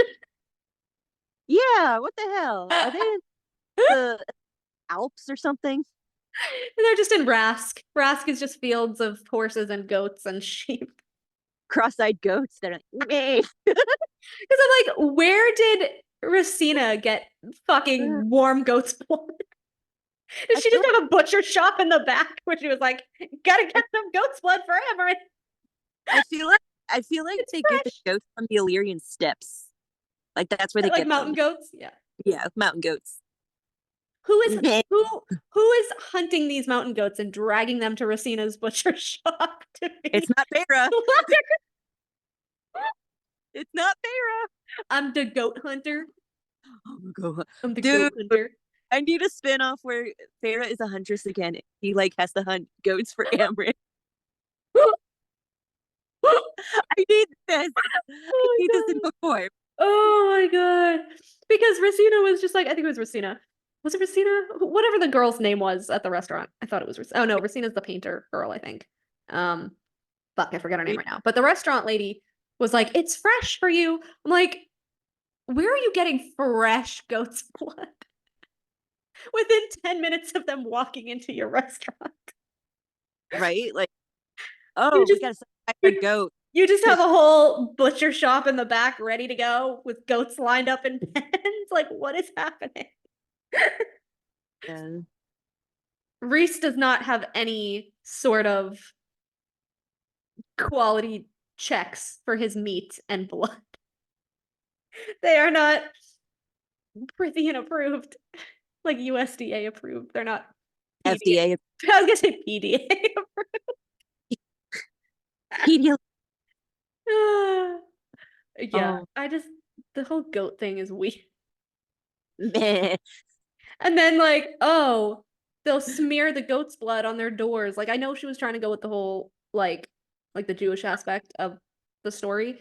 [SPEAKER 5] Yeah, what the hell? Are they in the Alps or something?
[SPEAKER 3] They're just in Rask. Rask is just fields of horses and goats and sheep.
[SPEAKER 5] Cross-eyed goats that are like, meh.
[SPEAKER 3] Because I'm like, where did Racina get fucking warm goat's blood? Did she just have a butcher shop in the back where she was like, gotta get some goat's blood for Amren?
[SPEAKER 5] I feel like they get the goats from the Illyrian steppes. Like that's where they
[SPEAKER 3] like
[SPEAKER 5] get
[SPEAKER 3] mountain
[SPEAKER 5] them.
[SPEAKER 3] goats? Yeah.
[SPEAKER 5] Yeah, mountain goats.
[SPEAKER 3] Who is hunting these mountain goats and dragging them to Racina's butcher shop to be
[SPEAKER 5] It's not Feyre. It's not Feyre.
[SPEAKER 3] I'm the goat hunter.
[SPEAKER 5] Oh my god.
[SPEAKER 3] I'm the
[SPEAKER 5] Dude,
[SPEAKER 3] goat hunter.
[SPEAKER 5] I need a spin-off where Feyre is a huntress again. He like has to hunt goats for Amren. I need this. I need this in book form.
[SPEAKER 3] Oh my god. Because Racina was just like, I think it was Racina. Was it Racina? Whatever the girl's name was at the restaurant. I thought it was Racina. Oh no, Racina's the painter girl, I think. Fuck, I forgot her name right now. But the restaurant lady was like, it's fresh for you. I'm like, where are you getting fresh goat's blood? Within 10 minutes of them walking into your restaurant.
[SPEAKER 5] Right? Like, oh, we gotta sacrifice a goat.
[SPEAKER 3] You just have a whole butcher shop in the back ready to go with goats lined up in pens. Like, what is happening?
[SPEAKER 5] Yeah.
[SPEAKER 3] Rhys does not have any sort of quality checks for his meat and blood. They are not Prithian approved, like USDA approved. They're not
[SPEAKER 5] FDA.
[SPEAKER 3] I was gonna say PDA
[SPEAKER 5] PDA.
[SPEAKER 3] Yeah,
[SPEAKER 5] Oh.
[SPEAKER 3] the whole goat thing is weird.
[SPEAKER 5] Meh.
[SPEAKER 3] And then like, oh, they'll smear the goat's blood on their doors. Like I know she was trying to go with the whole like the Jewish aspect of the story.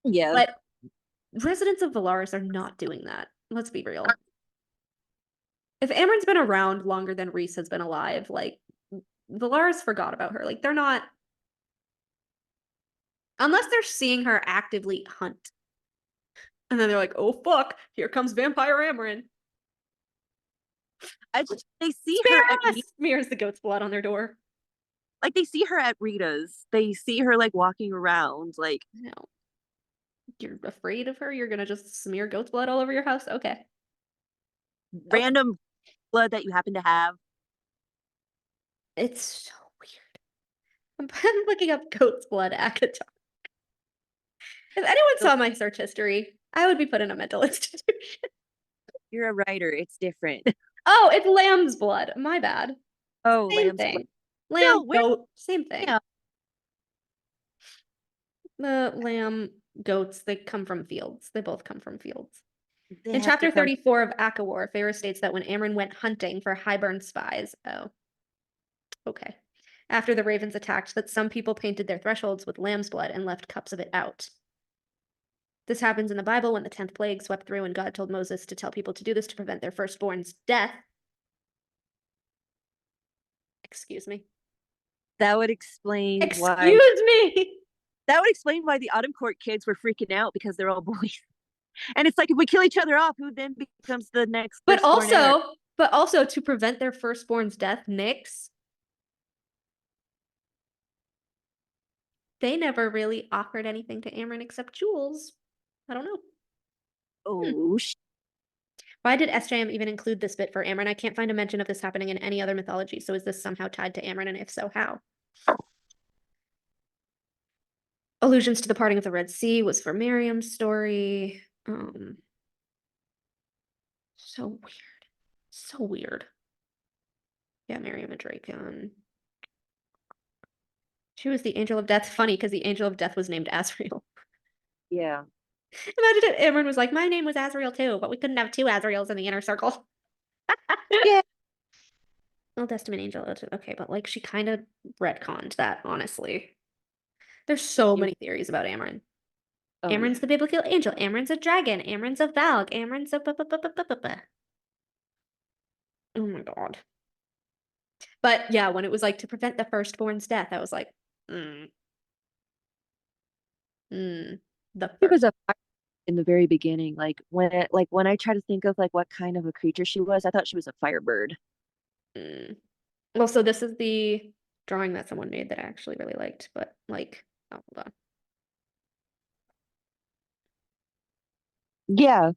[SPEAKER 5] Yeah.
[SPEAKER 3] But residents of Valaris are not doing that. Let's be real. If Amren's been around longer than Rhys has been alive, like Valaris forgot about her. Like they're not, unless they're seeing her actively hunt. And then they're like, oh fuck, here comes vampire Amren.
[SPEAKER 5] They see her at
[SPEAKER 3] smears the goat's blood on their door.
[SPEAKER 5] Like they see her at Rita's. They see her like walking around. Like,
[SPEAKER 3] no, you're afraid of her. You're gonna just smear goat's blood all over your house. Okay.
[SPEAKER 5] Random blood that you happen to have.
[SPEAKER 3] It's so weird. I'm looking up goat's blood ACOTAR. If anyone saw my search history, I would be put in a mental institution.
[SPEAKER 5] You're a writer. It's different.
[SPEAKER 3] Oh, it's lamb's blood. My bad.
[SPEAKER 5] Oh,
[SPEAKER 3] Same
[SPEAKER 5] lamb's blood.
[SPEAKER 3] thing. Lamb,
[SPEAKER 5] we're-
[SPEAKER 3] goat, same thing.
[SPEAKER 5] Yeah.
[SPEAKER 3] The lamb, goats, they come from fields. They both come from fields.
[SPEAKER 5] They
[SPEAKER 3] In
[SPEAKER 5] have to
[SPEAKER 3] chapter
[SPEAKER 5] come-
[SPEAKER 3] 34 of Akawar, Feyre states that when Amren went hunting for Highburn spies, oh, okay. After the ravens attacked, that some people painted their thresholds with lamb's blood and left cups of it out. This happens in the Bible when the 10th plague swept through and God told Moses to tell people to do this to prevent their firstborn's death. Excuse me.
[SPEAKER 5] That would explain why.
[SPEAKER 3] Excuse me.
[SPEAKER 5] That would explain why the Autumn Court kids were freaking out because they're all boys. And it's like if we kill each other off, who then becomes the next?
[SPEAKER 3] But
[SPEAKER 5] firstborn heir?
[SPEAKER 3] also to prevent their firstborn's death, Nyx, they never really offered anything to Amren except jewels. I don't know.
[SPEAKER 5] Oh,
[SPEAKER 3] Why did SJM even include this bit for Amren? I can't find a mention of this happening in any other mythology, so is this somehow tied to Amren, and if so, how? Allusions to the parting of the Red Sea was for Miriam's story. So weird. So weird. Yeah, Miriam and Dracon. She was the Angel of Death. Funny, because the Angel of Death was named Azrael.
[SPEAKER 5] yeah.
[SPEAKER 3] Imagine if Amren was like, my name was Azrael too, but we couldn't have two Azraels in the inner circle.
[SPEAKER 5] Yeah.
[SPEAKER 3] Old Testament angel. Okay, but like she kind of retconned that, honestly. There's so many theories about Amren.
[SPEAKER 5] Oh,
[SPEAKER 3] Amren's
[SPEAKER 5] yeah.
[SPEAKER 3] the biblical angel. Amren's a dragon. Amren's a Valg. Amren's a Oh my god. But yeah, when it was like to prevent the firstborn's death, I was like, the
[SPEAKER 5] It was
[SPEAKER 3] first.
[SPEAKER 5] in the very beginning, like when I try to think of like what kind of a creature she was, I thought she was a firebird.
[SPEAKER 3] Well, so this is the drawing that someone made that I actually really liked, but like, oh, hold on.
[SPEAKER 5] Yeah.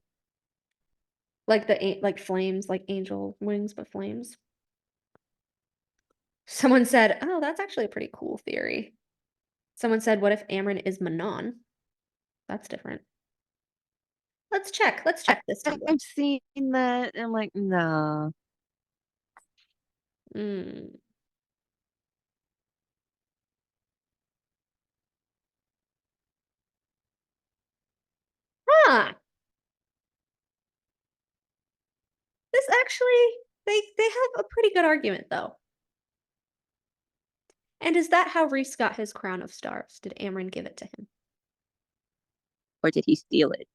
[SPEAKER 3] Like like flames, like angel wings, but flames. Someone said, oh, that's actually a pretty cool theory. Someone said, what if Amren is Manon? That's different. Let's check. Let's check this one.
[SPEAKER 5] I've seen that. And I'm like, nah.
[SPEAKER 3] Huh. This actually, they have a pretty good argument though. And is that how Rhys got his crown of stars? Did Amren give it to him?
[SPEAKER 5] Or did he steal it?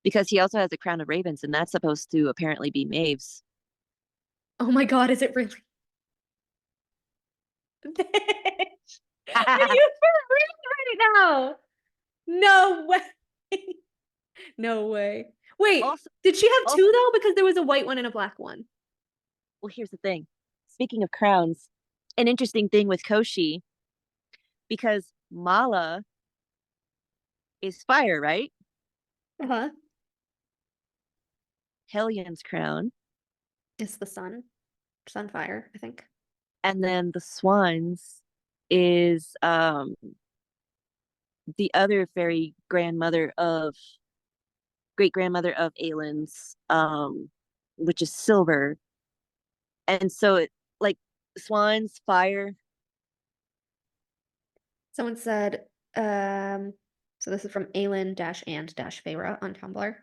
[SPEAKER 5] Because he also has a crown of ravens, and that's supposed to apparently be Maeve's.
[SPEAKER 3] Oh my god, is it really? Bitch, are you for real right now? No way. No way. Wait,
[SPEAKER 5] Also-
[SPEAKER 3] did she have
[SPEAKER 5] also-
[SPEAKER 3] two though? Because there was a white one and a black one.
[SPEAKER 5] Well, here's the thing. Speaking of crowns, an interesting thing with Koshi, because Mala is fire, right?
[SPEAKER 3] Uh-huh.
[SPEAKER 5] Hellion's crown.
[SPEAKER 3] It's the sun. Sunfire, I think.
[SPEAKER 5] And then the swans is the other fairy grandmother of great grandmother of Aelin's, which is silver. And so it like swans, fire.
[SPEAKER 3] Someone said, so this is from Aelin-and-Feyre on Tumblr.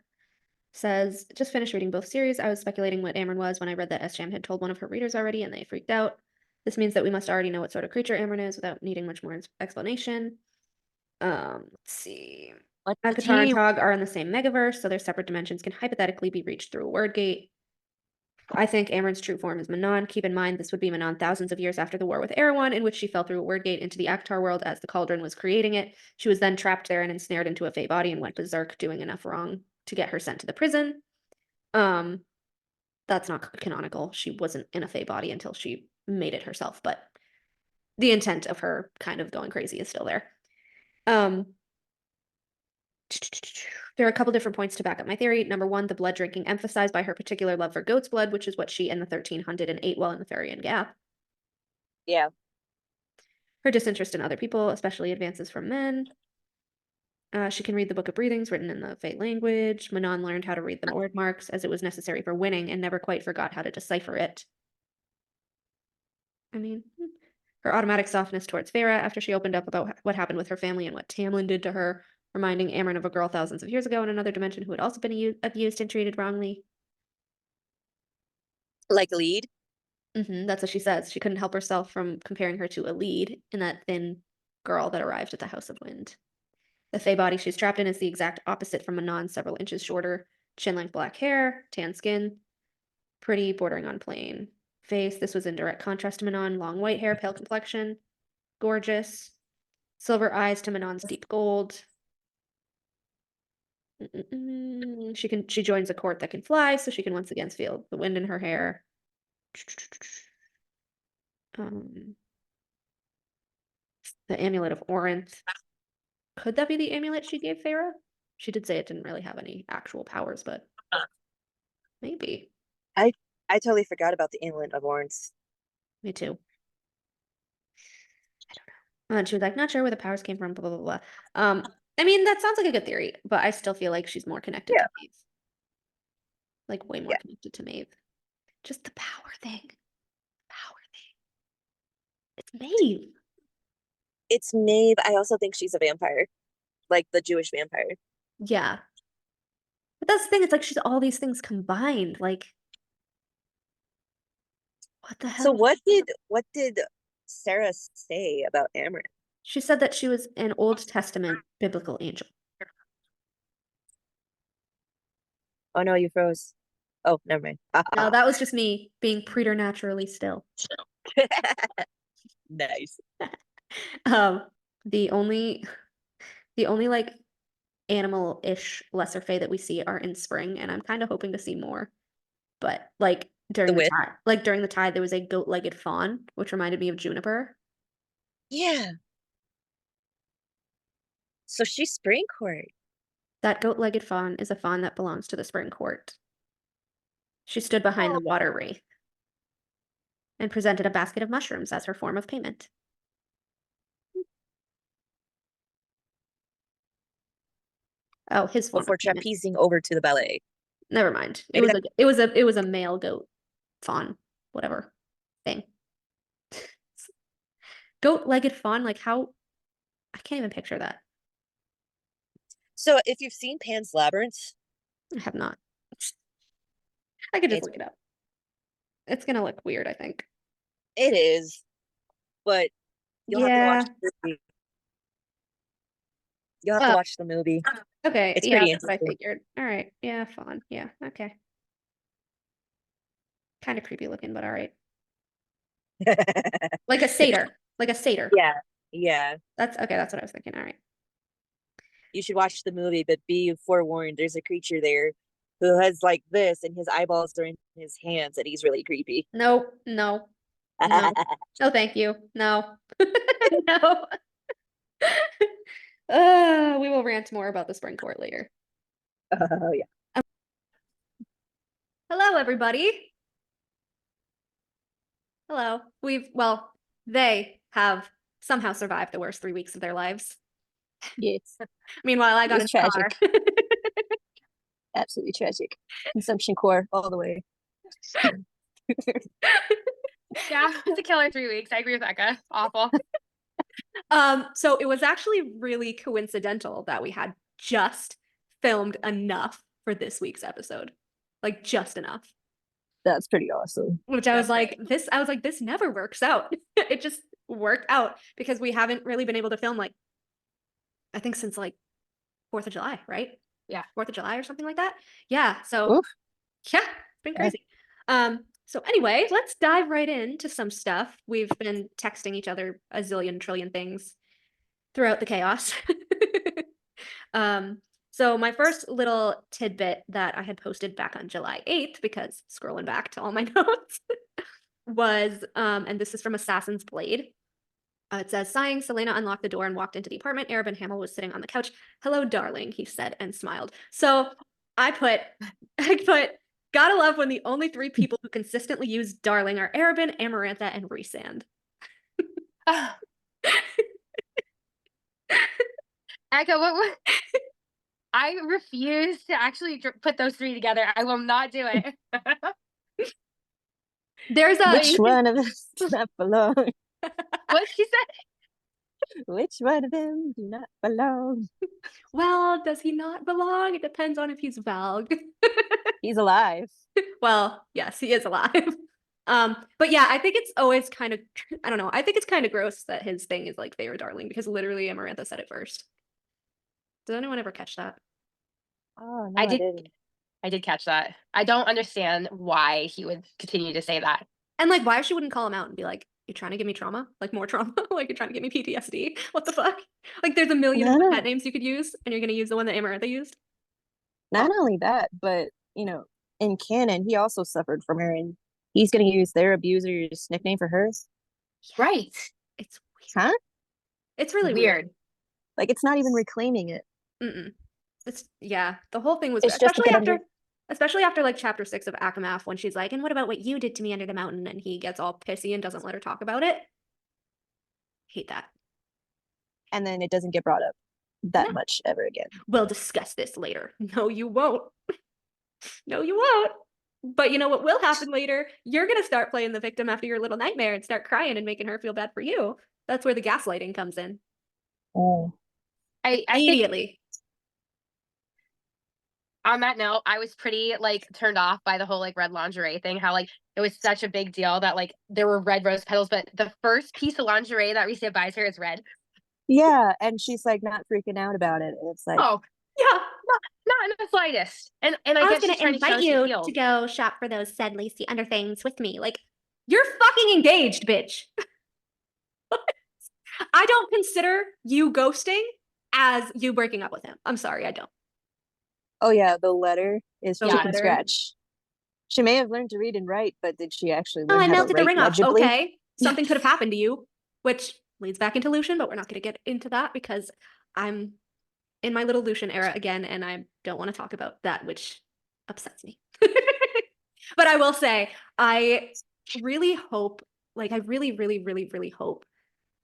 [SPEAKER 3] Says, just finished reading both series. I was speculating what Amren was when I read that SJM had told one of her readers already and they freaked out. This means that we must already know what sort of creature Amren is without needing much more explanation. Let's see. Akatar and Tog are in the same megaverse, so their separate dimensions can hypothetically be reached through a word gate. I think Amren's true form is Manon. Keep in mind, this would be Manon thousands of years after the war with Erewhon, in which she fell through a word gate into the Akatar world as the Cauldron was creating it. She was then trapped there and ensnared into a Fey body and went berserk, doing enough wrong to get her sent to the prison. That's not canonical. She wasn't in a Fey body until she made it herself, but the intent of her kind of going crazy is still there. There are a couple different points to back up my theory. Number one, the blood drinking emphasized by her particular love for goat's blood, which is what she and the 13 hunted and ate while in the Ferian Gap.
[SPEAKER 5] Yeah.
[SPEAKER 3] Her disinterest in other people, especially advances from men. She can read the Book of Breathings written in the Fey language. Manon learned how to read the word marks as it was necessary for winning and never quite forgot how to decipher it. I mean, her automatic softness towards Feyre after she opened up about what happened with her family and what Tamlin did to her, reminding Amryn of a girl thousands of years ago in another dimension who had also been abused and treated wrongly.
[SPEAKER 5] Like a lead.
[SPEAKER 3] That's what she says. She couldn't help herself from comparing her to a lead in that thin girl that arrived at the House of Wind. The Fey body she's trapped in is the exact opposite from Manon, several inches shorter, chin-length black hair, tan skin, pretty, bordering on plain. Face, this was in direct contrast to Manon, long white hair, pale complexion, gorgeous. Silver eyes to Manon's deep gold. She joins a court that can fly, so she can once again feel the wind in her hair. The amulet of Orinth. Could that be the amulet she gave Feyre? She did say it didn't really have any actual powers, but maybe.
[SPEAKER 5] I totally forgot about the amulet of Lawrence.
[SPEAKER 3] Me too. I don't know. And she was like, not sure where the powers came from, blah, blah, blah, blah. I mean, that sounds like a good theory, but I still feel like she's more connected to Maeve. Like, way more connected to Maeve. Just the power thing. Power thing. It's Maeve.
[SPEAKER 5] It's Maeve. I also think she's a vampire. Like the Jewish vampire.
[SPEAKER 3] Yeah. But that's the thing, it's like she's all these things combined. Like, what the hell?
[SPEAKER 5] So what did Sarah say about Amryn?
[SPEAKER 3] She said that she was an Old Testament biblical angel.
[SPEAKER 5] Oh no, you froze. Oh, never mind.
[SPEAKER 3] No, that was just me being preternaturally still.
[SPEAKER 5] Nice.
[SPEAKER 3] The only like animal-ish lesser fae that we see are in spring, and I'm kind of hoping to see more. But like during the tide, there was a goat-legged fawn, which reminded me of Juniper.
[SPEAKER 5] Yeah. So she's spring court.
[SPEAKER 3] That goat-legged fawn is a fawn that belongs to the spring court. She stood behind the water wraith and presented a basket of mushrooms as her form of payment. Oh, his form
[SPEAKER 5] before
[SPEAKER 3] of payment.
[SPEAKER 5] trapezing over to the ballet.
[SPEAKER 3] Never mind. It
[SPEAKER 5] Maybe
[SPEAKER 3] was a male goat fawn, whatever thing. Goat-legged fawn, like how? I can't even picture that.
[SPEAKER 5] So if you've seen Pan's Labyrinth,
[SPEAKER 3] I have not. I could just look it up. It's gonna look weird, I think.
[SPEAKER 5] It is, but you'll have to watch the movie. You'll have to watch the movie.
[SPEAKER 3] Okay,
[SPEAKER 5] it's
[SPEAKER 3] yeah,
[SPEAKER 5] pretty
[SPEAKER 3] that's what I
[SPEAKER 5] interesting.
[SPEAKER 3] figured. All right, yeah, fawn, yeah, okay. Kind of creepy looking, but all right. Like a satyr,
[SPEAKER 5] Yeah.
[SPEAKER 3] That's okay. That's what I was thinking. All right.
[SPEAKER 5] You should watch the movie, but be forewarned. There's a creature there who has like this, and his eyeballs are in his hands, and he's really creepy.
[SPEAKER 3] No. No, thank you. No. No. We will rant more about the spring court later.
[SPEAKER 5] Oh yeah.
[SPEAKER 3] Hello, everybody. Hello. They have somehow survived the worst 3 weeks of their lives.
[SPEAKER 4] Yes.
[SPEAKER 3] Meanwhile, I got
[SPEAKER 4] It was
[SPEAKER 3] in the
[SPEAKER 4] tragic.
[SPEAKER 3] car.
[SPEAKER 4] Absolutely tragic. Consumption core all the way.
[SPEAKER 2] Yeah, it's a killer 3 weeks. I agree with Becca. Awful.
[SPEAKER 3] So it was actually really coincidental that we had just filmed enough for this week's episode. Like just enough.
[SPEAKER 4] That's pretty awesome.
[SPEAKER 3] Which I was like, this never works out. It just worked out because we haven't really been able to film like I think since like 4th of July, right?
[SPEAKER 2] Yeah.
[SPEAKER 3] 4th of July or something like that. Yeah. So
[SPEAKER 4] Oof.
[SPEAKER 3] yeah, it's been crazy. So anyway, let's dive right into some stuff. We've been texting each other a zillion trillion things throughout the chaos. So my first little tidbit that I had posted back on July 8th, because scrolling back to all my notes, was, and this is from Assassin's Blade. It says, sighing, Selena unlocked the door and walked into the apartment. Arabin Hamill was sitting on the couch. Hello, darling, he said and smiled. So I put, gotta love when the only 3 people who consistently use darling are Arabin, Amarantha, and Rhysand.
[SPEAKER 2] Echo, what? I refuse to actually put those three together. I will not do it.
[SPEAKER 3] There's a
[SPEAKER 5] Which one of us does not belong?
[SPEAKER 2] What she said?
[SPEAKER 5] Which one of them do not belong?
[SPEAKER 3] well, does he not belong? It depends on if he's Valg.
[SPEAKER 5] He's alive.
[SPEAKER 3] Well, yes, he is alive. But yeah, I think it's always kind of, I don't know. I think it's kind of gross that his thing is like Feyre darling because literally Amarantha said it first. Did anyone ever catch that?
[SPEAKER 5] Oh, no,
[SPEAKER 2] I
[SPEAKER 5] I
[SPEAKER 2] did.
[SPEAKER 5] didn't.
[SPEAKER 2] I did catch that. I don't understand why he would continue to say that.
[SPEAKER 3] And like, why she wouldn't call him out and be like, "You're trying to give me trauma, like more trauma, like you're trying to give me PTSD. What the fuck? Like, there's a million
[SPEAKER 5] No, no.
[SPEAKER 3] pet names you could use, and you're gonna use the one that Amarantha used."
[SPEAKER 5] Not only that, but in canon, he also suffered from her, and he's gonna use their abuser's nickname for hers.
[SPEAKER 2] Right.
[SPEAKER 3] It's weird.
[SPEAKER 5] Huh?
[SPEAKER 3] It's really weird.
[SPEAKER 2] Weird.
[SPEAKER 5] Like, it's not even reclaiming it.
[SPEAKER 3] It's yeah. The whole thing was
[SPEAKER 5] It's just to
[SPEAKER 3] especially
[SPEAKER 5] get
[SPEAKER 3] after
[SPEAKER 5] under.
[SPEAKER 3] especially after like chapter 6 of Akamath when she's like, "And what about what you did to me under the mountain?" And he gets all pissy and doesn't let her talk about it. Hate that.
[SPEAKER 5] And then it doesn't get brought up that
[SPEAKER 3] No.
[SPEAKER 5] much ever again.
[SPEAKER 3] We'll discuss this later. No, you won't. No, you won't. But you know what will happen later? You're gonna start playing the victim after your little nightmare and start crying and making her feel bad for you. That's where the gaslighting comes in.
[SPEAKER 5] Oh.
[SPEAKER 2] I think
[SPEAKER 3] Immediately.
[SPEAKER 2] on that note, I was pretty like turned off by the whole like red lingerie thing. How like it was such a big deal that like there were red rose petals, but the first piece of lingerie that Risa buys her is red.
[SPEAKER 5] Yeah, and she's like not freaking out about it. And it's like,
[SPEAKER 2] Oh,
[SPEAKER 3] Yeah.
[SPEAKER 2] not in the slightest. And I
[SPEAKER 3] I was
[SPEAKER 2] guess
[SPEAKER 3] gonna
[SPEAKER 2] she's trying to show
[SPEAKER 3] invite
[SPEAKER 2] she's
[SPEAKER 3] you
[SPEAKER 2] healed.
[SPEAKER 3] to go shop for those said lacy underthings with me. Like, you're fucking engaged, bitch. I don't consider you ghosting as you breaking up with him. I'm sorry, I don't.
[SPEAKER 5] oh yeah, the letter is
[SPEAKER 3] The
[SPEAKER 5] chicken
[SPEAKER 3] letter.
[SPEAKER 5] scratch. She may have learned to read and write, but did she actually
[SPEAKER 3] Oh,
[SPEAKER 5] learn
[SPEAKER 3] I
[SPEAKER 5] how to
[SPEAKER 3] melted the
[SPEAKER 5] write
[SPEAKER 3] ring off.
[SPEAKER 5] legibly?
[SPEAKER 3] Okay. Something could have happened to you, which leads back into Lucien, but we're not going to get into that because I'm in my little Lucien era again, and I don't want to talk about that, which upsets me. But I will say, I really hope, like, I really, really, really, really hope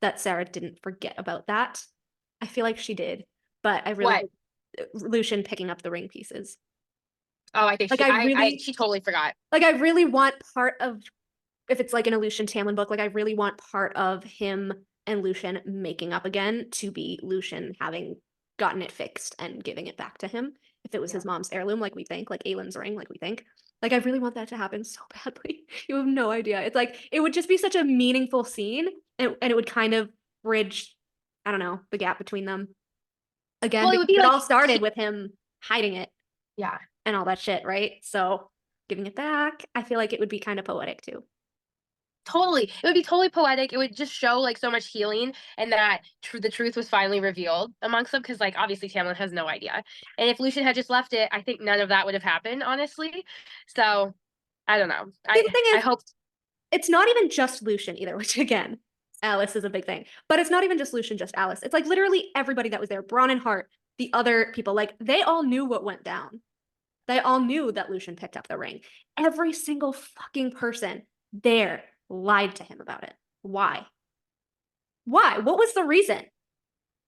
[SPEAKER 3] that Sarah didn't forget about that. I feel like she did, but I really
[SPEAKER 2] What?
[SPEAKER 3] hope Lucien picking up the ring pieces.
[SPEAKER 2] Oh, I think
[SPEAKER 3] Like,
[SPEAKER 2] she totally forgot.
[SPEAKER 3] Like, I really want part of, if it's like in a Lucien Tamlin book, like I really want part of him and Lucien making up again to be Lucien having gotten it fixed and giving it back to him. If it was his mom's heirloom, like we think, like Aylin's ring, like we think. Like, I really want that to happen so badly. You have no idea. It's like, it would just be such a meaningful scene, and it would kind of bridge, I don't know, the gap between them. Again,
[SPEAKER 2] Well, it would
[SPEAKER 3] because
[SPEAKER 2] be
[SPEAKER 3] it
[SPEAKER 2] like
[SPEAKER 3] all started with him hiding it
[SPEAKER 2] yeah.
[SPEAKER 3] and all that shit, right? So giving it back, I feel like it would be kind of poetic too.
[SPEAKER 2] Totally. It would be totally poetic. It would just show like so much healing and that the truth was finally revealed amongst them because like obviously Tamlin has no idea. And if Lucien had just left it, I think none of that would have happened, honestly. So I don't know.
[SPEAKER 3] The thing
[SPEAKER 2] I
[SPEAKER 3] is,
[SPEAKER 2] hope
[SPEAKER 3] it's not even just Lucien either, which again, Alice is a big thing. But it's not even just Lucien, just Alice. It's like literally everybody that was there, Bronn and Hart, the other people, like they all knew what went down. They all knew that Lucien picked up the ring. Every single fucking person there lied to him about it. Why? Why? What was the reason?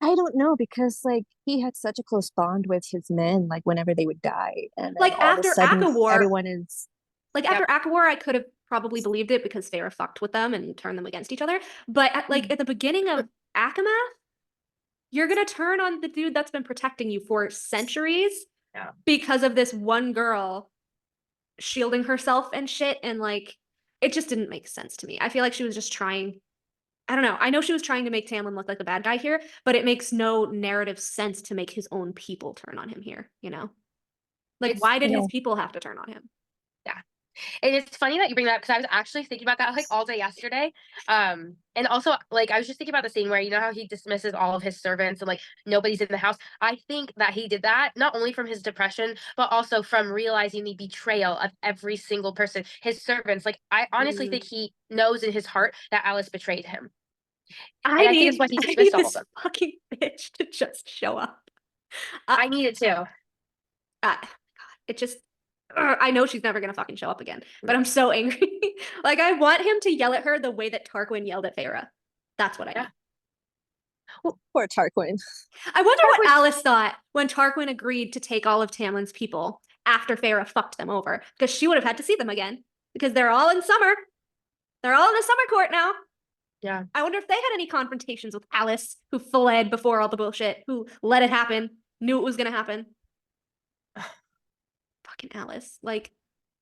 [SPEAKER 5] I don't know because like he had such a close bond with his men, like whenever they would die, and then
[SPEAKER 3] Like
[SPEAKER 5] all of
[SPEAKER 3] after
[SPEAKER 5] a sudden
[SPEAKER 3] Akawar,
[SPEAKER 5] everyone is
[SPEAKER 3] like after Akawar, I could have probably believed it because Feyre fucked with them and turned them against each other. But at the beginning of Akamath, you're gonna turn on the dude that's been protecting you for centuries because of this one girl shielding herself and shit, and like it just didn't make sense to me. I feel like she was just trying, I don't know. I know she was trying to make Tamlin look like the bad guy here, but it makes no narrative sense to make his own people turn on him here, you know? Like, why did his people have to turn on him?
[SPEAKER 2] Yeah. And it's funny that you bring that up because I was actually thinking about that like all day yesterday. And also like I was just thinking about the scene where you know how he dismisses all of his servants and like nobody's in the house. I think that he did that not only from his depression, but also from realizing the betrayal of every single person, his servants. Like I honestly think he knows in his heart that Alice betrayed him. I think it's why he dismissed all of them.
[SPEAKER 3] Fucking bitch to just show up.
[SPEAKER 2] I need it too.
[SPEAKER 3] God, it just I know she's never gonna fucking show up again, but I'm so angry. Like I want him to yell at her the way that Tarquin yelled at Feyre. That's what I need.
[SPEAKER 5] Poor Tarquin.
[SPEAKER 3] I wonder what Alice thought when Tarquin agreed to take all of Tamlin's people after Feyre fucked them over, because she would have had to see them again, because they're all in summer. They're all in the summer court now.
[SPEAKER 2] Yeah.
[SPEAKER 3] I wonder if they had any confrontations with Alice, who fled before all the bullshit, who let it happen, knew it was gonna happen. Fucking Alice. Like,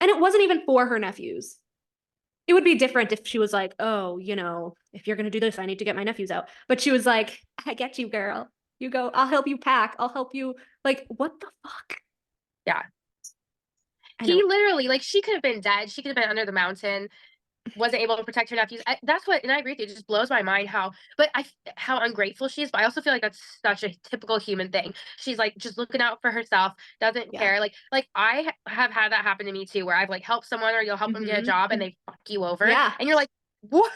[SPEAKER 3] and it wasn't even for her nephews. It would be different if she was like, oh, you know, if you're gonna do this, I need to get my nephews out. But she was like, I get you, girl. You go, I'll help you pack. I'll help you. Like, what the fuck?
[SPEAKER 2] Yeah.
[SPEAKER 3] I
[SPEAKER 2] He
[SPEAKER 3] know.
[SPEAKER 2] literally, like, she could have been dead. She could have been under the mountain. Wasn't able to protect her nephews. That's what, and I agree with you. It just blows my mind how ungrateful she is. But I also feel like that's such a typical human thing. She's like just looking out for herself, doesn't
[SPEAKER 3] Yeah.
[SPEAKER 2] care. Like I have had that happen to me too, where I've like helped someone or you'll help them get a job and they fuck you over.
[SPEAKER 3] Yeah.
[SPEAKER 2] And you're like, what?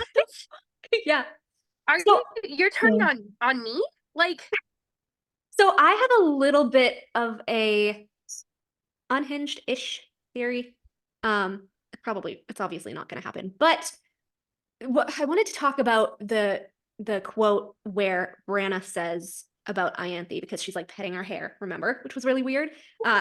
[SPEAKER 3] Yeah.
[SPEAKER 2] Are
[SPEAKER 3] So-
[SPEAKER 2] you're turning on me? Like,
[SPEAKER 3] So I have a little bit of a unhinged-ish theory. It's obviously not going to happen, but what I wanted to talk about the quote where Branna says about Ianthe, because she's like petting her hair, remember, which was really weird.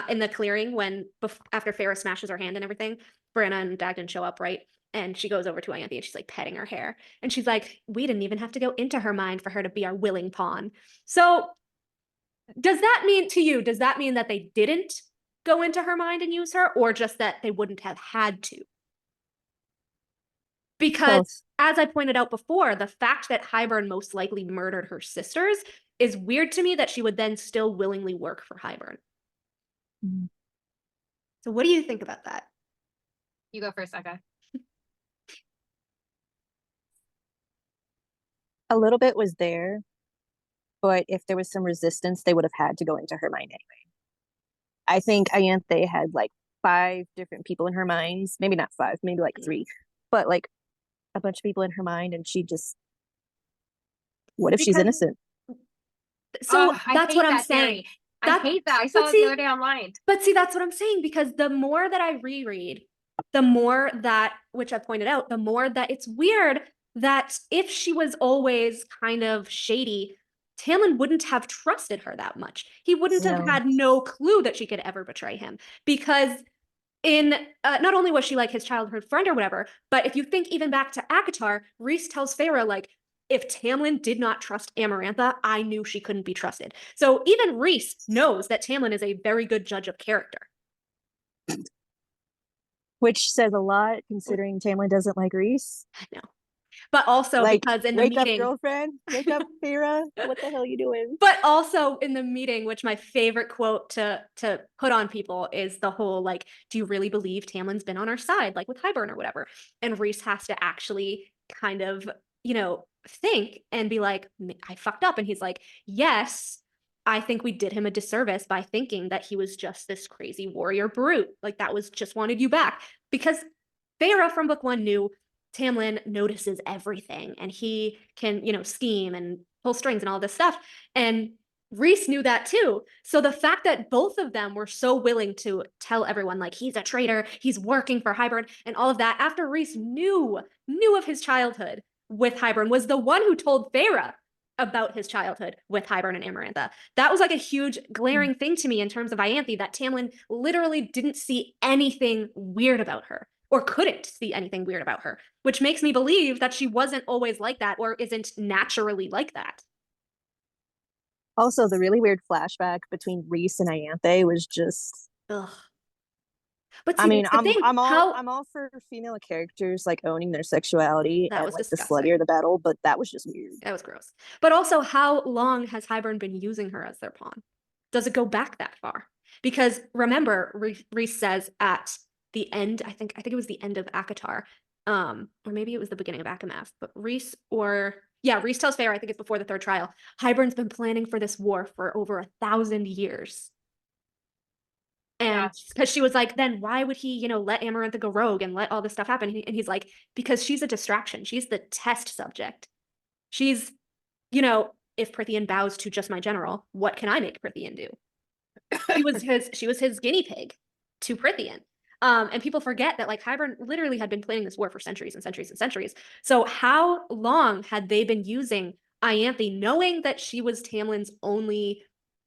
[SPEAKER 3] In the clearing when after Feyre smashes her hand and everything, Branna and Dagden show up, right? And she goes over to Ianthe and she's like petting her hair, and she's like, we didn't even have to go into her mind for her to be our willing pawn. So does that mean that they didn't go into her mind and use her, or just that they wouldn't have had to? Because as I pointed out before, the fact that Hybern most likely murdered her sisters is weird to me, that she would then still willingly work for Hybern. So what do you think about that?
[SPEAKER 2] you go first, Becca.
[SPEAKER 5] A little bit was there, but if there was some resistance, they would have had to go into her mind anyway. I think Ianthe had like 5 different people in her mind. Maybe not 5, maybe like 3, but like a bunch of people in her mind, and she just, what if she's innocent?
[SPEAKER 3] So that's what I'm saying.
[SPEAKER 2] Theory. I hate that. I saw it the other day online.
[SPEAKER 3] But see, that's what I'm saying, because the more that I reread, the more that, which I pointed out, the more that it's weird that if she was always kind of shady, Tamlin wouldn't have trusted her that much. He wouldn't have had no clue that she could ever betray him, because in not only was she like his childhood friend or whatever, but if you think even back to ACOTAR, Rhys tells Feyre, like, if Tamlin did not trust Amarantha, I knew she couldn't be trusted. So even Rhys knows that Tamlin is a very good judge of character.
[SPEAKER 5] Which says a lot, considering Tamlin doesn't like Rhys.
[SPEAKER 3] I know. But also like, because in the
[SPEAKER 5] wake
[SPEAKER 3] meeting...
[SPEAKER 5] up, girlfriend. Wake up, Feyre. What the hell are you doing?
[SPEAKER 3] But also in the meeting, which my favorite quote to put on people is the whole, like, do you really believe Tamlin's been on our side, like with Hybern or whatever? And Rhys has to actually kind of, you know, think and be like, I fucked up. And he's like, yes, I think we did him a disservice by thinking that he was just this crazy warrior brute. Like, that was just wanted you back. Because Feyre from book 1 knew Tamlin notices everything and he can, you know, scheme and pull strings and all this stuff. And Rhys knew that too. So the fact that both of them were so willing to tell everyone, like, he's a traitor, he's working for Hybern and all of that, after Rhys knew of his childhood with Hybern, was the one who told Feyre about his childhood with Hybern and Amarantha. That was like a huge glaring thing to me in terms of Ianthe, that Tamlin literally didn't see anything weird about her, or couldn't see anything weird about her, which makes me believe that she wasn't always like that, or isn't naturally like that.
[SPEAKER 5] Also, the really weird flashback between Rhys and Ianthe was just...
[SPEAKER 3] Ugh. But see,
[SPEAKER 5] I mean, I'm
[SPEAKER 3] all
[SPEAKER 5] all for female characters like owning their sexuality and like
[SPEAKER 3] disgusting.
[SPEAKER 5] the sluttier the battle, but that was just weird.
[SPEAKER 3] That was gross. But also, how long has Hybern been using her as their pawn? Does it go back that far? Because remember, Rhys says at the end, I think it was the end of ACOTAR, or maybe it was the beginning of Akamath, but Rhys tells Feyre, I think it's before the 3rd trial, Hybern's been planning for this war for over 1,000 years. And because she was like, then why would he, you know, let Amarantha go rogue and let all this stuff happen? And he's like, because she's a distraction. She's the test subject. She's, you know, if Prythian bows to just my general, what can I make Prythian do? She was his guinea pig to Prythian. And people forget that, like, Hybern literally had been planning this war for centuries and centuries and centuries. So how long had they been using Ianthe, knowing that she was Tamlin's only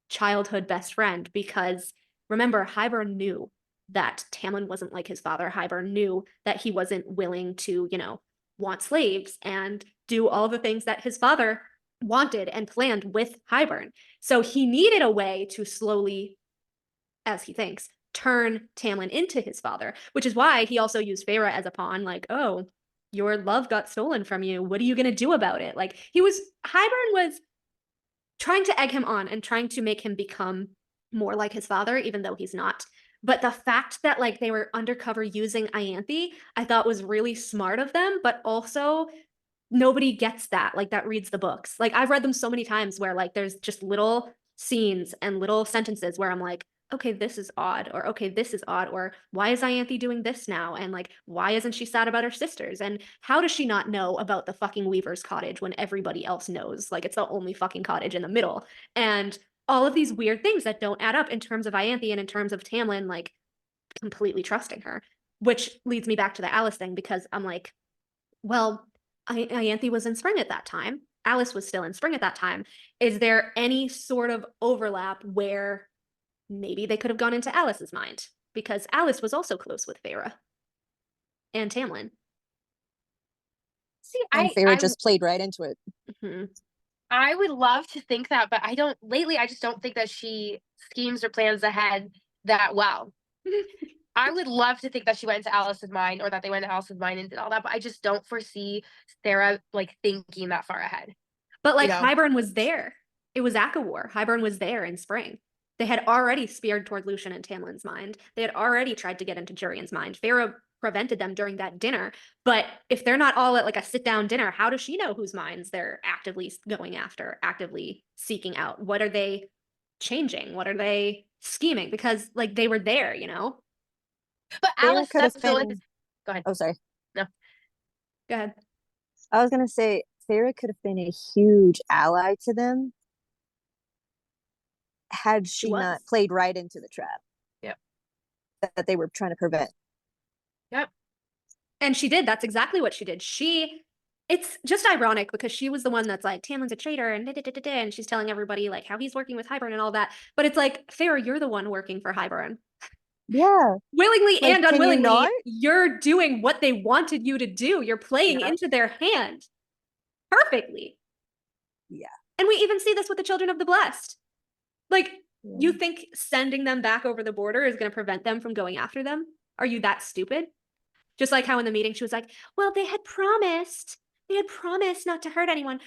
[SPEAKER 3] childhood best friend, because remember, Hybern knew that Tamlin wasn't like his father. Hybern knew that he wasn't willing to, want slaves and do all the things that his father wanted and planned with Hybern. So he needed a way to slowly, as he thinks, turn Tamlin into his father, which is why he also used Feyre as a pawn, like, oh, your love got stolen from you. What are you going to do about it? Like, Hybern was trying to egg him on and trying to make him become more like his father, even though he's not. But the fact that like they were undercover using Ianthe, I thought was really smart of them, but also nobody gets that. Like that reads the books. Like I've read them so many times where like there's just little scenes and little sentences where I'm like, okay, this is odd, or okay, this is odd, or why is Ianthe doing this now? And like, why isn't she sad about her sisters? And how does she not know about the fucking Weaver's cottage when everybody else knows? Like, it's the only fucking cottage in the middle. And all of these weird things that don't add up in terms of Ianthe and in terms of Tamlin, like, completely trusting her. Which leads me back to the Alice thing, because I'm like, well, Ianthe was in spring at that time. Alice was still in spring at that time. Is there any sort of overlap where maybe they could have gone into Alice's mind? Because Alice was also close with Feyre and Tamlin.
[SPEAKER 2] See,
[SPEAKER 5] And Feyre just played right into it.
[SPEAKER 3] Mm-hmm.
[SPEAKER 2] I would love to think that, but I don't. Lately, I just don't think that she schemes or plans ahead that well. I would love to think that she went into Alice's mind, or that they went into Alice's mind and did all that, but I just don't foresee Sarah like thinking that far ahead.
[SPEAKER 3] But like Hybern was there. It was Aka War. Hybern was there in spring. They had already speared toward Lucien and Tamlin's mind. They had already tried to get into Jurian's mind. Feyre prevented them during that dinner. But if they're not all at like a sit-down dinner, how does she know whose minds they're actively going after, actively seeking out? What are they changing? What are they scheming? Because like they were there,
[SPEAKER 2] But Alice
[SPEAKER 5] could have
[SPEAKER 2] still
[SPEAKER 5] been.
[SPEAKER 2] Go ahead.
[SPEAKER 5] Oh, sorry.
[SPEAKER 2] No.
[SPEAKER 3] Go ahead.
[SPEAKER 5] I was gonna say Feyre could have been a huge ally to them had she not played right into the trap.
[SPEAKER 2] Yep.
[SPEAKER 5] That they were trying to prevent.
[SPEAKER 2] Yep.
[SPEAKER 3] And she did. That's exactly what she did. It's just ironic because she was the one that's like, Tamlin's a traitor and and she's telling everybody like how he's working with Hybern and all that. But it's like, Feyre, you're the one working for Hybern.
[SPEAKER 5] Yeah.
[SPEAKER 3] Willingly
[SPEAKER 5] like,
[SPEAKER 3] and unwillingly,
[SPEAKER 5] you're
[SPEAKER 3] doing what they wanted you to do. You're playing into their hand perfectly.
[SPEAKER 5] Yeah.
[SPEAKER 3] And we even see this with the Children of the Blessed. Like, you think sending them back over the border is going to prevent them from going after them? Are you that stupid? Just like how in the meeting she was like, well, they had promised not to hurt anyone,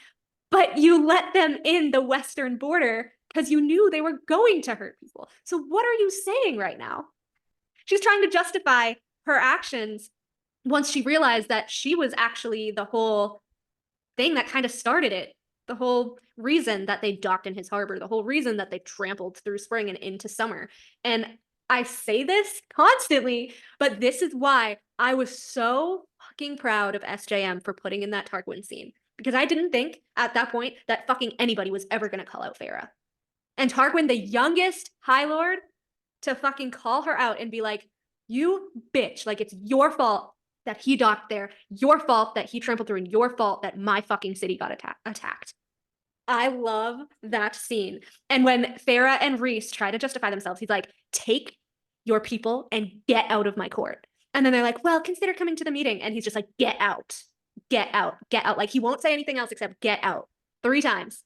[SPEAKER 3] but you let them in the western border because you knew they were going to hurt people. So what are you saying right now? She's trying to justify her actions once she realized that she was actually the whole thing that kind of started it. The whole reason that they docked in his harbor, the whole reason that they trampled through spring and into summer. And I say this constantly, but this is why I was so fucking proud of SJM for putting in that Tarquin scene. Because I didn't think at that point that fucking anybody was ever going to call out Feyre. And Tarquin, the youngest High Lord, to fucking call her out and be like, you bitch, like it's your fault that he docked there, your fault that he trampled through, and your fault that my fucking city got attacked. I love that scene. And when Feyre and Rhys try to justify themselves, he's like, take your people and get out of my court. And then they're like, well, consider coming to the meeting. And he's just like, get out, get out, get out. Like he won't say anything else except get out 3 times.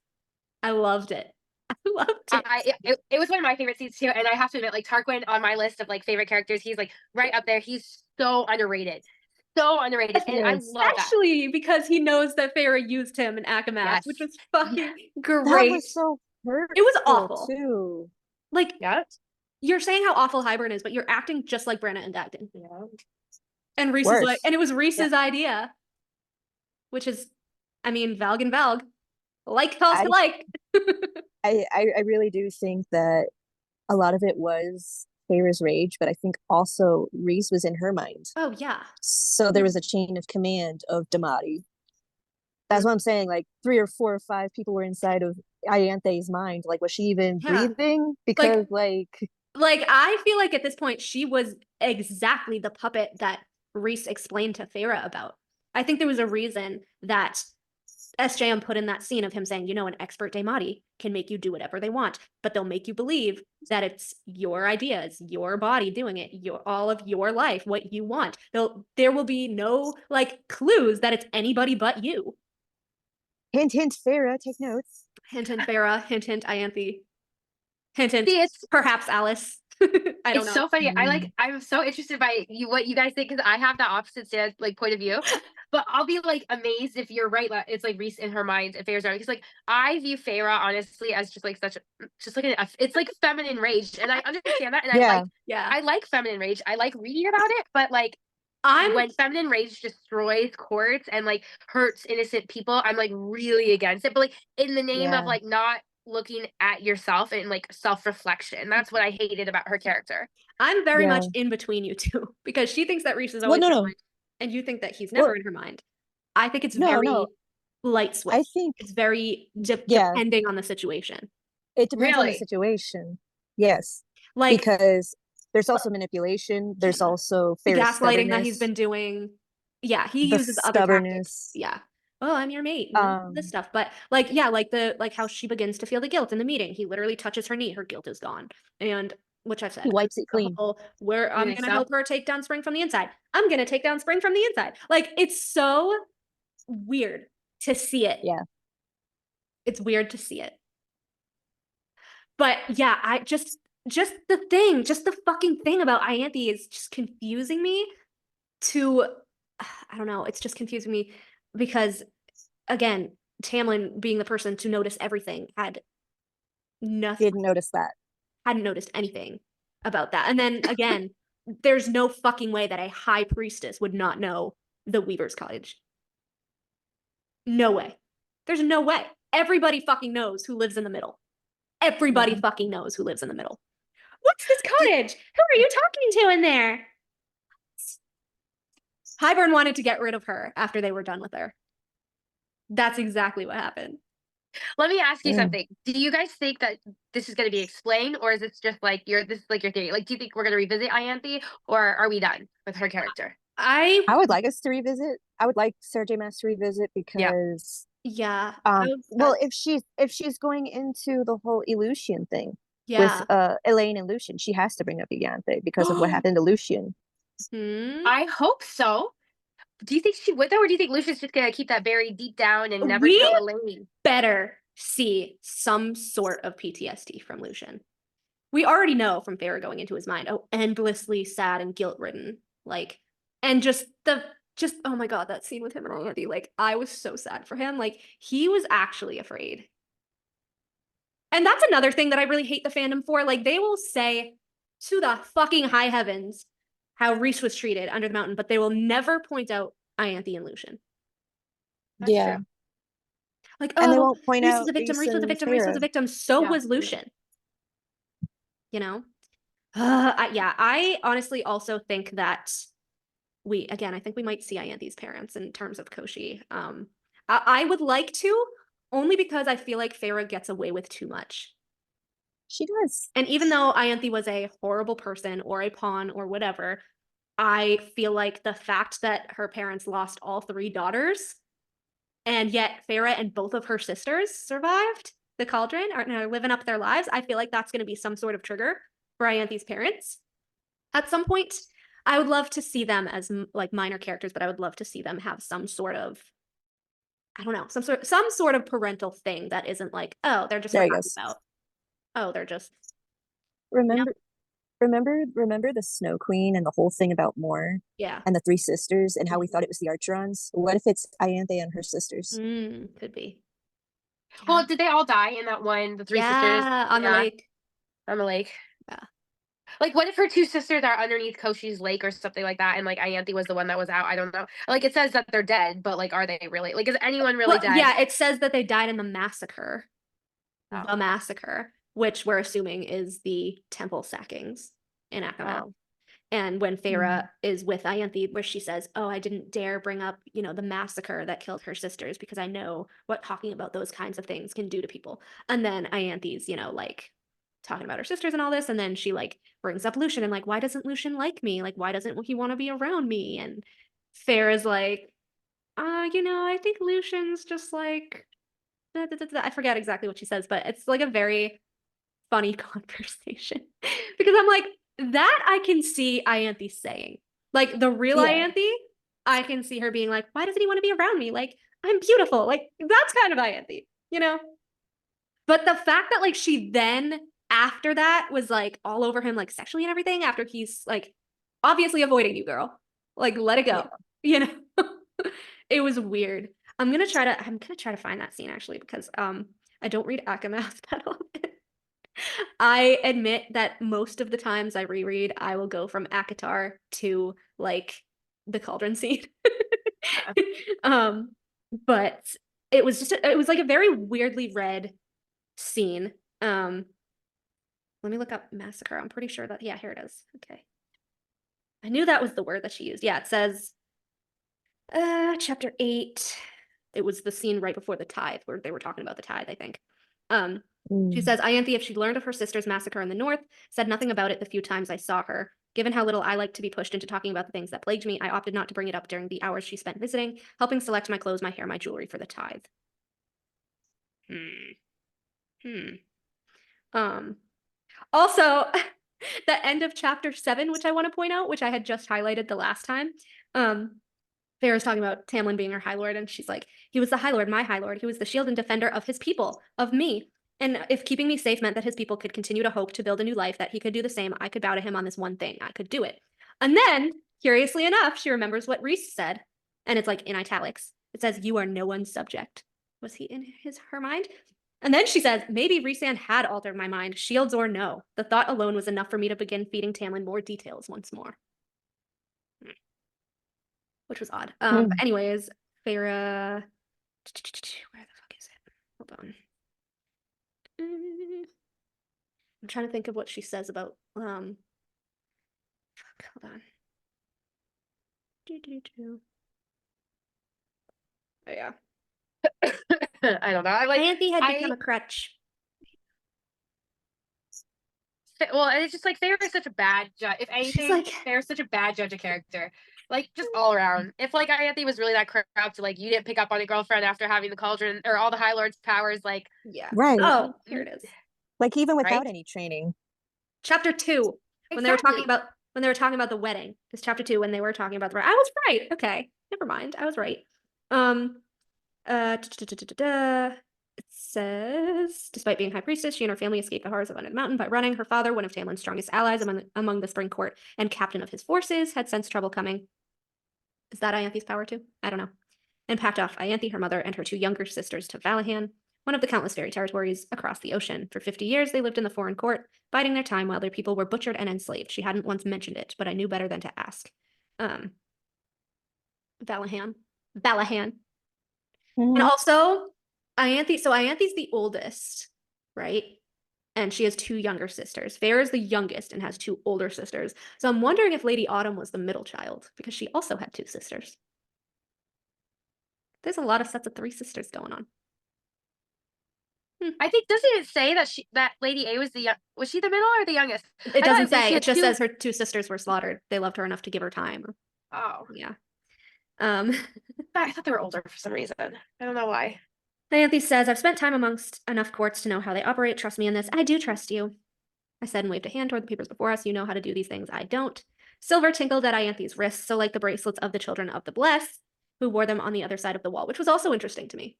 [SPEAKER 3] I loved it. I loved it.
[SPEAKER 2] It was one of my favorite scenes too. And I have to admit, like Tarquin on my list of like favorite characters, he's like right up there. He's so underrated. So underrated. And I love that.
[SPEAKER 3] Especially because he knows that Feyre used him in Akamat, which was fucking great.
[SPEAKER 5] That was so hurtful.
[SPEAKER 3] It was awful.
[SPEAKER 5] Too.
[SPEAKER 3] Like, you're saying how awful Hybern is, but you're acting just like Brenna and Dagden.
[SPEAKER 2] Yeah.
[SPEAKER 3] And Rhys is like, and it was Rhys's idea, which is, I mean, Valg and Valg. Like calls to like.
[SPEAKER 5] I really do think that a lot of it was Feyre's rage, but I think also Rhys was in her mind.
[SPEAKER 3] Oh yeah.
[SPEAKER 5] So there was a chain of command of Damati. That's what I'm saying. Like 3 or 4 or 5 people were inside of Ianthe's mind. Like, was she even breathing? Because like
[SPEAKER 3] I feel like at this point she was exactly the puppet that Rhys explained to Feyre about. I think there was a reason that SJM put in that scene of him saying, an expert Daimati can make you do whatever they want, but they'll make you believe that it's your idea, it's your body doing it, all of your life, what you want. There will be no clues that it's anybody but you.
[SPEAKER 5] Hint, hint, Farah, take notes.
[SPEAKER 3] Hint, hint, Farah. Hint, hint, Ianthe. Hint, hint,
[SPEAKER 2] See,
[SPEAKER 3] perhaps Alice. I don't know.
[SPEAKER 2] It's so funny. I'm so interested by what you guys think, because I have the opposite point of view. But I'll be amazed if you're right. It's Reese in her mind, if Farah's right. Because I view Farah honestly as just it's feminine rage, and I understand that. And I like feminine rage. I like reading about it, but when feminine rage destroys courts and hurts innocent people, I'm really against it. But in the name of not looking at yourself and self-reflection, that's what I hated about her character.
[SPEAKER 3] I'm very much in between you two, because she thinks that Reese is always in her mind, and you think that he's never in her mind. I think it's very light switch.
[SPEAKER 6] I think
[SPEAKER 3] it's very depending on the situation.
[SPEAKER 6] It depends on the situation. Yes, because there's also manipulation. There's also
[SPEAKER 3] gaslighting that he's been doing. Yeah, he uses other tactics. Yeah. Oh, I'm your mate. This stuff, but how she begins to feel the guilt in the meeting. He literally touches her knee. Her guilt is gone, and which I've said,
[SPEAKER 6] he wipes it clean.
[SPEAKER 3] Where I'm gonna help her take down Spring from the inside. I'm gonna take down Spring from the inside. It's so weird to see it.
[SPEAKER 6] Yeah,
[SPEAKER 3] it's weird to see it. But yeah, I just the fucking thing about Ianthe is just confusing me. I don't know. It's just confusing me. Because, again, Tamlin, being the person to notice everything, had nothing.
[SPEAKER 6] Didn't notice that.
[SPEAKER 3] Hadn't noticed anything about that. And then, again, there's no fucking way that a high priestess would not know the Weaver's Cottage. No way. There's no way. Everybody fucking knows who lives in the middle. Everybody fucking knows who lives in the middle. What's this cottage? Who are you talking to in there? Highburn wanted to get rid of her after they were done with her. That's exactly what happened.
[SPEAKER 2] Let me ask you something. Do you guys think that this is going to be explained, or is this just your theory? Do you think we're going to revisit Ianthe, or are we done with her character?
[SPEAKER 6] I would like us to revisit. I would like Sarah J. Maas to revisit, because well, if she's going into the whole Lucien thing with Elaine and Lucien, she has to bring up Ianthe because of what happened to Lucien.
[SPEAKER 2] I hope so. Do you think she would, though, or do you think Lucien's just gonna keep that buried deep down and never tell Elaine?
[SPEAKER 3] Better see some sort of PTSD from Lucien. We already know from Farah going into his mind, endlessly sad and guilt-ridden. And just oh my god, that scene with him and Ianthe, I was so sad for him. He was actually afraid. And that's another thing that I really hate the fandom for. They will say to the fucking high heavens how Reese was treated under the mountain, but they will never point out Ianthe and Lucien.
[SPEAKER 2] That's true.
[SPEAKER 6] And they won't point
[SPEAKER 3] Reese
[SPEAKER 6] out
[SPEAKER 3] was a victim, Reese was a victim, Reese was a victim. So was Lucien. I honestly also think that I think we might see Ianthe's parents in terms of Koshi. I would like to, only because I feel like Farah gets away with too much.
[SPEAKER 6] She does.
[SPEAKER 3] And even though Ianthe was a horrible person or a pawn or whatever, I feel like the fact that her parents lost all 3 daughters, and yet Farah and both of her sisters survived the cauldron, are living up their lives, I feel like that's going to be some sort of trigger for Ianthe's parents. At some point, I would love to see them as minor characters, but I would love to see them have some sort of, I don't know, some sort of parental thing that isn't they're just happy about. Oh, they're just
[SPEAKER 6] remember the Snow Queen and the whole thing about Moore, and the 3 sisters, and how we thought it was the Archerons. What if it's Ianthe and her sisters?
[SPEAKER 3] Could be.
[SPEAKER 2] Well, did they all die in that one? The 3 sisters
[SPEAKER 3] on the lake.
[SPEAKER 2] On the lake.
[SPEAKER 3] Yeah.
[SPEAKER 2] What if her 2 sisters are underneath Koshi's lake or something like that, and Ianthe was the one that was out? I don't know. It says that they're dead, but are they really? Is anyone really dead?
[SPEAKER 3] Yeah, it says that they died in the massacre. The massacre, which we're assuming is the temple sackings in Akamath. And when Farah is with Ianthe, where she says, I didn't dare bring up, the massacre that killed her sisters because I know what talking about those kinds of things can do to people. And then Ianthe's, talking about her sisters and all this. And then she brings up Lucien and why doesn't Lucien like me? Why doesn't he want to be around me? And Farah's I think Lucian's just like, I forget exactly what she says, but it's like a very funny conversation because I'm like, that I can see Ianthe saying. Like the real Ianthe, I can see her being like, why doesn't he want to be around me? Like, I'm beautiful. Like, that's kind of Ianthe, But the fact that like she then after that was like all over him like sexually and everything after he's like obviously avoiding you, girl. Like, let it go. It was weird. I'm gonna try to find that scene actually because I don't read Akamath that often. I admit that most of the times I reread, I will go from Akatar to like the cauldron scene. But it was like a very weirdly read scene. Let me look up massacre. I'm pretty sure that, yeah, here it is. Okay. I knew that was the word that she used. Yeah, it says chapter 8. It was the scene right before the tithe where they were talking about the tithe, I think. She says, Ianthe, if she learned of her sister's massacre in the north, said nothing about it the few times I saw her. Given how little I like to be pushed into talking about the things that plagued me, I opted not to bring it up during the hours she spent visiting, helping select my clothes, my hair, my jewelry for the tithe. Also, the end of chapter 7, which I want to point out, which I had just highlighted the last time. Feyre's talking about Tamlin being her High Lord, and she's like, he was the High Lord, my High Lord. He was the shield and defender of his people, of me. And if keeping me safe meant that his people could continue to hope to build a new life, that he could do the same, I could bow to him on this one thing. I could do it. And then, curiously enough, she remembers what Rhys said, and it's like in italics. It says, you are no one's subject. Was he in her mind? And then she says, maybe Rhysand had altered my mind, shields or no. The thought alone was enough for me to begin feeding Tamlin more details once more. Which was odd. But anyways, Feyre, where the fuck is it? Hold on. I'm trying to think of what she says about hold on. Oh yeah.
[SPEAKER 2] I don't know.
[SPEAKER 3] Ianthe had become a crutch.
[SPEAKER 2] Well, it's just like Feyre is such a bad judge. If anything, like, Feyre's such a bad judge of character. Like, just all around. If like Ianthe was really that corrupt, like you didn't pick up on your girlfriend after having the cauldron or all the High Lord's powers, like
[SPEAKER 6] right.
[SPEAKER 3] Oh, here it is.
[SPEAKER 6] Like even without any training.
[SPEAKER 3] Chapter 2, when they were talking about the wedding. Because chapter 2, when they were talking about the I was right. Okay, never mind. I was right. It says, despite being high priestess, she and her family escaped the horrors of Under the Mountain by running. Her father, one of Tamlin's strongest allies among the Spring Court and captain of his forces, had sensed trouble coming. Is that Ianthe's power too? I don't know. And packed off Ianthe, her mother, and her 2 younger sisters to Valahan, one of the countless fairy territories across the ocean. For 50 years, they lived in the foreign court, biding their time while their people were butchered and enslaved. She hadn't once mentioned it, but I knew better than to ask. Valahan. And also, Ianthe's the oldest, right? And she has 2 younger sisters. Feyre is the youngest and has 2 older sisters. So I'm wondering if Lady Autumn was the middle child, because she also had 2 sisters. There's a lot of sets of 3 sisters going on.
[SPEAKER 2] I think, doesn't it say that Lady A was was she the middle or the youngest?
[SPEAKER 3] It doesn't say. It just says her 2 sisters were slaughtered. They loved her enough to give her time.
[SPEAKER 2] Oh.
[SPEAKER 3] Yeah.
[SPEAKER 2] I thought they were older for some reason. I don't know why.
[SPEAKER 3] Ianthe says, I've spent time amongst enough courts to know how they operate. Trust me in this. I do trust you. I said and waved a hand toward the papers before us. You know how to do these things. I don't. Silver tinkled at Ianthe's wrists, so like the bracelets of the children of the Bless, who wore them on the other side of the wall, which was also interesting to me.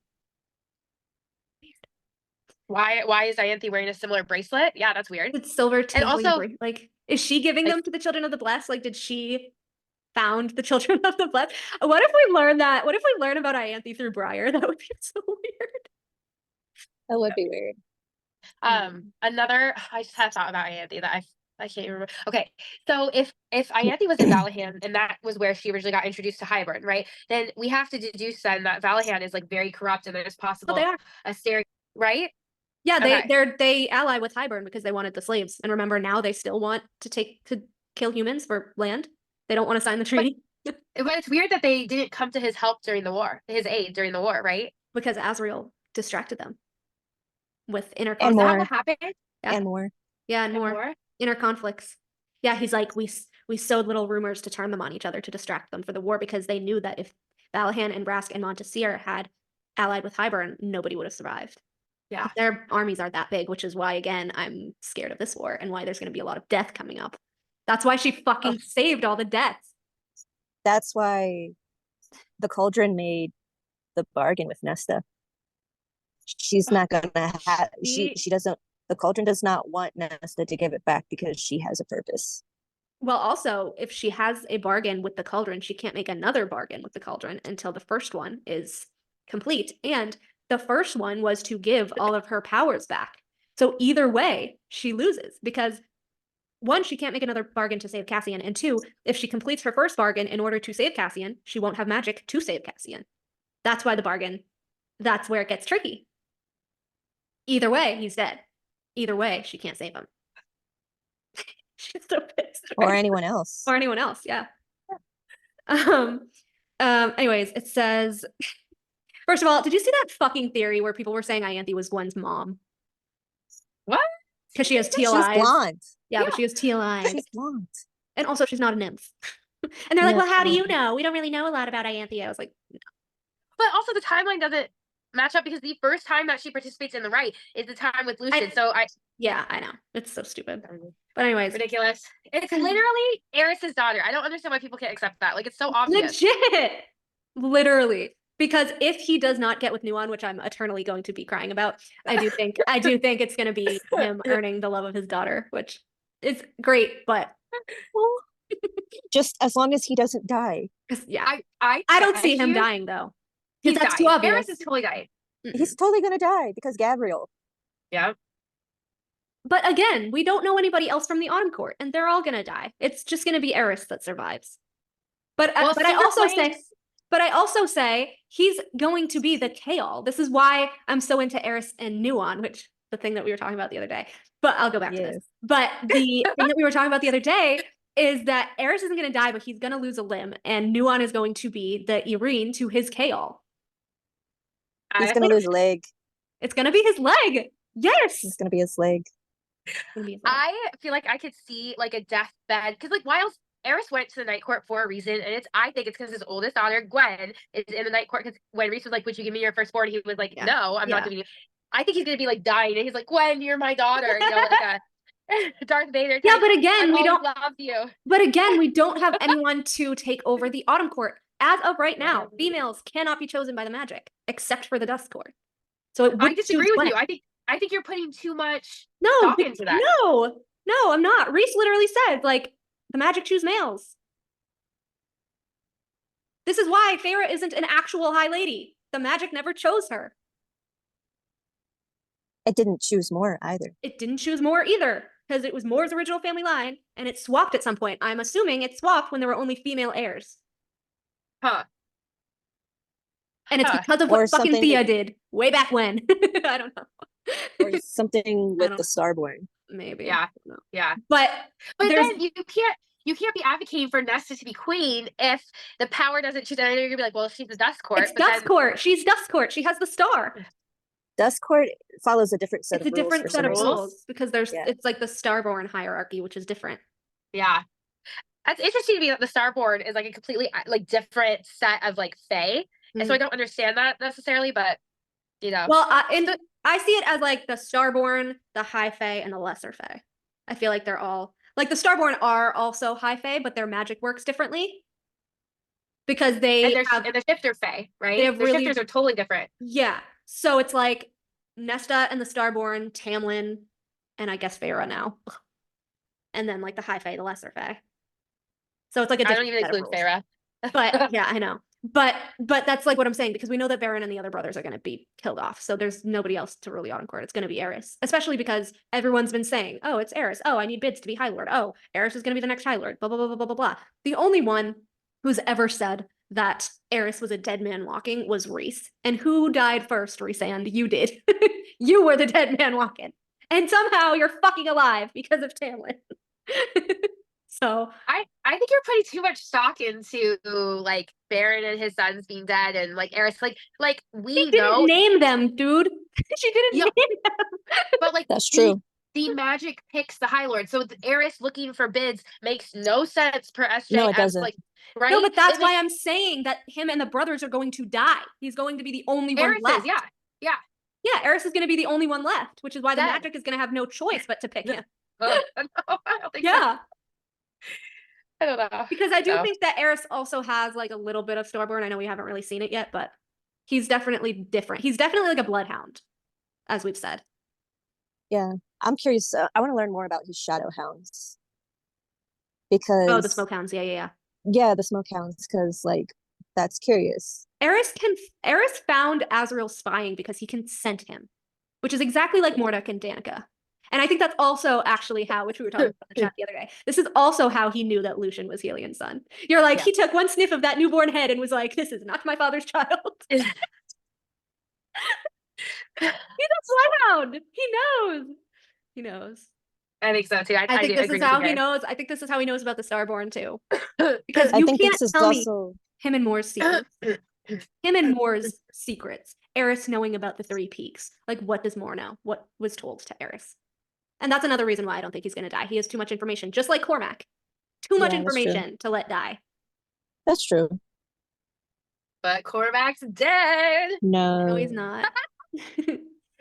[SPEAKER 2] Why is Ianthe wearing a similar bracelet? Yeah, that's weird.
[SPEAKER 3] It's silver tinkling. And also, like, is she giving them to the children of the Bless? Like, did she found the children of the Bless? What if we learn that? What if we learn about Ianthe through Briar? That would be so weird.
[SPEAKER 6] That would be weird.
[SPEAKER 2] Another, I just had thought about Ianthe that I can't remember. Okay, so if Ianthe was in Valahan and that was where she originally got introduced to Hybern, right? Then we have to deduce then that Valahan is like very corrupt and there's possible a stereotype, right?
[SPEAKER 3] Yeah, they ally with Hybern because they wanted the slaves. And remember, now they still want to kill humans for land. They don't want to sign the treaty.
[SPEAKER 2] But it's weird that they didn't come to his help during the war, his aid during the war, right?
[SPEAKER 3] Because Azriel distracted them with inner
[SPEAKER 2] conflicts.
[SPEAKER 3] conflicts.
[SPEAKER 2] Is that what happened?
[SPEAKER 3] Yeah.
[SPEAKER 6] And more.
[SPEAKER 3] Yeah, and more. Inner conflicts. Yeah, he's like, we sowed little rumors to turn them on each other to distract them for the war because they knew that if Balahan and Brask and Montesir had allied with Hybern, nobody would have survived.
[SPEAKER 2] Yeah.
[SPEAKER 3] Their armies aren't that big, which is why, again, I'm scared of this war and why there's going to be a lot of death coming up. That's why she fucking saved all the deaths.
[SPEAKER 6] That's why the Cauldron made the bargain with Nesta. She's not gonna have she doesn't the Cauldron does not want Nesta to give it back because she has a purpose.
[SPEAKER 3] Well, also, if she has a bargain with the Cauldron, she can't make another bargain with the Cauldron until the first one is complete. And the first one was to give all of her powers back. So either way, she loses because one, she can't make another bargain to save Cassian, and two, if she completes her first bargain in order to save Cassian, she won't have magic to save Cassian. That's why the bargain, that's where it gets tricky. Either way, he's dead. Either way, she can't save him. She's so pissed.
[SPEAKER 6] Or anyone else.
[SPEAKER 3] Or anyone else, yeah. Anyways, it says, first of all, did you see that fucking theory where people were saying Ianthe was Gwen's mom?
[SPEAKER 2] What?
[SPEAKER 3] Because she has teal eyes.
[SPEAKER 6] She's blonde.
[SPEAKER 3] Yeah, but she has teal eyes.
[SPEAKER 6] She's blonde.
[SPEAKER 3] And also, she's not a nymph. And they're like, well, how do you know? We don't really know a lot about Ianthe. I was like, no.
[SPEAKER 2] But also, the timeline doesn't match up because the first time that she participates in the rite is the time with Lucien.
[SPEAKER 3] Yeah, I know. It's so stupid. But anyways.
[SPEAKER 2] Ridiculous. It's literally Eris's daughter. I don't understand why people can't accept that. Like, it's so obvious.
[SPEAKER 3] Legit. Literally. Because if he does not get with Nuon, which I'm eternally going to be crying about, I do think it's going to be him earning the love of his daughter, which is great, but
[SPEAKER 6] just as long as he doesn't die.
[SPEAKER 3] Yeah, I don't see him dying though. Because that's too obvious.
[SPEAKER 2] Eris is totally dying.
[SPEAKER 6] He's totally gonna die because Gabriel.
[SPEAKER 2] Yeah.
[SPEAKER 3] But again, we don't know anybody else from the Autumn Court, and they're all gonna die. It's just gonna be Eris that survives. But I also say he's going to be the Chaol. This is why I'm so into Eris and Nuon, which the thing that we were talking about the other day. But I'll go back to this. But the thing that we were talking about the other day is that Eris isn't going to die, but he's going to lose a limb, and Nuon is going to be the Irene to his Chaol.
[SPEAKER 6] He's going to lose a leg.
[SPEAKER 3] It's going to be his leg. Yes.
[SPEAKER 6] It's going to be his leg.
[SPEAKER 2] I feel like I could see like a deathbed because like while Eris went to the Night Court for a reason, and I think it's because his oldest daughter Gwen is in the Night Court. Because when Rhys was like, "Would you give me your firstborn?" He was like, "No, I'm not giving you." I think he's gonna be like dying, and he's like, "Gwen, you're my daughter," you know, like a Darth Vader.
[SPEAKER 3] Yeah, but again, we don't
[SPEAKER 2] love you.
[SPEAKER 3] But again, we don't have anyone to take over the Autumn Court as of right now. Females cannot be chosen by the Magic except for the Dusk Court. So
[SPEAKER 2] I disagree with you. I think you're putting too much stock into that.
[SPEAKER 3] No, I'm not. Rhys literally said, like, the Magic choose males. This is why Feyre isn't an actual High Lady. The Magic never chose her.
[SPEAKER 6] It didn't choose Mor either.
[SPEAKER 3] It didn't choose Mor either, because it was Mor's original family line, and it swapped at some point. I'm assuming it swapped when there were only female heirs.
[SPEAKER 2] Huh.
[SPEAKER 3] And it's because of what fucking Thea did way back when. I don't know.
[SPEAKER 6] Or something with the Starborn.
[SPEAKER 3] Maybe.
[SPEAKER 2] Yeah. Yeah.
[SPEAKER 3] But
[SPEAKER 2] then you can't be advocating for Nesta to be queen if the power doesn't choose. And you're gonna be like, well, she's the Dusk Court.
[SPEAKER 3] It's Dusk Court. She's Dusk Court. She has the star.
[SPEAKER 6] Dusk Court follows a different set of rules.
[SPEAKER 3] It's a different set of rules because it's like the Starborn hierarchy, which is different.
[SPEAKER 2] Yeah. That's interesting to me that the Starborn is like a completely like different set of like Fae. And so I don't understand that necessarily, but you know.
[SPEAKER 3] Well, I see it as like the Starborn, the High Fae, and the Lesser Fae. I feel like they're all like the Starborn are also High Fae, but their magic works differently because and
[SPEAKER 2] the Shifter Fae, right? The Shifters are totally different.
[SPEAKER 3] Yeah, so it's like Nesta and the Starborn, Tamlin, and I guess Feyre now, and then like the High Fae, the Lesser Fae. So it's like a different
[SPEAKER 2] I don't even include Feyre.
[SPEAKER 3] But yeah, I know. But that's like what I'm saying, because we know that Baron and the other brothers are going to be killed off. So there's nobody else to rule the Autumn Court. It's going to be Eris, especially because everyone's been saying, oh, it's Eris. Oh, I need bids to be High Lord. Oh, Eris is going to be the next High Lord. Blah, blah, blah, blah, blah, blah, blah. The only one who's ever said that Eris was a dead man walking was Rhys. And who died first, Rhysand? You did. You were the dead man walking. And somehow you're fucking alive because of Tamlin. So
[SPEAKER 2] I think you're putting too much stock into like Baron and his sons being dead and like Eris she
[SPEAKER 3] didn't name them, dude. She didn't name them.
[SPEAKER 2] But like
[SPEAKER 6] that's true.
[SPEAKER 2] the magic picks the High Lord. So Eris looking for bids makes no sense per SJ.
[SPEAKER 6] No, it doesn't.
[SPEAKER 2] Like, right?
[SPEAKER 3] No, but that's why I'm saying that him and the brothers are going to die. He's going to be the only one left.
[SPEAKER 2] Yeah.
[SPEAKER 3] Yeah, Eris is going to be the only one left, which is why the
[SPEAKER 2] Dead.
[SPEAKER 3] magic is going to have no choice but to pick him.
[SPEAKER 2] No, I don't think so.
[SPEAKER 3] Yeah.
[SPEAKER 2] I don't know.
[SPEAKER 3] Because I do think that Eris also has like a little bit of Starborn. I know we haven't really seen it yet, but he's definitely different. He's definitely like a bloodhound, as we've said.
[SPEAKER 6] Yeah, I'm curious. I want to learn more about his shadow hounds. Because
[SPEAKER 3] the smoke hounds, yeah.
[SPEAKER 6] Yeah, the smoke hounds, because like that's curious.
[SPEAKER 3] Eris found Azrael spying because he can scent him, which is exactly like Mordek and Danica. And I think that's also actually how, which we were talking about in the chat the other day, this is also how he knew that Lucien was Helian's son. You're like, he took one sniff of that newborn head and was like, this is not my father's child. He's a bloodhound. He knows.
[SPEAKER 2] I think so too.
[SPEAKER 3] I think this is how he knows. I think this is how he knows about the Starborn too. Because you can't tell me him and Moore's secrets. Him and Moore's secrets. Eris knowing about the 3 peaks. Like, what does Moore know? What was told to Eris? And that's another reason why I don't think he's going to die. He has too much information, just like Cormac. Too much information to let die.
[SPEAKER 6] That's true.
[SPEAKER 2] But Cormac's dead.
[SPEAKER 6] No,
[SPEAKER 3] he's not.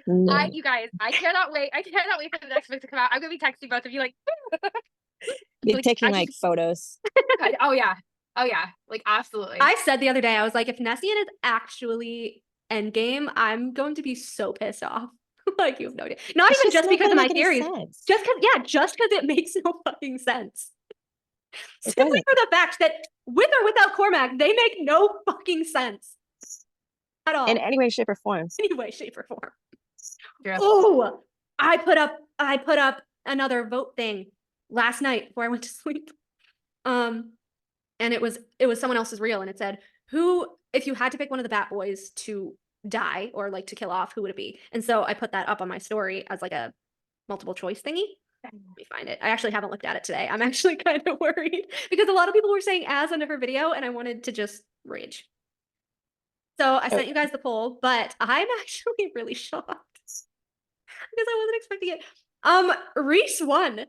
[SPEAKER 6] No.
[SPEAKER 2] You guys, I cannot wait. I cannot wait for the next book to come out. I'm going to be texting both of you like.
[SPEAKER 6] You're taking like photos.
[SPEAKER 2] Oh yeah. Like absolutely.
[SPEAKER 3] I said the other day, I was like, if Nessian is actually Endgame, I'm going to be so pissed off. Like, you have no idea. Not even just because of my theories. Just because it makes no fucking sense. Simply for the fact that with or without Cormac, they make no fucking sense. At all.
[SPEAKER 6] In any way, shape, or form.
[SPEAKER 2] Yeah.
[SPEAKER 3] Oh, I put up another vote thing last night before I went to sleep. And it was someone else's reel, and it said, who, if you had to pick one of the Bat Boys to die or like to kill off, who would it be? And so I put that up on my story as like a multiple choice thingy. Let me find it. I actually haven't looked at it today. I'm actually kind of worried because a lot of people were saying as under her video, and I wanted to just rage. So I sent you guys the poll, but I'm actually really shocked because I wasn't expecting it. Reese won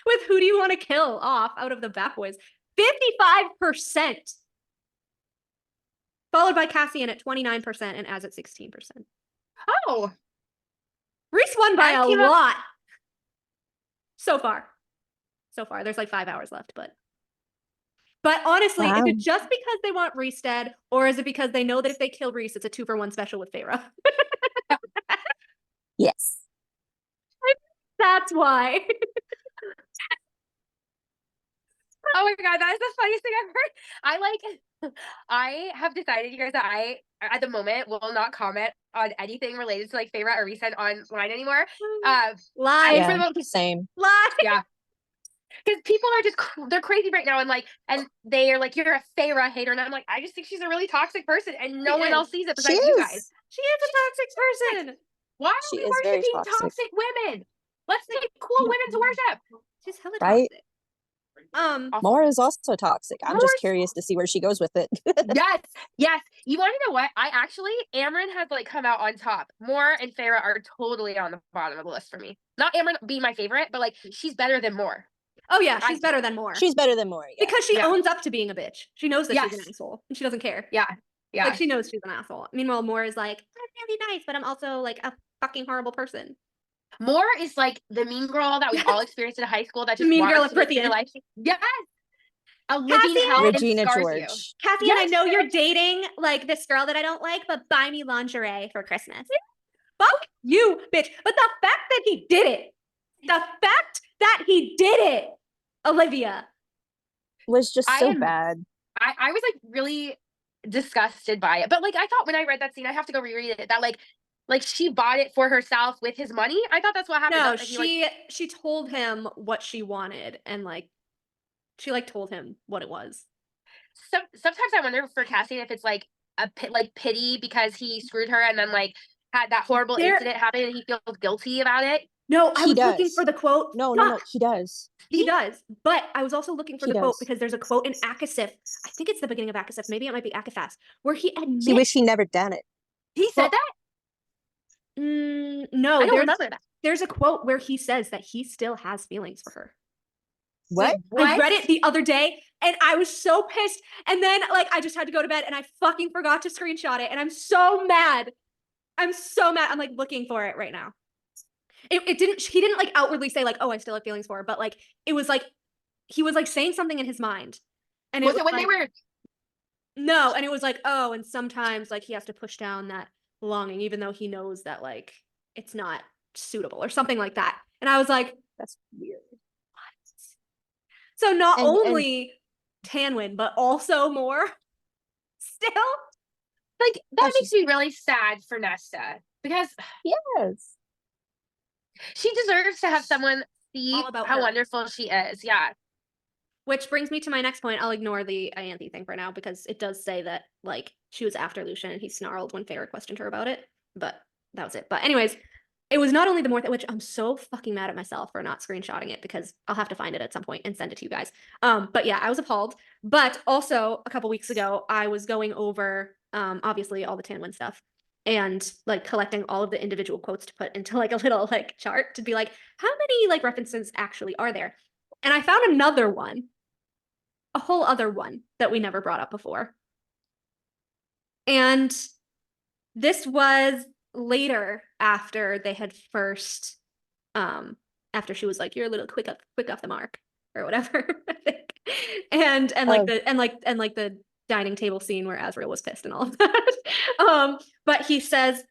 [SPEAKER 3] with who do you want to kill off out of the Bat Boys? 55%. Followed by Cassian at 29% and Az at 16%.
[SPEAKER 2] Oh.
[SPEAKER 3] Reese won by a lot. So far. There's like 5 hours left, but honestly, is it just because they want Reese dead, or is it because they know that if they kill Reese, it's a 2-for-1 special with Feyre?
[SPEAKER 6] Yes.
[SPEAKER 3] That's why.
[SPEAKER 2] Oh my god, that is the funniest thing I've heard. I have decided, you guys, that I, at the moment, will not comment on anything related to like Feyre or Reset online anymore.
[SPEAKER 3] Live.
[SPEAKER 6] Yeah, same.
[SPEAKER 3] Live.
[SPEAKER 2] Yeah. Because people are just, they're crazy right now, and they are like, you're a Feyre hater, and I'm like, I just think she's a really toxic person, and no one else sees it besides you guys.
[SPEAKER 3] She is a toxic person.
[SPEAKER 2] Why are we worshiping toxic women? Let's make cool women to worship.
[SPEAKER 3] She's hella toxic.
[SPEAKER 6] Moore is also toxic. I'm just curious to see where she goes with it.
[SPEAKER 2] Yes. You want to know what? Amryn has like come out on top. Moore and Feyre are totally on the bottom of the list for me. Not Amryn being my favorite, but like she's better than Moore.
[SPEAKER 3] Oh yeah, she's better than Moore.
[SPEAKER 6] She's better than Moore, yeah.
[SPEAKER 3] Because she owns up to being a bitch. She knows that she's an asshole, and she doesn't care.
[SPEAKER 2] Yeah.
[SPEAKER 3] Like she knows she's an asshole. Meanwhile, Moore is like, I'm really nice, but I'm also like a fucking horrible person.
[SPEAKER 2] Moore is like the mean girl that we all experienced in high school. That just
[SPEAKER 3] mean girl of
[SPEAKER 2] Prithian. Life. Yes. A living hell
[SPEAKER 6] Regina
[SPEAKER 2] scars
[SPEAKER 6] George.
[SPEAKER 2] you.
[SPEAKER 3] Cassian, I know you're dating like this girl that I don't like, but buy me lingerie for Christmas. Fuck you, bitch. But the fact that he did it, Olivia,
[SPEAKER 6] was just so bad.
[SPEAKER 2] I was like really disgusted by it. But like I thought when I read that scene, I have to go reread it, that like she bought it for herself with his money. I thought that's what happened.
[SPEAKER 3] No,
[SPEAKER 2] like,
[SPEAKER 3] she told him what she wanted, and like she like told him what it was.
[SPEAKER 2] Sometimes I wonder for Cassian if it's like a pity because he screwed her and then like had that horrible incident happen and he feels guilty about it.
[SPEAKER 3] No, I was looking for the quote.
[SPEAKER 6] No, he does.
[SPEAKER 3] He does. But I was also looking for the quote because there's a quote in Akasif. I think it's the beginning of Akasif. Maybe it might be Akafas, where he admits.
[SPEAKER 6] He wished he never done it.
[SPEAKER 2] He said that?
[SPEAKER 3] No,
[SPEAKER 2] I don't remember that.
[SPEAKER 3] there's a quote where he says that he still has feelings for her.
[SPEAKER 6] What?
[SPEAKER 3] I read it the other day and I was so pissed. And then like I just had to go to bed and I fucking forgot to screenshot it. And I'm so mad. I'm like looking for it right now. He didn't like outwardly say like, oh, I still have feelings for her, but like it was like he was like saying something in his mind. And
[SPEAKER 2] was it when
[SPEAKER 3] like,
[SPEAKER 2] they were
[SPEAKER 3] no, and it was like, oh, and sometimes like he has to push down that longing, even though he knows that like it's not suitable or something like that. And I was like,
[SPEAKER 6] that's weird.
[SPEAKER 3] So not only Tamlin, but also more still.
[SPEAKER 2] Like that makes me really sad for Nesta because
[SPEAKER 6] yes,
[SPEAKER 2] she deserves to have someone see
[SPEAKER 3] all about
[SPEAKER 2] how
[SPEAKER 3] her.
[SPEAKER 2] wonderful she is. Yeah.
[SPEAKER 3] Which brings me to my next point. I'll ignore the Ianthe thing for now because it does say that like she was after Lucien and he snarled when Feyre questioned her about it. But that was it. But anyways, it was not only the Morthael, which I'm so fucking mad at myself for not screenshotting it because I'll have to find it at some point and send it to you guys. But yeah, I was appalled. But also a couple weeks ago, I was going over obviously all the Tamlin stuff and like collecting all of the individual quotes to put into like a little like chart to be like, how many like references actually are there? And I found another one, a whole other one that we never brought up before. And this was later after they had first after she was like, you're a little quick off the mark or whatever, I think. And like the dining table scene where Azriel was pissed and all of that. But he says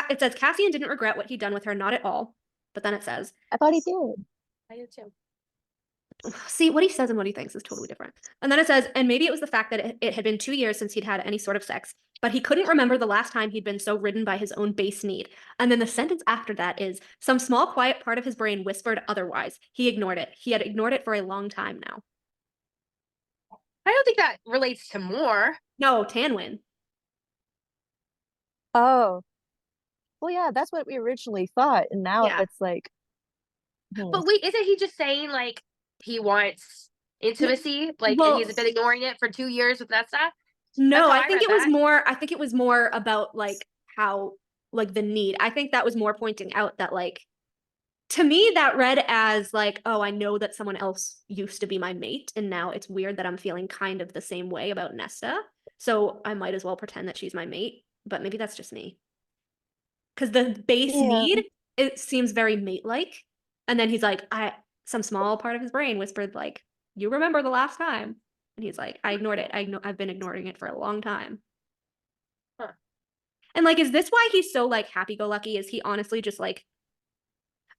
[SPEAKER 3] it says Cassian didn't regret what he'd done with her, not at all. But then it says,
[SPEAKER 6] I thought he did.
[SPEAKER 2] I do too.
[SPEAKER 3] See, what he says and what he thinks is totally different. And then it says, and maybe it was the fact that it had been 2 years since he'd had any sort of sex, but he couldn't remember the last time he'd been so ridden by his own base need. And then the sentence after that is, some small quiet part of his brain whispered otherwise. He ignored it. He had ignored it for a long time now.
[SPEAKER 2] I don't think that relates to more.
[SPEAKER 3] No, Tamlin.
[SPEAKER 6] Oh. Well, yeah, that's what we originally thought. And now it's like.
[SPEAKER 2] But wait, isn't he just saying like he wants intimacy? Like and he's been ignoring it for 2 years with that stuff?
[SPEAKER 3] No, I think it was more about like how like the need. I think that was more pointing out that like to me that read as like, oh, I know that someone else used to be my mate and now it's weird that I'm feeling kind of the same way about Nesta. So I might as well pretend that she's my mate, but maybe that's just me. Cuz the base need, it seems very mate-like. And then he's like, some small part of his brain whispered like, you remember the last time. And he's like, I ignored it. I've been ignoring it for a long time.
[SPEAKER 2] Huh.
[SPEAKER 3] And like, is this why he's so like happy-go-lucky? Is he honestly just like,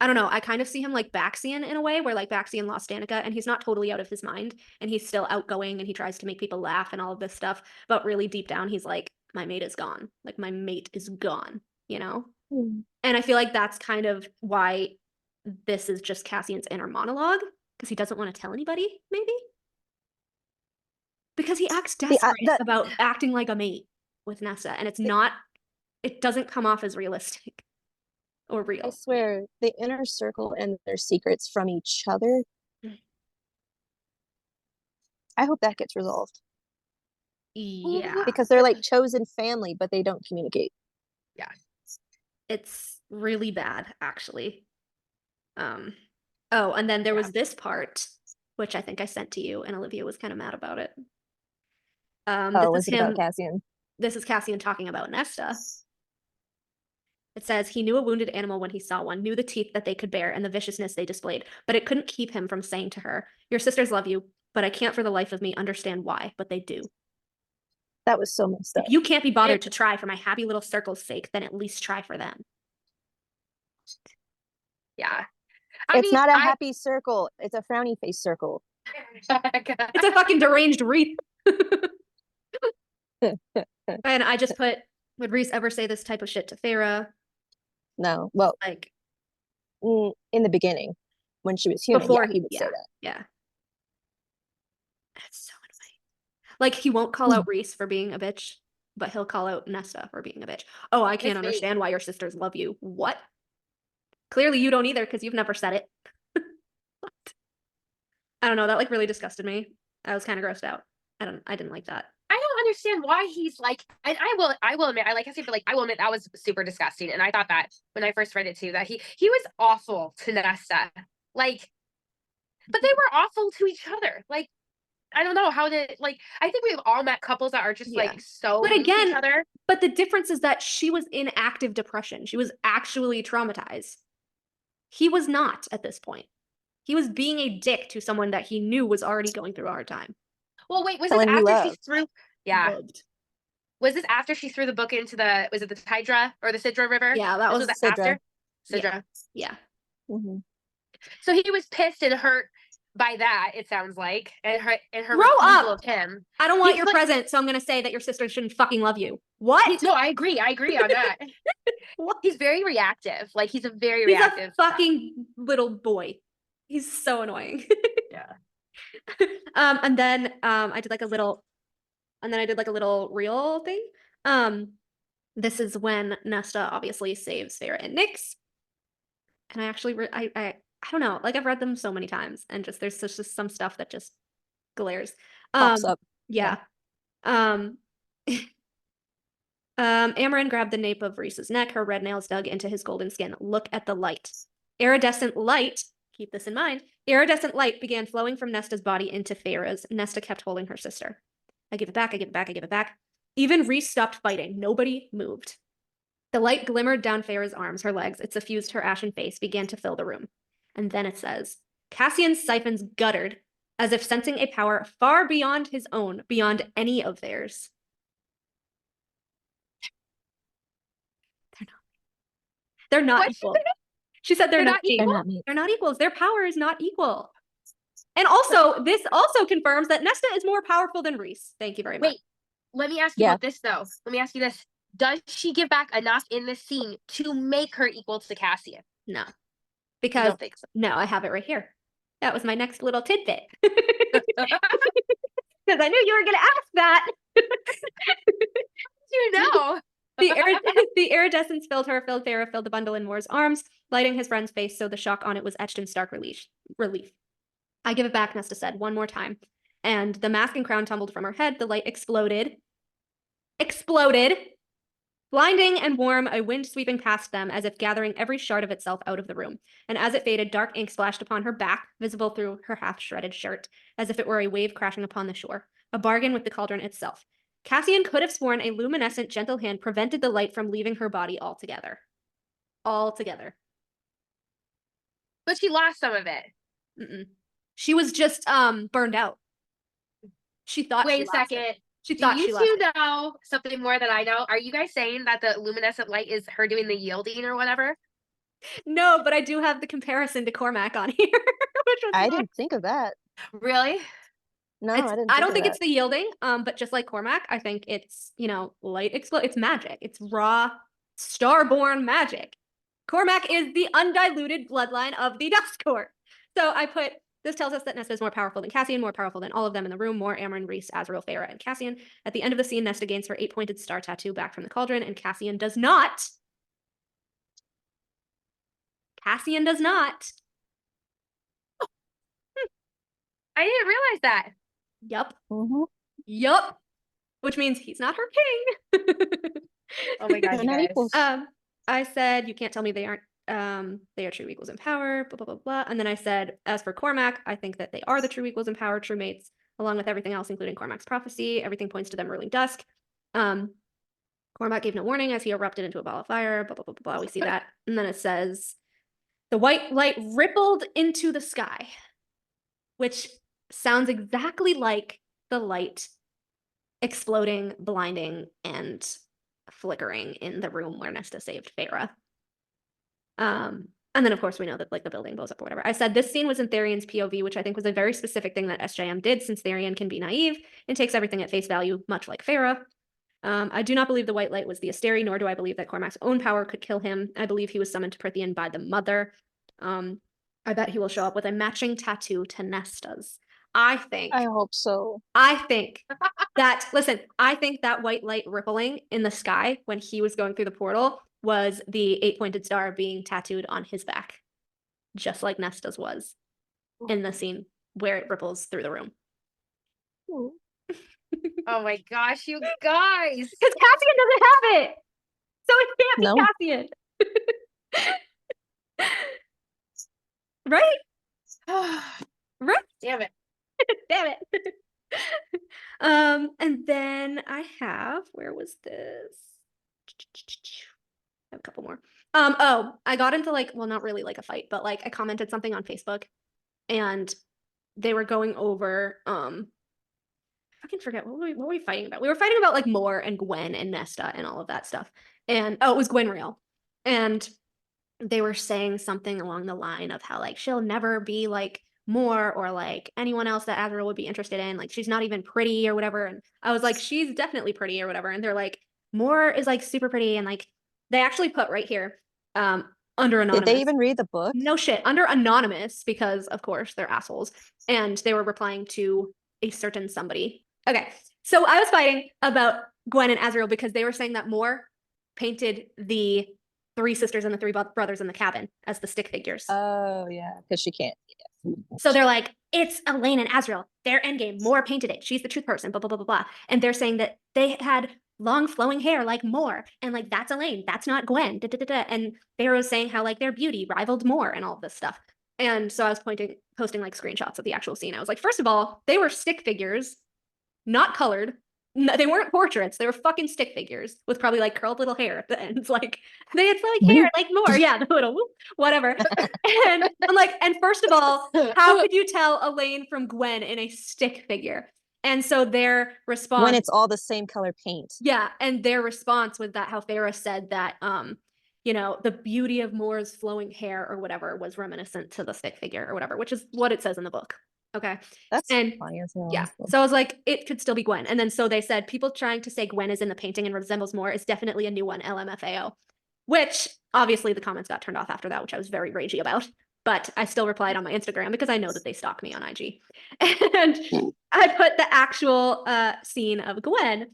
[SPEAKER 3] I don't know. I kind of see him like Baxian in a way where like Baxian lost Danica and he's not totally out of his mind and he's still outgoing and he tries to make people laugh and all of this stuff. But really deep down, he's like, my mate is gone. Like my mate is gone, you know? And I feel like that's kind of why this is just Cassian's inner monologue because he doesn't want to tell anybody, maybe? Because he acts desperate about acting like a mate with Nesta, and it doesn't come off as realistic or real.
[SPEAKER 6] I swear, the inner circle and their secrets from each other. I hope that gets resolved.
[SPEAKER 3] Yeah.
[SPEAKER 6] Because they're like chosen family, but they don't communicate.
[SPEAKER 3] Yeah. It's really bad, actually. Oh, and then there was this part, which I think I sent to you, and Olivia was kind of mad about it.
[SPEAKER 6] Was it about Cassian?
[SPEAKER 3] This is Cassian talking about Nesta. It says, he knew a wounded animal when he saw one, knew the teeth that they could bear and the viciousness they displayed, but it couldn't keep him from saying to her, your sisters love you, but I can't for the life of me understand why, but they do.
[SPEAKER 6] That was so messed up.
[SPEAKER 3] If you can't be bothered to try for my happy little circle's sake, then at least try for them.
[SPEAKER 2] Yeah.
[SPEAKER 6] It's not a happy circle. It's a frowny face circle.
[SPEAKER 3] It's a fucking deranged wreath. And I just put, would Rhys ever say this type of shit to Feyre?
[SPEAKER 6] No. Well,
[SPEAKER 3] like
[SPEAKER 6] in the beginning, when she was human, he would say that.
[SPEAKER 3] Yeah. That's so annoying. Like he won't call out Rhys for being a bitch, but he'll call out Nesta for being a bitch. Oh, I can't understand why your sisters love you. What? Clearly you don't either because you've never said it. I don't know. That like really disgusted me. I was kind of grossed out. I didn't like that.
[SPEAKER 2] I don't understand why he's like, and I will admit, I like Cassian, but like I will admit that was super disgusting. And I thought that when I first read it too, that he was awful to Nesta. Like, but they were awful to each other. Like, I don't know how to, like, I think we've all met couples that are just like so
[SPEAKER 3] But
[SPEAKER 2] mean to
[SPEAKER 3] again,
[SPEAKER 2] each other.
[SPEAKER 3] But the difference is that she was in active depression. She was actually traumatized. He was not at this point. He was being a dick to someone that he knew was already going through a hard time.
[SPEAKER 2] Well, wait, was this
[SPEAKER 6] Someone he
[SPEAKER 2] after she
[SPEAKER 6] loved.
[SPEAKER 2] threw? Yeah.
[SPEAKER 3] Loved.
[SPEAKER 2] Was this after she threw the book into the, was it the Tidra or the Sidra River?
[SPEAKER 3] Yeah, that
[SPEAKER 2] This
[SPEAKER 3] was
[SPEAKER 2] was
[SPEAKER 6] Sidra.
[SPEAKER 2] after? Sidra.
[SPEAKER 3] Yeah.
[SPEAKER 6] Mm-hmm.
[SPEAKER 2] So he was pissed and hurt by that, it sounds like, and her
[SPEAKER 3] Grow
[SPEAKER 2] refusal
[SPEAKER 3] up!
[SPEAKER 2] of him.
[SPEAKER 3] I don't want
[SPEAKER 2] He's
[SPEAKER 3] your
[SPEAKER 2] like-
[SPEAKER 3] present, so I'm gonna say that your sister shouldn't fucking love you. What?
[SPEAKER 2] No, I agree on that.
[SPEAKER 3] What?
[SPEAKER 2] He's very reactive. Like, he's a very
[SPEAKER 3] He's
[SPEAKER 2] reactive.
[SPEAKER 3] a fucking little boy. He's so annoying.
[SPEAKER 2] Yeah.
[SPEAKER 3] And then I did like a little reel thing. This is when Nesta obviously saves Farrah and Nyx. And I actually I don't know, like I've read them so many times and just there's just some stuff that just glares.
[SPEAKER 6] Pops up.
[SPEAKER 3] Yeah. Amarin grabbed the nape of Rhys's neck, her red nails dug into his golden skin. Look at the light. Iridescent light, keep this in mind, iridescent light began flowing from Nesta's body into Farrah's. Nesta kept holding her sister. I give it back, I give it back, I give it back. Even Rhys stopped fighting. Nobody moved. The light glimmered down Farrah's arms, her legs. It suffused her ashen face, began to fill the room. And then it says, Cassian's siphons guttered, as if sensing a power far beyond his own, beyond any of theirs. They're not
[SPEAKER 2] What?
[SPEAKER 3] equal. She said they're not equal. They're not equals. Their power is not equal. And also, this also confirms that Nesta is more powerful than Rhys. Thank you very much.
[SPEAKER 2] Wait, let me ask you about this though. Let me ask you this. Does she give back enough in this scene to make her equal to Cassian?
[SPEAKER 3] No.
[SPEAKER 2] I
[SPEAKER 3] Because,
[SPEAKER 2] don't think so.
[SPEAKER 3] no, I have it right here. That was my next little tidbit. Because I knew you were going to ask that.
[SPEAKER 2] You know.
[SPEAKER 3] The iridescence filled Farrah filled the bundle in Moore's arms, lighting his friend's face so the shock on it was etched in stark relief. I give it back, Nesta said, one more time. And the mask and crown tumbled from her head. The light exploded. Blinding and warm, a wind sweeping past them as if gathering every shard of itself out of the room. And as it faded, dark ink splashed upon her back, visible through her half-shredded shirt, as if it were a wave crashing upon the shore. A bargain with the cauldron itself. Cassian could have sworn a luminescent, gentle hand prevented the light from leaving her body altogether. Altogether.
[SPEAKER 2] But she lost some of it.
[SPEAKER 3] Mm-mm. She was just burned out. She thought
[SPEAKER 2] Wait
[SPEAKER 3] she
[SPEAKER 2] a
[SPEAKER 3] lost
[SPEAKER 2] second.
[SPEAKER 3] it. She thought she lost
[SPEAKER 2] Do you
[SPEAKER 3] it.
[SPEAKER 2] two know something more that I know? Are you guys saying that the luminescent light is her doing the yielding or whatever?
[SPEAKER 3] No, but I do have the comparison to Cormac on here. Which was
[SPEAKER 6] I didn't think of that.
[SPEAKER 2] Really?
[SPEAKER 6] No,
[SPEAKER 3] I don't think it's the yielding, but just like Cormac, I think it's, light explode. It's magic. It's raw, starborn magic. Cormac is the undiluted bloodline of the Dust Court. So I put, this tells us that Nesta is more powerful than Cassian, more powerful than all of them in the room, more Amarin, Rhys, Azriel, Farrah, and Cassian. At the end of the scene, Nesta gains her 8-pointed star tattoo back from the cauldron, and Cassian does not. Cassian does not.
[SPEAKER 2] I didn't realize that.
[SPEAKER 3] Yup.
[SPEAKER 6] Mm-hmm.
[SPEAKER 3] Yup. Which means he's not her king.
[SPEAKER 2] Oh my god, you guys.
[SPEAKER 3] I said, you can't tell me they aren't, they are true equals in power, blah, blah, blah, blah. And then I said, as for Cormac, I think that they are the true equals in power, true mates, along with everything else, including Cormac's prophecy. Everything points to them ruling dusk. Cormac gave no warning as he erupted into a ball of fire, blah, blah, blah, blah, blah. We see that. And then it says, the white light rippled into the sky, which sounds exactly like the light exploding, blinding, and flickering in the room where Nesta saved Farrah. And then of course we know that like the building blows up or whatever. I said this scene was in Therian's POV, which I think was a very specific thing that SJM did, since Therian can be naive and takes everything at face value, much like Farrah. I do not believe the white light was the Asteri, nor do I believe that Cormac's own power could kill him. I believe he was summoned to Prithian by the mother. I bet he will show up with a matching tattoo to Nesta's. I
[SPEAKER 6] hope so.
[SPEAKER 3] I think that white light rippling in the sky when he was going through the portal was the 8-pointed star being tattooed on his back, just like Nesta's was in the scene where it ripples through the room.
[SPEAKER 2] Oh my gosh, you guys.
[SPEAKER 3] Because Cassian doesn't have it. So it can't be Cassian. Right? Right?
[SPEAKER 2] Damn it.
[SPEAKER 3] Damn it. And then I have, where was this? I have a couple more. Oh, I got into like, well, not really like a fight, but like I commented something on Facebook and they were going over, I can forget, what were we fighting about? We were fighting about like Moore and Gwen and Nesta and all of that stuff. And, oh, it was Gwen Real. And they were saying something along the line of how like she'll never be like Moore or like anyone else that Azriel would be interested in. Like she's not even pretty or whatever. And I was like, she's definitely pretty or whatever. And they're like, Moore is like super pretty. And like they actually put right here, under anonymous.
[SPEAKER 6] Did they even read the book?
[SPEAKER 3] No shit, under anonymous, because of course they're assholes. And they were replying to a certain somebody. Okay, so I was fighting about Gwen and Azriel because they were saying that Moore painted the 3 sisters and the 3 brothers in the cabin as the stick figures.
[SPEAKER 6] Oh yeah, because she can't.
[SPEAKER 3] So they're like, it's Elaine and Azriel. Their endgame. Moore painted it. She's the truth person. Blah blah blah blah blah. And they're saying that they had long flowing hair like Moore, and like that's Elaine. That's not Gwen. Da, da, da, da. And they were saying how like their beauty rivaled Moore and all of this stuff. And so I was posting like screenshots of the actual scene. I was like, first of all, they were stick figures, not colored. No, they weren't portraits. They were fucking stick figures with probably like curled little hair at the ends. Like they had flowing hair like Moore. Yeah, the little whatever. And I'm like, and first of all, how could you tell Elaine from Gwen in a stick figure? And so their response,
[SPEAKER 6] when it's all the same color paint.
[SPEAKER 3] Yeah, and their response was that how Farrah said that you know, the beauty of Moore's flowing hair or whatever was reminiscent to the stick figure or whatever, which is what it says in the book. Okay.
[SPEAKER 6] That's
[SPEAKER 3] and
[SPEAKER 6] funny as hell.
[SPEAKER 3] Yeah. So I was like, it could still be Gwen. And then so they said people trying to say Gwen is in the painting and resembles Moore is definitely a new one, LMFAO. Which obviously the comments got turned off after that, which I was very ragey about. But I still replied on my Instagram because I know that they stalk me on IG. And I put the actual scene of Gwen.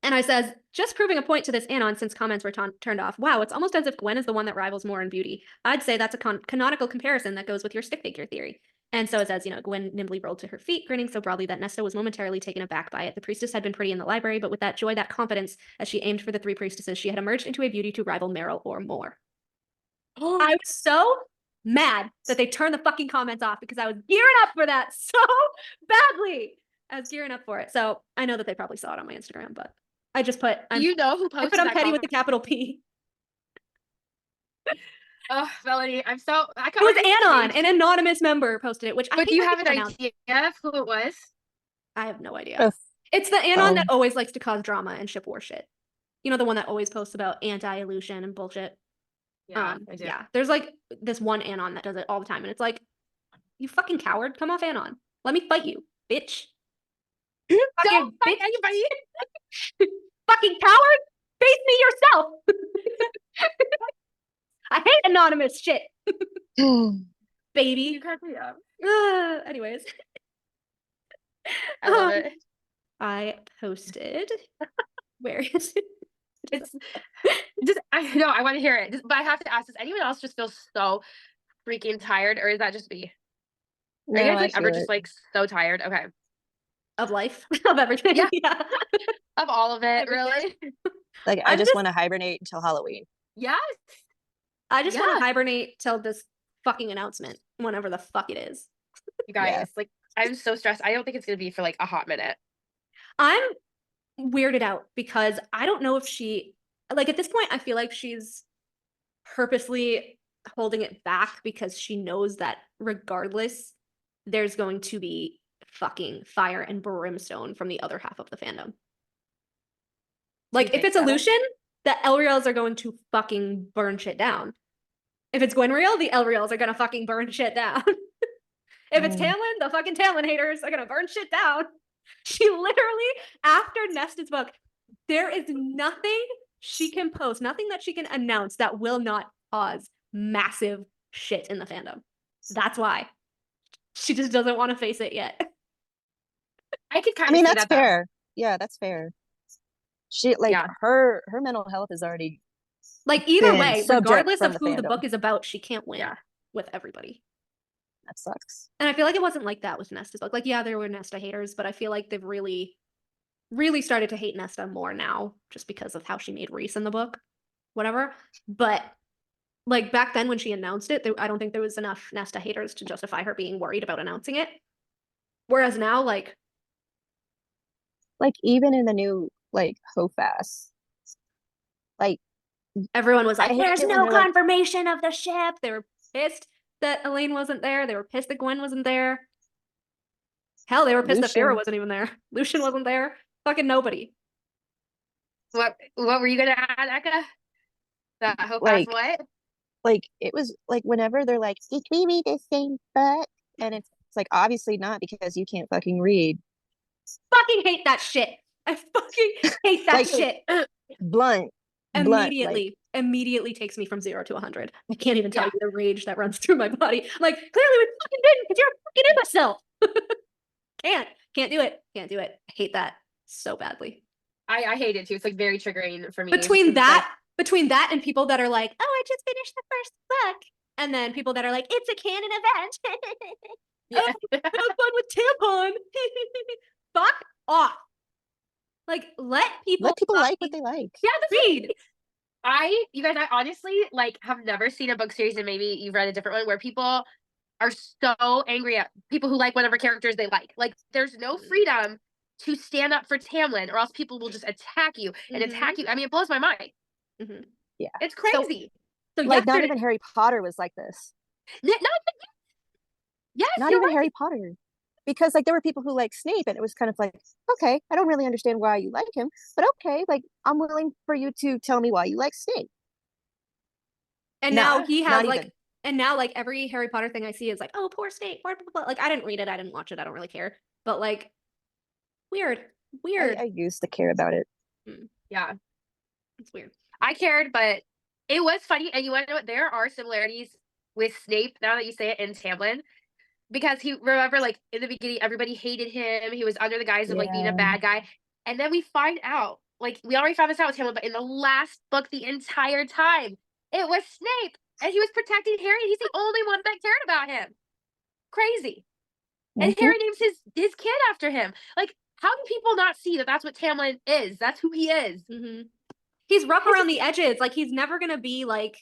[SPEAKER 3] And I says, just proving a point to this anon since comments were turned off. Wow, it's almost as if Gwen is the one that rivals Moore in beauty. I'd say that's a canonical comparison that goes with your stick figure theory. And so it says, you know, Gwen nimbly rolled to her feet, grinning so broadly that Nesta was momentarily taken aback by it. The priestess had been pretty in the library, but with that joy, that confidence, as she aimed for the 3 priestesses, she had emerged into a beauty to rival Meryl or Moore. I was so mad that they turned the fucking comments off because I was gearing up for that so badly. I was gearing up for it. So I know that they probably saw it on my Instagram, but I just put,
[SPEAKER 2] you know who posted
[SPEAKER 3] I'm petty with the capital P.
[SPEAKER 2] Oh, Melanie, I'm so.
[SPEAKER 3] It was Anon, an anonymous member posted it, which I think.
[SPEAKER 2] But do you have an idea of who it was?
[SPEAKER 3] I have no idea. It's the Anon that always likes to cause drama and ship war shit. You know, the one that always posts about anti-illusion and bullshit.
[SPEAKER 2] Yeah, I do.
[SPEAKER 3] Yeah. There's like this one Anon that does it all the time, and it's like, you fucking coward, come off Anon. Let me fight you, bitch.
[SPEAKER 2] Don't fight anybody.
[SPEAKER 3] Fucking coward, face me yourself. I hate anonymous shit. Baby.
[SPEAKER 2] You crack me up.
[SPEAKER 3] Anyways.
[SPEAKER 2] I love it.
[SPEAKER 3] I posted. Where is it?
[SPEAKER 2] It's just, I know, I want to hear it. But I have to ask, does anyone else just feel so freaking tired? Or is that just me? Are you guys like ever just like so tired? Okay.
[SPEAKER 3] Of life? Of everything? Yeah.
[SPEAKER 2] Of all of it, really?
[SPEAKER 6] Like, I just want to hibernate until Halloween.
[SPEAKER 2] Yes.
[SPEAKER 3] I just want to hibernate till this fucking announcement, whenever the fuck it is.
[SPEAKER 2] You guys, like, I'm so stressed. I don't think it's going to be for like a hot minute.
[SPEAKER 3] I'm weirded out because I don't know if she, like, at this point, I feel like she's purposely holding it back because she knows that regardless, there's going to be fucking fire and brimstone from the other half of the fandom. Like, if it's Lucien, the Elreals are going to fucking burn shit down. If it's Gwenreal, the Elreals are gonna fucking burn shit down. If it's Tamlin, the fucking Tamlin haters are gonna burn shit down. She literally, after Nesta's book, there is nothing she can post, nothing that she can announce that will not cause massive shit in the fandom. That's why. She just doesn't want to face it yet.
[SPEAKER 2] I could kind of see
[SPEAKER 6] that's fair. Yeah, that's fair. She like her mental health is already
[SPEAKER 3] like either way, regardless of who the book is about, she can't win with everybody.
[SPEAKER 6] That sucks.
[SPEAKER 3] And I feel like it wasn't like that with Nesta's book. Like, yeah, there were Nesta haters, but I feel like they've really really started to hate Nesta more now, just because of how she made Reese in the book, whatever. But like back then when she announced it, I don't think there was enough Nesta haters to justify her being worried about announcing it. Whereas now, like
[SPEAKER 6] even in the new like Hofast, like
[SPEAKER 3] everyone was like,
[SPEAKER 6] I hate
[SPEAKER 3] there's
[SPEAKER 6] it when
[SPEAKER 3] no
[SPEAKER 6] they're like-
[SPEAKER 3] confirmation of the ship. They were pissed that Elaine wasn't there. They were pissed that Gwen wasn't there. Hell, they were pissed that Feyre
[SPEAKER 6] Lucien.
[SPEAKER 3] wasn't even there. Lucien wasn't there. Fucking nobody.
[SPEAKER 2] What were you gonna add, Eka? That hope
[SPEAKER 6] Like-
[SPEAKER 2] what?
[SPEAKER 6] like it was like whenever they're like, did we read the same book? And it's like obviously not, because you can't fucking read.
[SPEAKER 3] Fucking hate that shit. I fucking hate that
[SPEAKER 6] Like,
[SPEAKER 3] shit.
[SPEAKER 6] Blunt.
[SPEAKER 3] Immediately takes me from 0 to 100. I can't even tell
[SPEAKER 2] Yeah.
[SPEAKER 3] you the rage that runs through my body. Like, clearly we fucking didn't, because you're a fucking imbecile. Can't do it. Can't do it. I hate that so badly.
[SPEAKER 2] I hate it too. It's like very triggering for me.
[SPEAKER 3] Between that and people that are like, oh, I just finished the first book. And then people that are like, it's a canon event.
[SPEAKER 2] Yeah.
[SPEAKER 3] Have fun with tampon. Fuck off. Like, let people
[SPEAKER 6] like what they like.
[SPEAKER 2] Yeah,
[SPEAKER 3] read.
[SPEAKER 2] you guys, I honestly like have never seen a book series, and maybe you've read a different one, where people are so angry at people who like whatever characters they like. Like, there's no freedom to stand up for Tamlin, or else people will just attack you and attack you. I mean, it blows my mind.
[SPEAKER 6] Yeah.
[SPEAKER 2] It's crazy.
[SPEAKER 3] So
[SPEAKER 6] Like not even Harry Potter was like this. Not even Harry Potter. Because like there were people who like Snape, and it was kind of like, okay, I don't really understand why you like him, but okay, like I'm willing for you to tell me why you like Snape.
[SPEAKER 3] And now he has like even. And now like every Harry Potter thing I see is like, oh, poor Snape, blah, blah, blah. Like I didn't read it, I didn't watch it, I don't really care. But like weird.
[SPEAKER 6] I used to care about it.
[SPEAKER 2] Yeah.
[SPEAKER 3] It's weird.
[SPEAKER 2] I cared, but it was funny. And you want to know what? There are similarities with Snape, now that you say it, in Tamlin. Because remember, like, in the beginning, everybody hated him. He was under the guise of, like, being a bad guy. And then we find out, like, we already found this out with Tamlin, but in the last book, the entire time, it was Snape. And he was protecting Harry, and he's the only one that cared about him. Crazy. And Harry names his kid after him. Like, how do people not see that that's what Tamlin is? That's who he is.
[SPEAKER 3] He's rough around the edges. Like, he's never gonna be like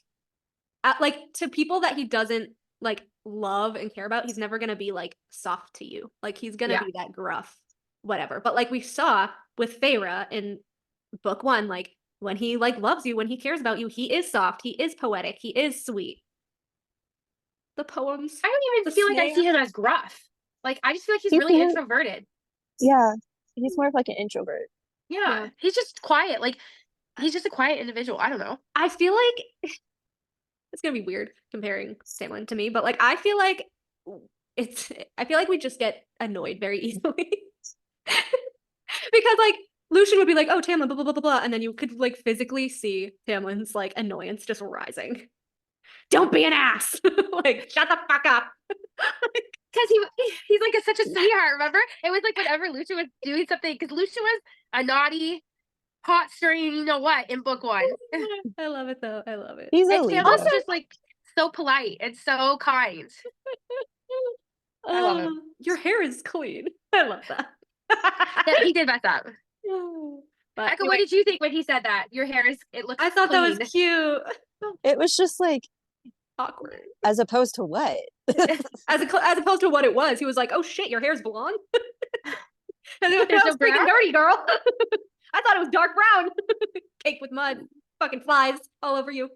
[SPEAKER 3] to people that he doesn't like love and care about, he's never gonna be like soft to you. Like, he's gonna be that gruff whatever. But like we saw with Feyre in book 1, like when he like loves you, when he cares about you, he is soft, he is poetic, he is sweet. The poems,
[SPEAKER 2] I don't even feel like I see him as gruff. Like, I just feel like he's really introverted.
[SPEAKER 6] Yeah, he's more of like an introvert.
[SPEAKER 2] Yeah, he's just quiet. Like, he's just a quiet individual. I don't know.
[SPEAKER 3] I feel like it's gonna be weird comparing Tamlin to me, but like I feel like we just get annoyed very easily. Because like Lucien would be like, oh, Tamlin, blah, blah, blah, blah, blah, and then you could like physically see Tamlin's like annoyance just rising. Don't be an ass. Like, shut the fuck up.
[SPEAKER 2] Because he's like such a sweetheart, remember? It was like whenever Lucien was doing something, because Lucien was a naughty, hot stirring, you know what, in book 1.
[SPEAKER 3] I love it though. I love it.
[SPEAKER 6] He's
[SPEAKER 2] also just like so polite and so kind. I love him.
[SPEAKER 3] Your hair is clean. I love that.
[SPEAKER 2] Yeah, he did mess up.
[SPEAKER 3] But
[SPEAKER 2] Eka, what did you think when he said that? Your hair it looks
[SPEAKER 3] I thought
[SPEAKER 2] clean.
[SPEAKER 3] that was cute.
[SPEAKER 6] It was just like
[SPEAKER 3] Awkward.
[SPEAKER 6] As opposed to what?
[SPEAKER 3] as opposed to what it was. He was like, oh shit, your hair's blonde. And it was
[SPEAKER 2] so
[SPEAKER 3] freaking dirty, girl. I thought it was dark brown. Caked with mud. Fucking flies all over you.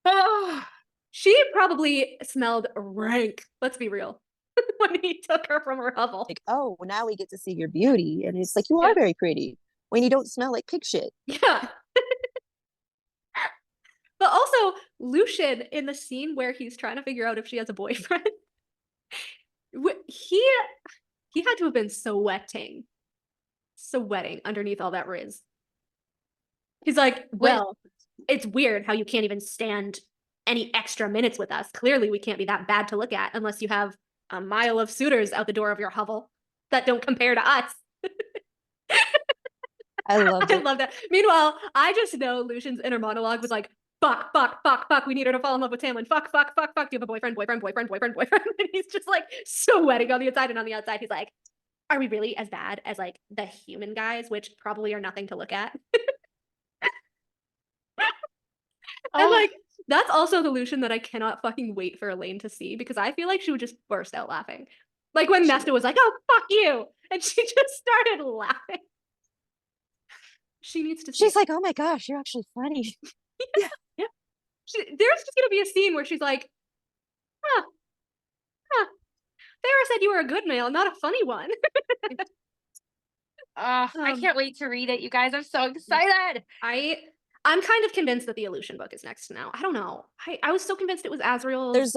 [SPEAKER 2] Oh.
[SPEAKER 3] She probably smelled rank. Let's be real. When he took her from her hovel.
[SPEAKER 6] Like, oh, now we get to see your beauty. And it's like, you are very pretty when you don't smell like pig shit.
[SPEAKER 3] Yeah. But also, Lucien, in the scene where he's trying to figure out if she has a boyfriend, he had to have been sweating underneath all that riz. He's like, well, it's weird how you can't even stand any extra minutes with us. Clearly, we can't be that bad to look at unless you have a mile of suitors out the door of your hovel that don't compare to us.
[SPEAKER 6] I love
[SPEAKER 3] that. Meanwhile, I just know Lucien's inner monologue was like, fuck, we need her to fall in love with Tamlin. Fuck. Do you have a boyfriend? And he's just like sweating on the inside, and on the outside, he's like, are we really as bad as like the human guys, which probably are nothing to look at? And like that's also the Lucien that I cannot fucking wait for Elaine to see, because I feel like she would just burst out laughing. Like when Nesta was like, "Oh, fuck you," and she just started laughing. She needs to see.
[SPEAKER 6] She's like, "Oh my gosh, you're actually funny."
[SPEAKER 3] Yeah. There's just gonna be a scene where she's like, huh, Farrah said you were a good male, not a funny one.
[SPEAKER 2] I can't wait to read it, you guys. I'm so excited.
[SPEAKER 3] I'm kind of convinced that the Illusion book is next now. I don't know. I was so convinced it was Azrael.
[SPEAKER 6] There's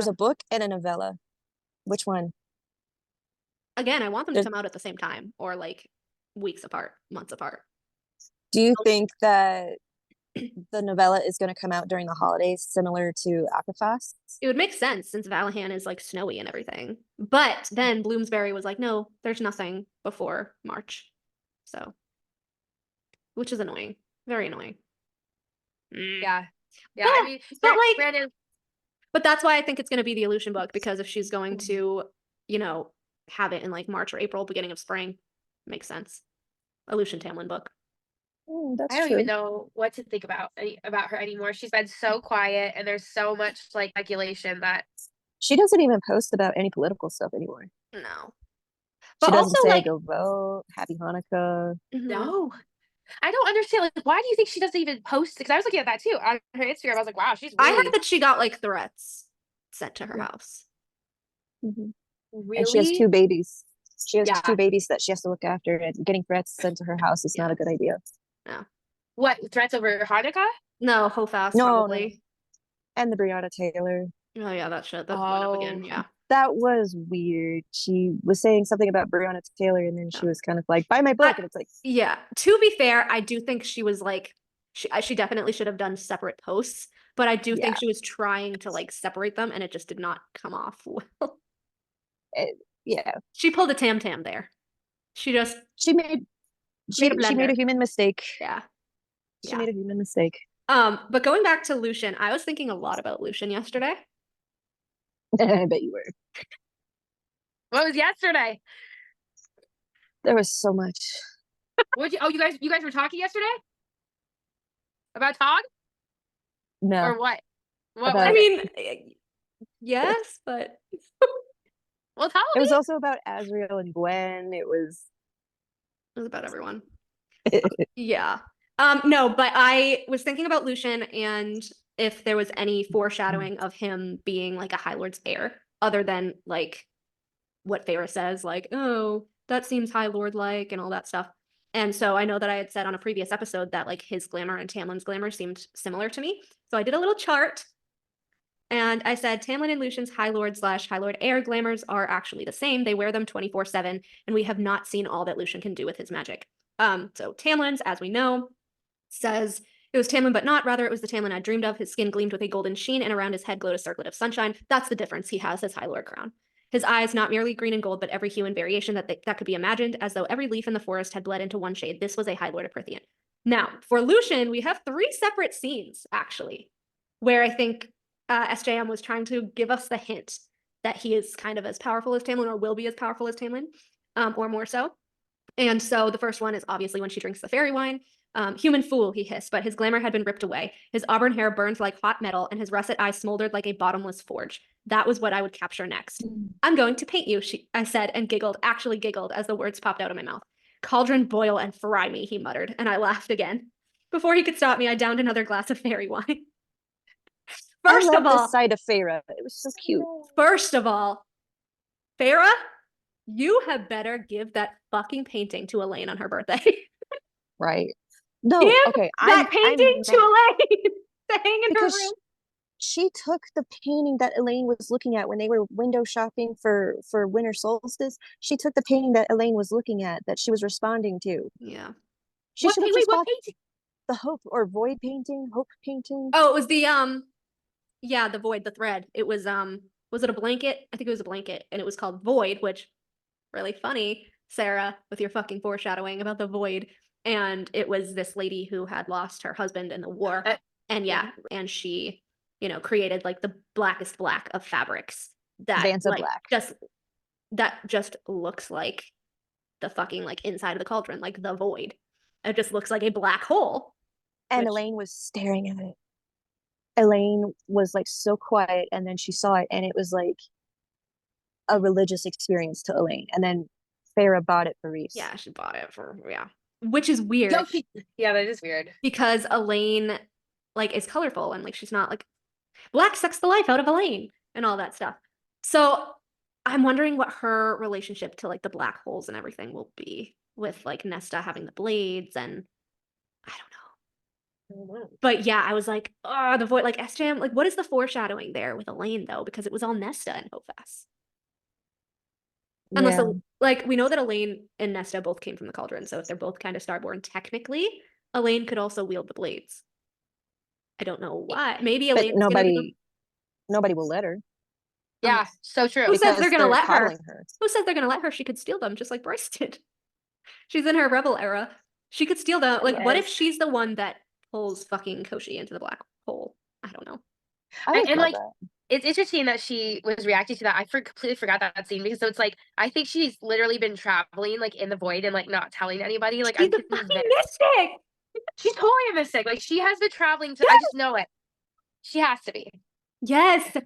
[SPEAKER 6] a book and a novella. Which one?
[SPEAKER 3] Again, I want them to come out at the same time, or like weeks apart, months apart.
[SPEAKER 6] Do you think that the novella is going to come out during the holidays, similar to Aquafast?
[SPEAKER 3] It would make sense since Valahan is like snowy and everything. But then Bloomsbury was like, no, there's nothing before March. So, which is annoying. Very annoying.
[SPEAKER 2] Yeah.
[SPEAKER 3] But, I mean, but that's why I think it's going to be the Illusion book, because if she's going to, you know, have it in like March or April, beginning of spring, makes sense. Illusion Tamlin book.
[SPEAKER 2] I don't even know what to think about her anymore. She's been so quiet, and there's so much like speculation that
[SPEAKER 6] she doesn't even post about any political stuff anymore.
[SPEAKER 3] No.
[SPEAKER 6] But she doesn't say like, go vote, Happy Hanukkah.
[SPEAKER 2] No. I don't understand. Like, why do you think she doesn't even post? Because I was looking at that too on her Instagram. I was like, wow, she's really...
[SPEAKER 3] I heard that she got like threats sent to her house.
[SPEAKER 2] Really?
[SPEAKER 6] And she has 2 babies. She has 2 babies that she has to look after, and getting threats sent to her house is not a good idea.
[SPEAKER 3] No.
[SPEAKER 2] What, threats over Hanukkah?
[SPEAKER 3] No, Hofast
[SPEAKER 6] probably. No. And the Breonna Taylor.
[SPEAKER 3] Oh yeah, that shit. That went up again. Yeah.
[SPEAKER 6] That was weird. She was saying something about Breonna Taylor, and then she was kind of like, buy my book. And it's like,
[SPEAKER 3] yeah. To be fair, I do think she was like, she definitely should have done separate posts, but I do think she was trying to like separate them, and it just did not come off well. She pulled a Tam there. She made
[SPEAKER 6] a human mistake.
[SPEAKER 3] She
[SPEAKER 6] made a human mistake.
[SPEAKER 3] But going back to Lucien, I was thinking a lot about Lucien yesterday.
[SPEAKER 6] I bet you were.
[SPEAKER 2] What was yesterday?
[SPEAKER 6] There was so much.
[SPEAKER 2] You guys were talking yesterday? About Tog?
[SPEAKER 6] No.
[SPEAKER 2] Or what?
[SPEAKER 3] I mean, yes, but
[SPEAKER 2] well, tell me.
[SPEAKER 6] It was also about Azrael and Gwen. It was
[SPEAKER 3] about everyone. Yeah. No, but I was thinking about Lucien, and if there was any foreshadowing of him being like a High Lord's heir, other than like what Farrah says, like, oh, that seems High Lord like, and all that stuff. And so I know that I had said on a previous episode that like his glamour and Tamlin's glamour seemed similar to me. So I did a little chart, and I said Tamlin and Lucien's High Lord / High Lord heir glamours are actually the same. They wear them 24/7, and we have not seen all that Lucien can do with his magic. So Tamlin's, as we know, says it was Tamlin, but not. Rather, it was the Tamlin I dreamed of. His skin gleamed with a golden sheen, and around his head glowed a circlet of sunshine. That's the difference. He has his High Lord crown. His eyes, not merely green and gold, but every hue and variation that could be imagined, as though every leaf in the forest had bled into one shade. This was a High Lord of Prythian. Now, for Lucien, we have 3 separate scenes, actually, where I think SJM was trying to give us the hint that he is kind of as powerful as Tamlin, or will be as powerful as Tamlin, or more so. And so the first one is obviously when she drinks the fairy wine. Human fool, he hissed, but his glamour had been ripped away. His auburn hair burned like hot metal, and his russet eyes smoldered like a bottomless forge. That was what I would capture next. I'm going to paint you, I said, and giggled, actually giggled, as the words popped out of my mouth. Cauldron, boil, and fry me, he muttered, and I laughed again. Before he could stop me, I downed another glass of fairy wine.
[SPEAKER 6] First of all, the sight of Farrah. It was so cute.
[SPEAKER 3] First of all, Farrah, you had better give that fucking painting to Elaine on her birthday.
[SPEAKER 6] Right. No, okay.
[SPEAKER 3] That painting to Elaine to hang in her room.
[SPEAKER 6] She took the painting that Elaine was looking at when they were window shopping for winter solstice. She took the painting that Elaine was looking at, that she was responding to.
[SPEAKER 3] Yeah.
[SPEAKER 2] What painting?
[SPEAKER 6] The hope or void painting, hope painting.
[SPEAKER 3] Oh, it was the the void, the thread. It was it a blanket? I think it was a blanket, and it was called Void, which really funny, Sarah, with your fucking foreshadowing about the void. And it was this lady who had lost her husband in the war. And she, created like the blackest black of fabrics that
[SPEAKER 6] Vanta
[SPEAKER 3] like,
[SPEAKER 6] black.
[SPEAKER 3] Just that just looks like the fucking like inside of the cauldron, like the void. It just looks like a black hole.
[SPEAKER 6] And Elaine was staring at it. Elaine was like so quiet, and then she saw it, and it was like a religious experience to Elaine. And then Farrah bought it for Reese.
[SPEAKER 3] Yeah, she bought it for which is weird.
[SPEAKER 2] Yeah, that is weird.
[SPEAKER 3] Because Elaine like is colorful and like she's not like black sucks the life out of Elaine and all that stuff. So I'm wondering what her relationship to like the black holes and everything will be with like Nesta having the blades, and I don't know. But yeah, I was like, oh, the void, like SJM, like what is the foreshadowing there with Elaine though? Because it was all Nesta and Hofas. Unless like we know that Elaine and Nesta both came from the cauldron, so if they're both kind of starborn, technically, Elaine could also wield the blades. I don't know why. Maybe Elaine.
[SPEAKER 6] Nobody will let her.
[SPEAKER 2] Yeah, so true.
[SPEAKER 3] Who says they're gonna let her? Who says they're gonna let her? She could steal them just like Bryce did. She's in her rebel era. She could steal them. Like, what if she's the one that pulls fucking Koshi into the black hole? I don't know.
[SPEAKER 2] And like, it's interesting that she was reacting to that. I completely forgot that scene, because so it's like I think she's literally been traveling like in the void and like not telling anybody. Like,
[SPEAKER 3] she's a fucking mystic.
[SPEAKER 2] She's totally a mystic. Like, she has been traveling to. I just know it. She has to be.
[SPEAKER 3] Yes.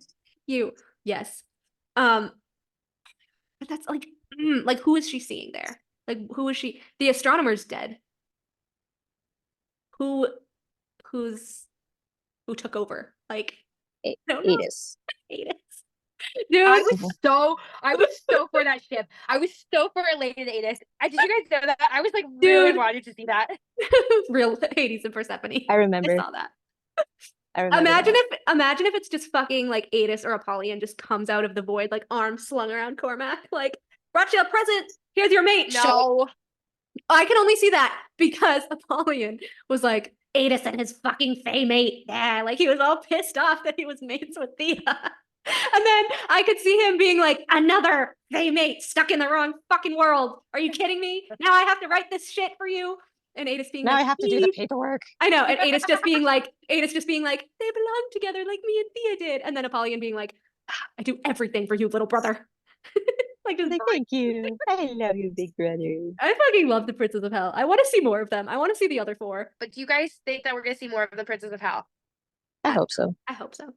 [SPEAKER 3] Yes. But that's like who is she seeing there? Like, who is she? The astronomer's dead. Who took over? Like,
[SPEAKER 6] Adis.
[SPEAKER 3] Dude,
[SPEAKER 2] I was so for that ship. I was so for Elaine and Adis. Did you guys know that? I was like really wanted to see that.
[SPEAKER 3] Real Hades and Persephone.
[SPEAKER 6] I remember.
[SPEAKER 3] I saw that. Imagine if it's just fucking like Adis or Apollyon just comes out of the void, like arms slung around Cormac, like, brought you a present. Here's your mate.
[SPEAKER 2] No.
[SPEAKER 3] I can only see that because Apollyon was like, Adis and his fucking Fae mate. Yeah, like he was all pissed off that he was mates with Thea. And then I could see him being like, another Fae mate stuck in the wrong fucking world. Are you kidding me? Now I have to write this shit for you. And Adis being
[SPEAKER 6] now
[SPEAKER 3] like,
[SPEAKER 6] I have to do the paperwork.
[SPEAKER 3] I know. And Adis just being like, they belong together like me and Thea did. And then Apollyon being like, I do everything for you, little brother.
[SPEAKER 6] Like, thank you. I love you, big brother.
[SPEAKER 3] I fucking love the Princes of Hell. I want to see more of them. I want to see the other four.
[SPEAKER 2] But do you guys think that we're gonna see more of the Princes of Hell?
[SPEAKER 6] I hope so.
[SPEAKER 3] I hope so.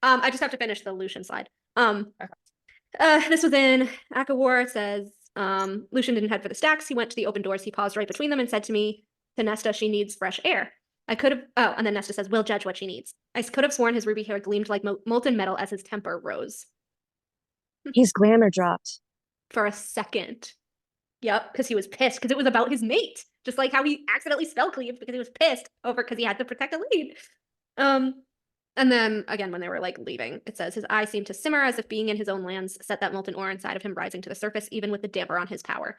[SPEAKER 3] I just have to finish the Lucien slide. This was in Aka War. It says, Lucien didn't head for the stacks. He went to the open doors. He paused right between them and said to Nesta, she needs fresh air. I could have, and then Nesta says, we'll judge what she needs. I could have sworn his ruby hair gleamed like molten metal as his temper rose.
[SPEAKER 6] His glamour dropped.
[SPEAKER 3] For a second. Yep, because he was pissed, because it was about his mate. Just like how he accidentally spell cleaved because he was pissed over because he had to protect a lead. And then again, when they were like leaving, it says his eyes seemed to simmer as if being in his own lands set that molten ore inside of him rising to the surface, even with the damper on his power.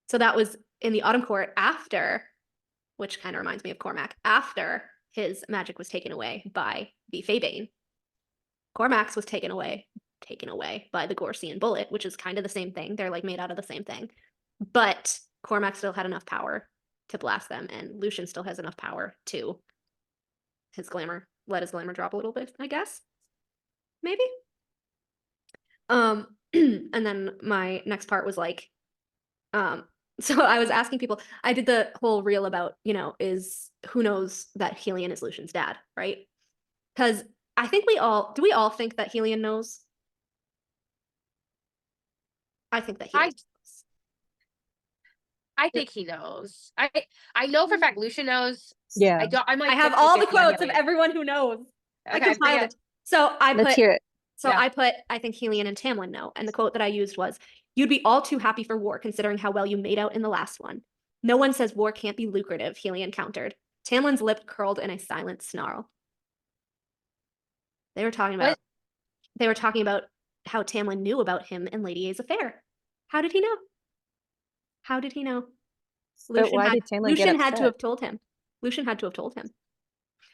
[SPEAKER 3] So that was in the Autumn Court after, which kind of reminds me of Cormac, after his magic was taken away by the Faebane. Cormac's was taken away by the Gorsian bullet, which is kind of the same thing. They're like made out of the same thing. But Cormac still had enough power to blast them, and Lucien still has enough power to let his glamour drop a little bit, I guess. Maybe. And then my next part was like, so I was asking people, I did the whole reel about, who knows that Helion is Lucien's dad, right? Because I think do we all think that Helion knows? I think that he knows.
[SPEAKER 2] I think he knows. I know for a fact Lucien knows.
[SPEAKER 6] Yeah.
[SPEAKER 2] I
[SPEAKER 3] have all the quotes of everyone who knows.
[SPEAKER 2] Okay,
[SPEAKER 3] I compiled it. So I
[SPEAKER 6] Let's hear it.
[SPEAKER 3] So yeah. I think Helion and Tamlin know. And the quote that I used was, you'd be all too happy for war considering how well you made out in the last one. No one says war can't be lucrative, Helion countered. Tamlin's lip curled in a silent snarl. They were talking about how Tamlin knew about him and Lady A's affair. How did he know?
[SPEAKER 6] But why did Tamlin get upset?
[SPEAKER 3] Lucien had to have told him. Lucien had to have told him.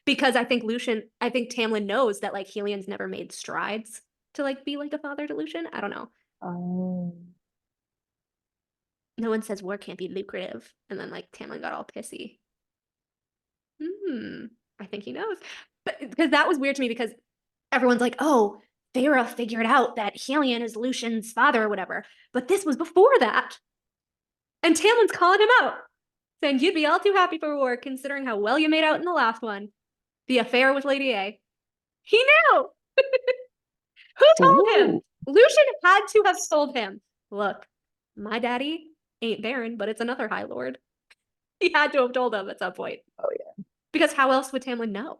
[SPEAKER 3] Because I think Tamlin knows that like Helion's never made strides to like be like a father to Lucien. I don't know.
[SPEAKER 6] Oh.
[SPEAKER 3] No one says war can't be lucrative. And then like Tamlin got all pissy. I think he knows. But because that was weird to me because everyone's like, oh, Feyre figured out that Cassian is Lucien's father or whatever, but this was before that. And Tamlin's calling him out, saying you'd be all too happy for war considering how well you made out in the last one. The affair with Lady A. He knew! Who told him? Lucien had to have told him, look, my daddy ain't Baron, but it's another High Lord. He had to have told him at some point.
[SPEAKER 6] Oh, yeah.
[SPEAKER 3] Because how else would Tamlin know?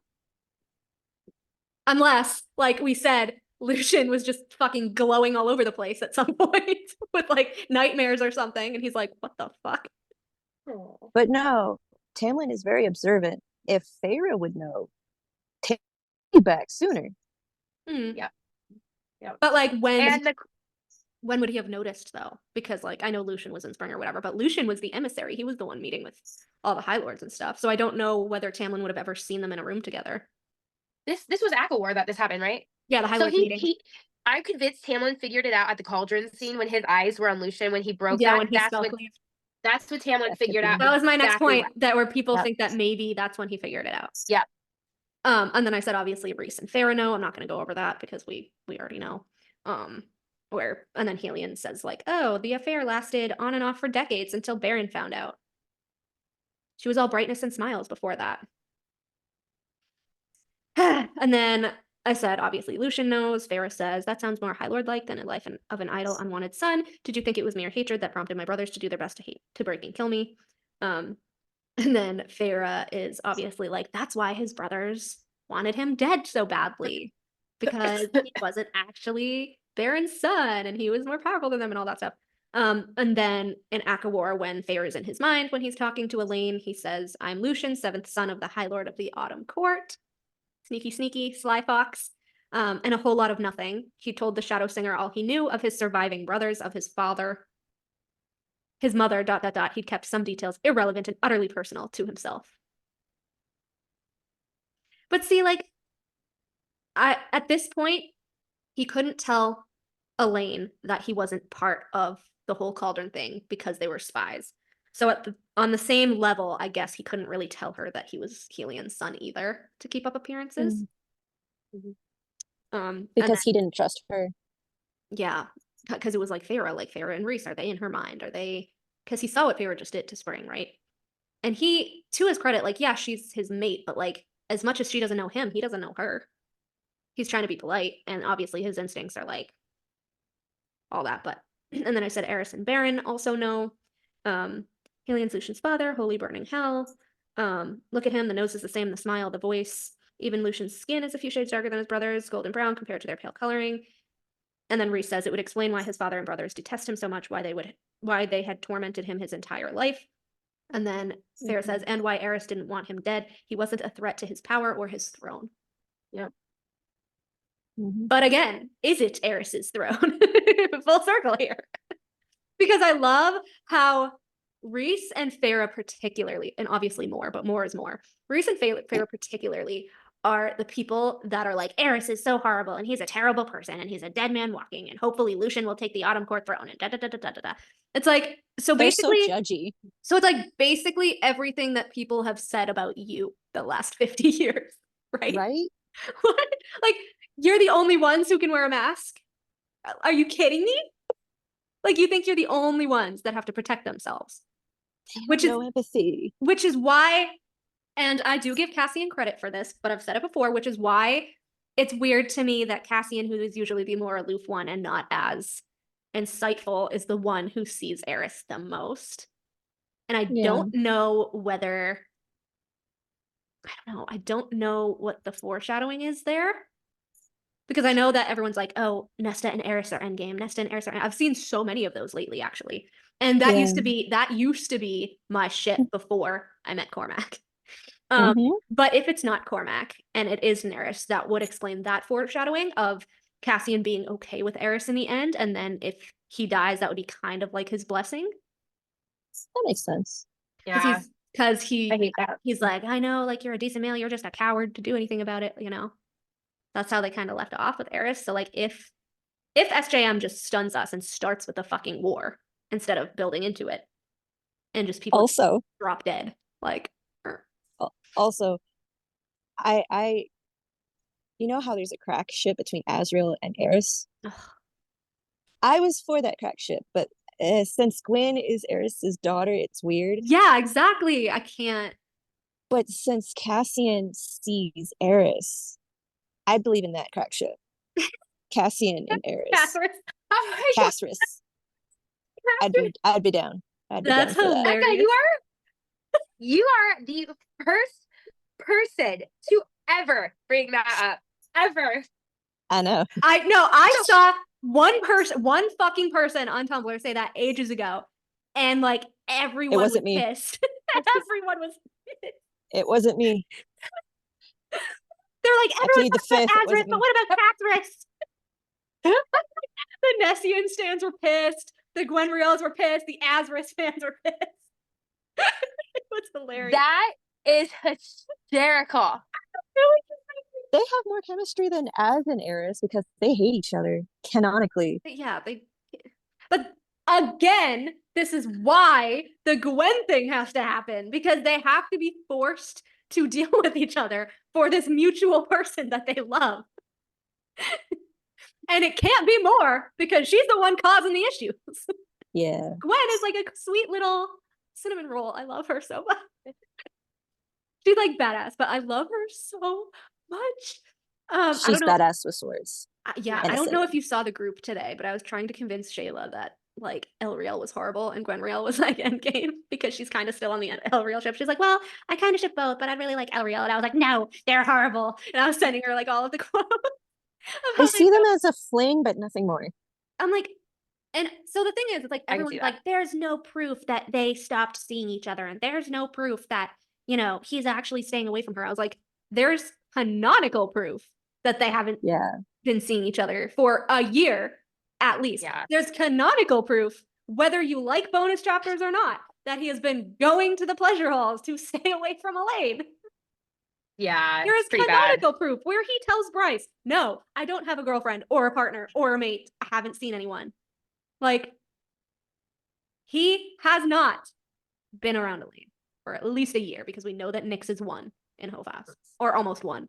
[SPEAKER 3] Unless, like we said, Lucien was just fucking glowing all over the place at some point with like nightmares or something, and he's like, what the fuck?
[SPEAKER 6] But no, Tamlin is very observant. If Feyre would know, Tamlin would be back sooner.
[SPEAKER 2] Yeah.
[SPEAKER 3] But like when would he have noticed though? Because like I know Lucien was in Spring or whatever, but Lucien was the emissary. He was the one meeting with all the High Lords and stuff. So I don't know whether Tamlin would have ever seen them in a room together.
[SPEAKER 2] This was Aquawar that this happened, right?
[SPEAKER 3] Yeah, the High Lords meeting.
[SPEAKER 2] I'm convinced Tamlin figured it out at the cauldron scene when his eyes were on Lucien when he broke
[SPEAKER 3] Yeah,
[SPEAKER 2] that.
[SPEAKER 3] when he spell cleaved.
[SPEAKER 2] That's what Tamlin figured out.
[SPEAKER 3] That was my next
[SPEAKER 2] exactly
[SPEAKER 3] point, that where people think that maybe that's when he figured it out.
[SPEAKER 2] Yeah.
[SPEAKER 3] And then I said obviously Rhys and Feyre know. I'm not going to go over that because we already know. And then Helion says like, oh, the affair lasted on and off for decades until Baron found out. She was all brightness and smiles before that. And then I said, obviously Lucien knows. Feyre says, that sounds more High Lord-like than a life of an idle, unwanted son. Did you think it was mere hatred that prompted my brothers to do their best to break and kill me? And then Feyre is obviously like, that's why his brothers wanted him dead so badly. Because he wasn't actually Baron's son, and he was more powerful than them and all that stuff. And then in Aquawar, when Feyre is in his mind, when he's talking to Elaine, he says, I'm Lucien, 7th son of the High Lord of the Autumn Court. Sneaky, sneaky, sly fox. And a whole lot of nothing. He told the Shadow Singer all he knew of his surviving brothers, of his father, his mother, ... He'd kept some details irrelevant and utterly personal to himself. But see, like, at this point, he couldn't tell Elaine that he wasn't part of the whole Cauldron thing because they were spies. So on the same level, I guess he couldn't really tell her that he was Helion's son either to keep up appearances.
[SPEAKER 6] Because he didn't trust her.
[SPEAKER 3] Yeah, because it was like Feyre and Rhys, are they in her mind? Are they? Because he saw what Feyre just did to Spring, right? And he, to his credit, like, yeah, she's his mate, but like, as much as she doesn't know him, he doesn't know her. He's trying to be polite, and obviously his instincts are like all that. But and then I said Eris and Baron also know. Helion's Lucien's father, holy burning hell. Look at him, the nose is the same, the smile, the voice. Even Lucien's skin is a few shades darker than his brother's, golden brown compared to their pale coloring. And then Rhys says it would explain why his father and brothers detest him so much, why they had tormented him his entire life. And then Feyre says, and why Eris didn't want him dead. He wasn't a threat to his power or his throne.
[SPEAKER 2] Yeah.
[SPEAKER 3] But again, is it Eris's throne? Full circle here. Because I love how Rhys and Feyre particularly, and obviously more, but more is more. Rhys and Feyre particularly are the people that are like, Eris is so horrible, and he's a terrible person, and he's a dead man walking, and hopefully Lucien will take the Autumn Court throne, and da-da-da-da-da-da. It's like, so
[SPEAKER 6] They're
[SPEAKER 3] basically...
[SPEAKER 6] so judgy.
[SPEAKER 3] So it's like basically everything that people have said about you the last 50 years, right?
[SPEAKER 6] Right?
[SPEAKER 3] What? Like, you're the only ones who can wear a mask? Are you kidding me? Like, you think you're the only ones that have to protect themselves. Which is
[SPEAKER 6] no empathy.
[SPEAKER 3] Which is why, and I do give Cassian credit for this, but I've said it before, which is why it's weird to me that Cassian, who is usually the more aloof one and not as insightful, is the one who sees Eris the most. And I don't know whether, I don't know what the foreshadowing is there. Because I know that everyone's like, oh, Nesta and Eris are endgame. Nesta and Eris are I've seen so many of those lately, actually. And that used to be my shit before I met Cormac. But if it's not Cormac and it is Eris, that would explain that foreshadowing of Cassian being okay with Eris in the end. And then if he dies, that would be kind of like his blessing.
[SPEAKER 6] That makes sense.
[SPEAKER 2] Yeah.
[SPEAKER 3] Because
[SPEAKER 2] I hate that.
[SPEAKER 3] he's like, I know, like, you're a decent male, you're just a coward to do anything about it, you know? That's how they kind of left off with Eris. So, like, if SJM just stuns us and starts with the fucking war instead of building into it, and just people
[SPEAKER 6] also
[SPEAKER 3] drop dead, like.
[SPEAKER 6] Also, I you know how there's a crack ship between Azriel and Eris?
[SPEAKER 3] Ugh.
[SPEAKER 6] I was for that crack ship, but since Gwen is Eris's daughter, it's weird.
[SPEAKER 3] Yeah, exactly. I can't.
[SPEAKER 6] But since Cassian sees Eris, I believe in that crack ship. Cassian and Eris.
[SPEAKER 2] Casper's. Oh my God.
[SPEAKER 6] Casris. I'd be down. I'd be
[SPEAKER 3] That's
[SPEAKER 6] down for that.
[SPEAKER 3] hilarious.
[SPEAKER 2] Becca, you are the first person to ever bring that up. Ever.
[SPEAKER 6] I know.
[SPEAKER 3] I saw one fucking person on Tumblr say that ages ago. And like everyone was
[SPEAKER 6] wasn't me.
[SPEAKER 3] pissed. Everyone was pissed.
[SPEAKER 6] It wasn't me.
[SPEAKER 3] They're like, everyone
[SPEAKER 6] plead the
[SPEAKER 3] talks about
[SPEAKER 6] fifth, it
[SPEAKER 3] Azris,
[SPEAKER 6] wasn't
[SPEAKER 3] but
[SPEAKER 6] me.
[SPEAKER 3] what about Cathris? The Nessian stands were pissed. The Gwenriels were pissed. The Azris fans were pissed. It was hilarious.
[SPEAKER 2] That is hysterical.
[SPEAKER 6] They have more chemistry than Az and Eris because they hate each other canonically.
[SPEAKER 3] Yeah, but again, this is why the Gwen thing has to happen, because they have to be forced to deal with each other for this mutual person that they love. And it can't be more because she's the one causing the issues.
[SPEAKER 6] Yeah.
[SPEAKER 3] Gwen is like a sweet little cinnamon roll. I love her so much. She's like badass, but I love her so much.
[SPEAKER 6] She's badass with swords.
[SPEAKER 3] I don't know if you saw the group today, but I was trying to convince Shayla that like Elriel was horrible and Gwenriel was like endgame because she's kind of still on the Elriel ship. She's like, well, I kind of ship both, but I really like Elriel. And I was like, no, they're horrible. And I was sending her like all of the quotes.
[SPEAKER 6] I see them as a fling, but nothing more.
[SPEAKER 3] I'm like, and so the thing is, it's like
[SPEAKER 2] I can
[SPEAKER 3] everyone's
[SPEAKER 2] see
[SPEAKER 3] like, there's no proof that they stopped seeing each other, and there's no proof that, you know, he's actually staying away from her. I was like, there's canonical proof that they haven't been seeing each other for a year at least.
[SPEAKER 2] Yeah.
[SPEAKER 3] There's canonical proof, whether you like bonus chapters or not, that he has been going to the pleasure halls to stay away from Elaine.
[SPEAKER 2] Yeah,
[SPEAKER 3] There is
[SPEAKER 2] pretty
[SPEAKER 3] canonical
[SPEAKER 2] bad.
[SPEAKER 3] proof where he tells Bryce, no, I don't have a girlfriend or a partner or a mate. I haven't seen anyone. Like, he has not been around Elaine for at least a year because we know that Nyx is one in Hofas, or almost one.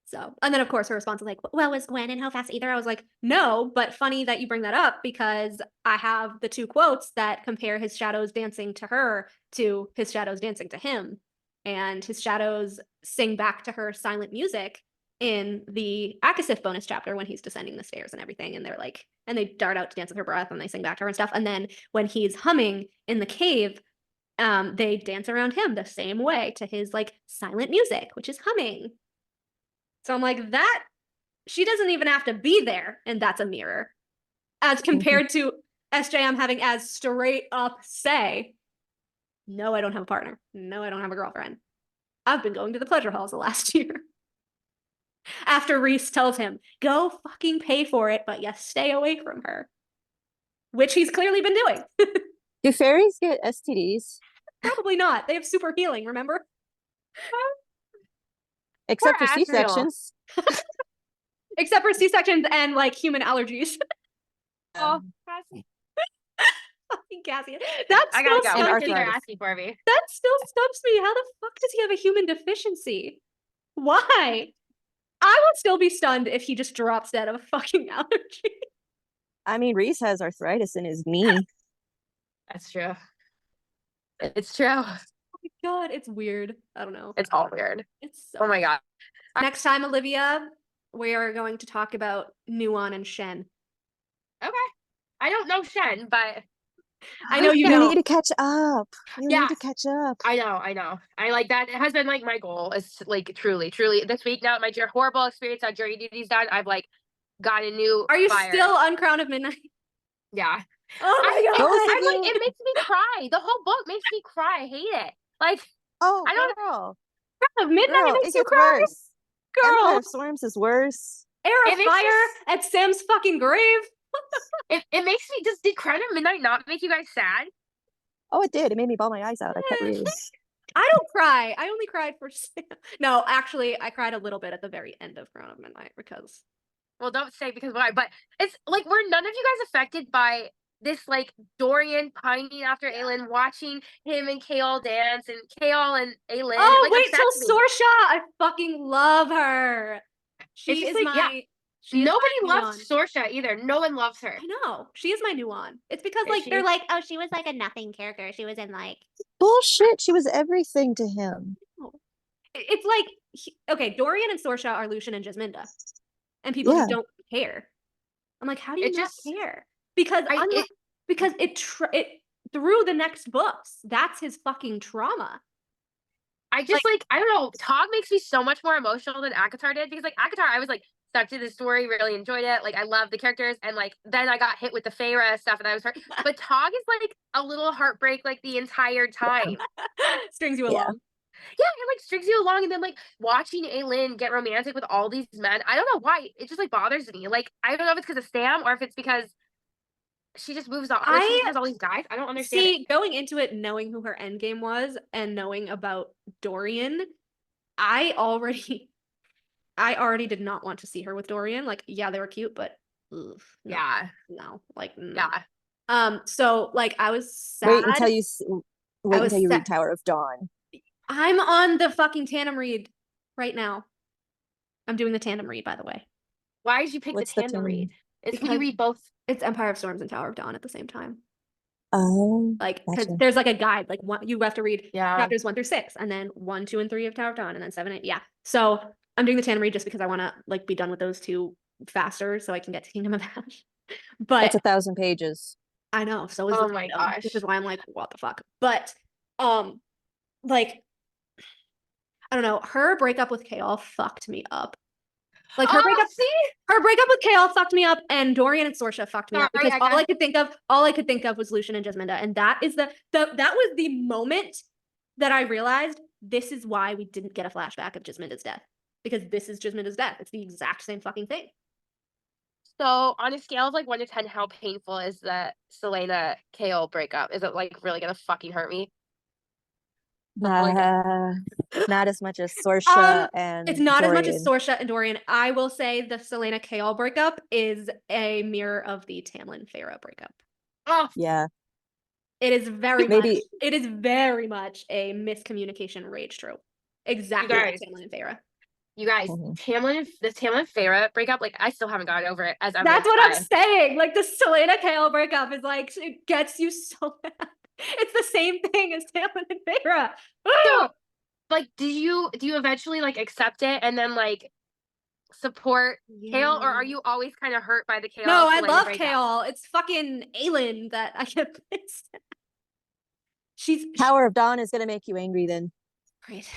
[SPEAKER 3] So, and then of course her response is like, well, was Gwen in Hofas either? I was like, no, but funny that you bring that up because I have the two quotes that compare his shadows dancing to her to his shadows dancing to him. And his shadows sing back to her silent music in the Akasif bonus chapter when he's descending the stairs and everything. And they're like, and they dart out to dance with her breath and they sing back to her and stuff. And then when he's humming in the cave, they dance around him the same way to his like silent music, which is humming. So I'm like, that, she doesn't even have to be there. And that's a mirror. As compared to SJM having as straight up say, no, I don't have a partner. No, I don't have a girlfriend. I've been going to the pleasure halls the last year. After Rhys tells him, go fucking pay for it, but yes, stay away from her. Which he's clearly been doing.
[SPEAKER 6] Do fairies get STDs?
[SPEAKER 3] Probably not. They have super healing, remember?
[SPEAKER 6] Except for C-sections.
[SPEAKER 3] Except for C-sections and like human allergies.
[SPEAKER 2] Oh,
[SPEAKER 3] Fucking Cassian. That
[SPEAKER 2] I
[SPEAKER 3] still
[SPEAKER 2] gotta go.
[SPEAKER 3] stumps
[SPEAKER 2] They're
[SPEAKER 3] me.
[SPEAKER 2] asking for me.
[SPEAKER 3] That still stumps me. How the fuck does he have a human deficiency? Why? I would still be stunned if he just drops dead of a fucking allergy.
[SPEAKER 6] I mean, Rhys has arthritis in his knee.
[SPEAKER 2] That's true. It's true.
[SPEAKER 3] Oh my god, it's weird. I don't know.
[SPEAKER 2] It's all weird.
[SPEAKER 3] It's so
[SPEAKER 2] Oh my god.
[SPEAKER 3] Next time, Olivia, we are going to talk about Nuon and Shen.
[SPEAKER 2] Okay. I don't know Shen, but
[SPEAKER 3] I know you
[SPEAKER 6] You
[SPEAKER 3] don't.
[SPEAKER 6] need to catch up. You
[SPEAKER 2] Yeah.
[SPEAKER 6] need to catch up.
[SPEAKER 2] I know. I like that. It has been like my goal is like truly this week now. My horrible experience on jury duty's done. I've like got a new.
[SPEAKER 3] Are you
[SPEAKER 2] fire.
[SPEAKER 3] still on Crown of Midnight?
[SPEAKER 2] Yeah.
[SPEAKER 3] Oh my god!
[SPEAKER 2] I like it makes me cry. The whole book makes me cry. I hate it. Like
[SPEAKER 6] Oh,
[SPEAKER 2] I don't
[SPEAKER 6] girl.
[SPEAKER 3] Crown of Midnight
[SPEAKER 6] Girl,
[SPEAKER 3] makes
[SPEAKER 6] it
[SPEAKER 3] you
[SPEAKER 6] gets
[SPEAKER 3] cry.
[SPEAKER 6] worse.
[SPEAKER 3] Girl,
[SPEAKER 6] Empire of Storms is worse.
[SPEAKER 3] Air
[SPEAKER 2] It
[SPEAKER 3] of
[SPEAKER 2] makes
[SPEAKER 3] Fire
[SPEAKER 2] me-
[SPEAKER 3] at Sam's fucking grave.
[SPEAKER 2] it makes me just did Crown of Midnight not make you guys sad?
[SPEAKER 6] Oh, it did. It made me bawl my eyes out. I kept reading.
[SPEAKER 3] I don't cry. I only cried for Sam. No, actually, I cried a little bit at the very end of Crown of Midnight because.
[SPEAKER 2] Well, don't say because why, but it's like were none of you guys affected by this like Dorian pining after Aelin, watching him and Chaol dance, and Chaol and Aelin.
[SPEAKER 3] Oh,
[SPEAKER 2] like,
[SPEAKER 3] wait till
[SPEAKER 2] obsessed me.
[SPEAKER 3] Sorsha! I fucking love her. She is
[SPEAKER 2] like,
[SPEAKER 3] my.
[SPEAKER 2] Nobody loves Sorsha either. No one loves her.
[SPEAKER 3] I know. She is my new one. It's because like
[SPEAKER 2] she?
[SPEAKER 3] they're like, oh, she was like a nothing character. She was in like
[SPEAKER 6] bullshit. She was everything to him.
[SPEAKER 3] It's like okay, Dorian and Sorsha are Lucien and Jasminda, and people just don't care. I'm like, how do you not care? Because because it through the next books, that's his fucking trauma.
[SPEAKER 2] I just like I don't know. Tog makes me so much more emotional than ACOTAR did, because like ACOTAR, I was like stuck to the story, really enjoyed it. Like I love the characters, and like then I got hit with the Feyre stuff, and I was hurt. But Tog is like a little heartbreak like the entire time.
[SPEAKER 3] Strings you along.
[SPEAKER 2] Yeah, it like strings you along, and then like watching Aelin get romantic with all these men. I don't know why. It just like bothers me. Like I don't know if it's because of Sam or if it's because she just moves on. Like, she has all these guys. I don't understand.
[SPEAKER 3] See, going into it, knowing who her endgame was and knowing about Dorian, I already did not want to see her with Dorian. Like, yeah, they were cute, but no, like no.
[SPEAKER 2] Yeah.
[SPEAKER 3] So like I was sad.
[SPEAKER 6] Wait until you read Tower of Dawn.
[SPEAKER 3] I'm on the fucking tandem read right now. I'm doing the tandem read, by the way.
[SPEAKER 2] Why did you pick the tandem read? It's when you read both.
[SPEAKER 3] It's Empire of Storms and Tower of Dawn at the same time.
[SPEAKER 6] Oh,
[SPEAKER 3] like because there's like a guide, like you have to read chapters 1 through 6, and then 1, 2, and 3 of Tower of Dawn, and then 7, 8. Yeah. So I'm doing the tandem read just because I want to like be done with those two faster, so I can get to Kingdom of Ash. But
[SPEAKER 6] it's 1,000 pages.
[SPEAKER 3] I know. So is
[SPEAKER 2] my gosh,
[SPEAKER 3] which is why I'm like, what the fuck? But like I don't know. Her breakup with Chaol fucked me up. Like her breakup with Chaol fucked me up, and Dorian and Sorsha fucked me up because all I could think of was Lucien and Jasminda, and that is that was the moment that I realized this is why we didn't get a flashback of Jasminda's death, because this is Jasminda's death. It's the exact same fucking thing.
[SPEAKER 2] So on a scale of like 1 to 10, how painful is the Celaena Chaol breakup? Is it like really gonna fucking hurt me?
[SPEAKER 6] Not as much as Sorsha and
[SPEAKER 3] it's not
[SPEAKER 6] Dorian.
[SPEAKER 3] as much as Sorsha and Dorian. I will say the Celaena Chaol breakup is a mirror of the Tamlin Feyre breakup.
[SPEAKER 2] Oh
[SPEAKER 6] yeah,
[SPEAKER 3] it is very much a miscommunication rage trope. Exactly like Tamlin and Feyre.
[SPEAKER 2] You guys, the Tamlin Feyre breakup, like I still haven't gotten over it. That's
[SPEAKER 3] what I'm saying. Like the Celaena Chaol breakup is like it gets you so mad. It's the same thing as Tamlin and Feyre.
[SPEAKER 2] So, like, do you eventually like accept it and then like support Chaol, or are you always kind of hurt by the Chaol?
[SPEAKER 3] No, I love Chaol. It's fucking Aelin that I get pissed at.
[SPEAKER 6] Tower of Dawn is gonna make you angry then.
[SPEAKER 3] Right.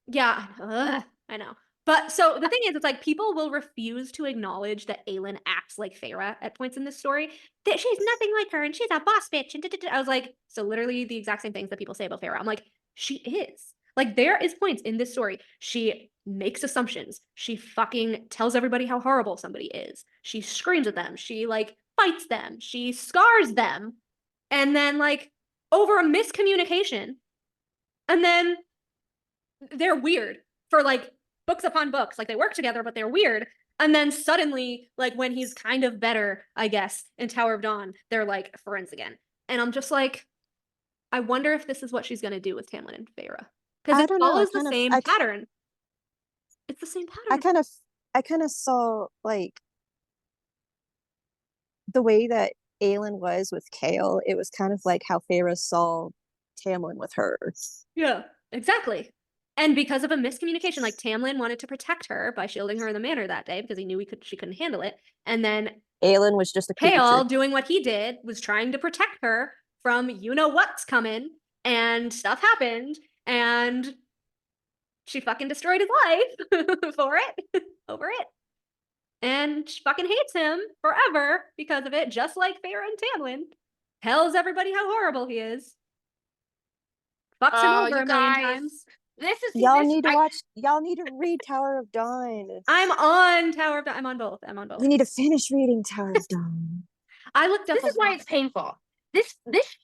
[SPEAKER 3] Yeah. I know. But so the thing is, it's like people will refuse to acknowledge that Aelin acts like Feyre at points in this story. That she's nothing like her and she's a boss bitch. And I was like, so literally the exact same things that people say about Feyre. I'm like, she is. Like there is points in this story. She makes assumptions. She fucking tells everybody how horrible somebody is. She screams at them. She like fights them. She scars them. And then like over a miscommunication. And then they're weird for like books upon books. Like they work together, but they're weird. And then suddenly, like when he's kind of better, I guess, in Tower of Dawn, they're like friends again. And I'm just like, I wonder if this is what she's going to do with Tamlin and Feyre. Because it follows the same pattern. It's the same pattern.
[SPEAKER 6] I kind of saw like the way that Aelin was with Chaol. It was kind of like how Feyre saw Tamlin with her.
[SPEAKER 3] Yeah, exactly. And because of a miscommunication, like Tamlin wanted to protect her by shielding her in the manor that day because he knew she couldn't handle it. And then
[SPEAKER 6] Aelin was just a
[SPEAKER 3] Chaol doing what he did was trying to protect her from you know what's coming, and stuff happened, and she fucking destroyed his life over it. And she fucking hates him forever because of it, just like Feyre and Tamlin. Tells everybody how horrible he is. Fucks him over a million times.
[SPEAKER 6] Y'all need to read Tower of Dawn.
[SPEAKER 3] I'm on Tower of Dawn. I'm on both.
[SPEAKER 6] You need to finish reading Tower of Dawn.
[SPEAKER 3] I looked up.
[SPEAKER 2] This is why it's painful. This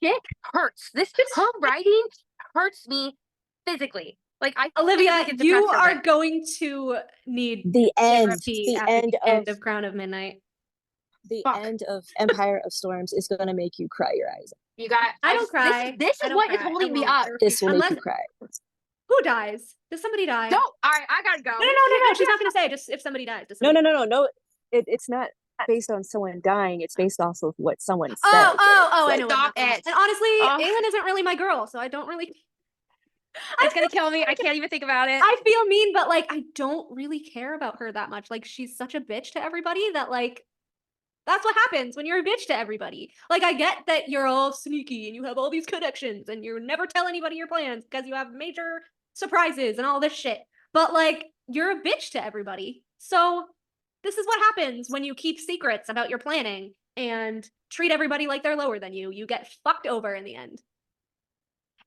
[SPEAKER 2] shit hurts. Her writing hurts me physically. Like
[SPEAKER 3] Olivia, you are going to need
[SPEAKER 6] the end
[SPEAKER 3] of Crown of Midnight.
[SPEAKER 6] the
[SPEAKER 2] Fuck.
[SPEAKER 6] end of Empire of Storms is gonna make you cry your eyes out.
[SPEAKER 2] You got.
[SPEAKER 3] I don't cry.
[SPEAKER 2] This
[SPEAKER 3] I
[SPEAKER 2] is
[SPEAKER 3] don't
[SPEAKER 2] what is
[SPEAKER 3] cry. I
[SPEAKER 2] holding me
[SPEAKER 3] won't.
[SPEAKER 2] up.
[SPEAKER 6] This will make
[SPEAKER 3] Unless-
[SPEAKER 6] you cry.
[SPEAKER 3] Who dies? Does somebody die?
[SPEAKER 2] Don't. All right, I gotta go.
[SPEAKER 3] No. She's not gonna say. Just if somebody dies. Does
[SPEAKER 6] No.
[SPEAKER 3] somebody-
[SPEAKER 6] It's not based on someone dying. It's based off of what someone says.
[SPEAKER 3] I know.
[SPEAKER 2] Stop
[SPEAKER 3] what happens.
[SPEAKER 2] it.
[SPEAKER 3] And honestly,
[SPEAKER 2] Oh.
[SPEAKER 3] Aelin isn't really my girl, so I don't really.
[SPEAKER 2] It's gonna kill me. I can't even think about it.
[SPEAKER 3] I feel mean, but like I don't really care about her that much. Like she's such a bitch to everybody that like that's what happens when you're a bitch to everybody. Like I get that you're all sneaky and you have all these connections and you never tell anybody your plans because you have major surprises and all this shit. But like you're a bitch to everybody. So this is what happens when you keep secrets about your planning and treat everybody like they're lower than you. You get fucked over in the end.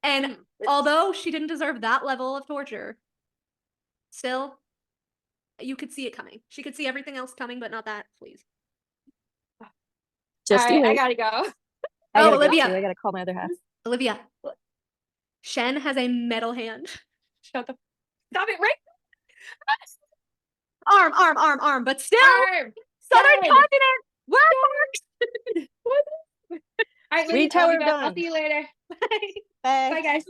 [SPEAKER 3] And although she didn't deserve that level of torture, still, you could see it coming. She could see everything else coming, but not that. Please.
[SPEAKER 6] Just
[SPEAKER 2] All right, I
[SPEAKER 6] wait.
[SPEAKER 2] gotta go.
[SPEAKER 6] I gotta go
[SPEAKER 3] Olivia.
[SPEAKER 6] too. I gotta call my other half.
[SPEAKER 3] Olivia. Shen has a metal hand.
[SPEAKER 2] Shut the. Stop it right.
[SPEAKER 3] Arm, but still,
[SPEAKER 2] Arm.
[SPEAKER 3] Southern
[SPEAKER 2] Dead.
[SPEAKER 3] Continent works.
[SPEAKER 2] All right,
[SPEAKER 6] Read
[SPEAKER 2] I'll
[SPEAKER 6] Tower
[SPEAKER 2] be
[SPEAKER 6] of
[SPEAKER 2] back. I'll
[SPEAKER 6] Dawn.
[SPEAKER 2] see you later.
[SPEAKER 6] Bye.
[SPEAKER 2] Bye, guys.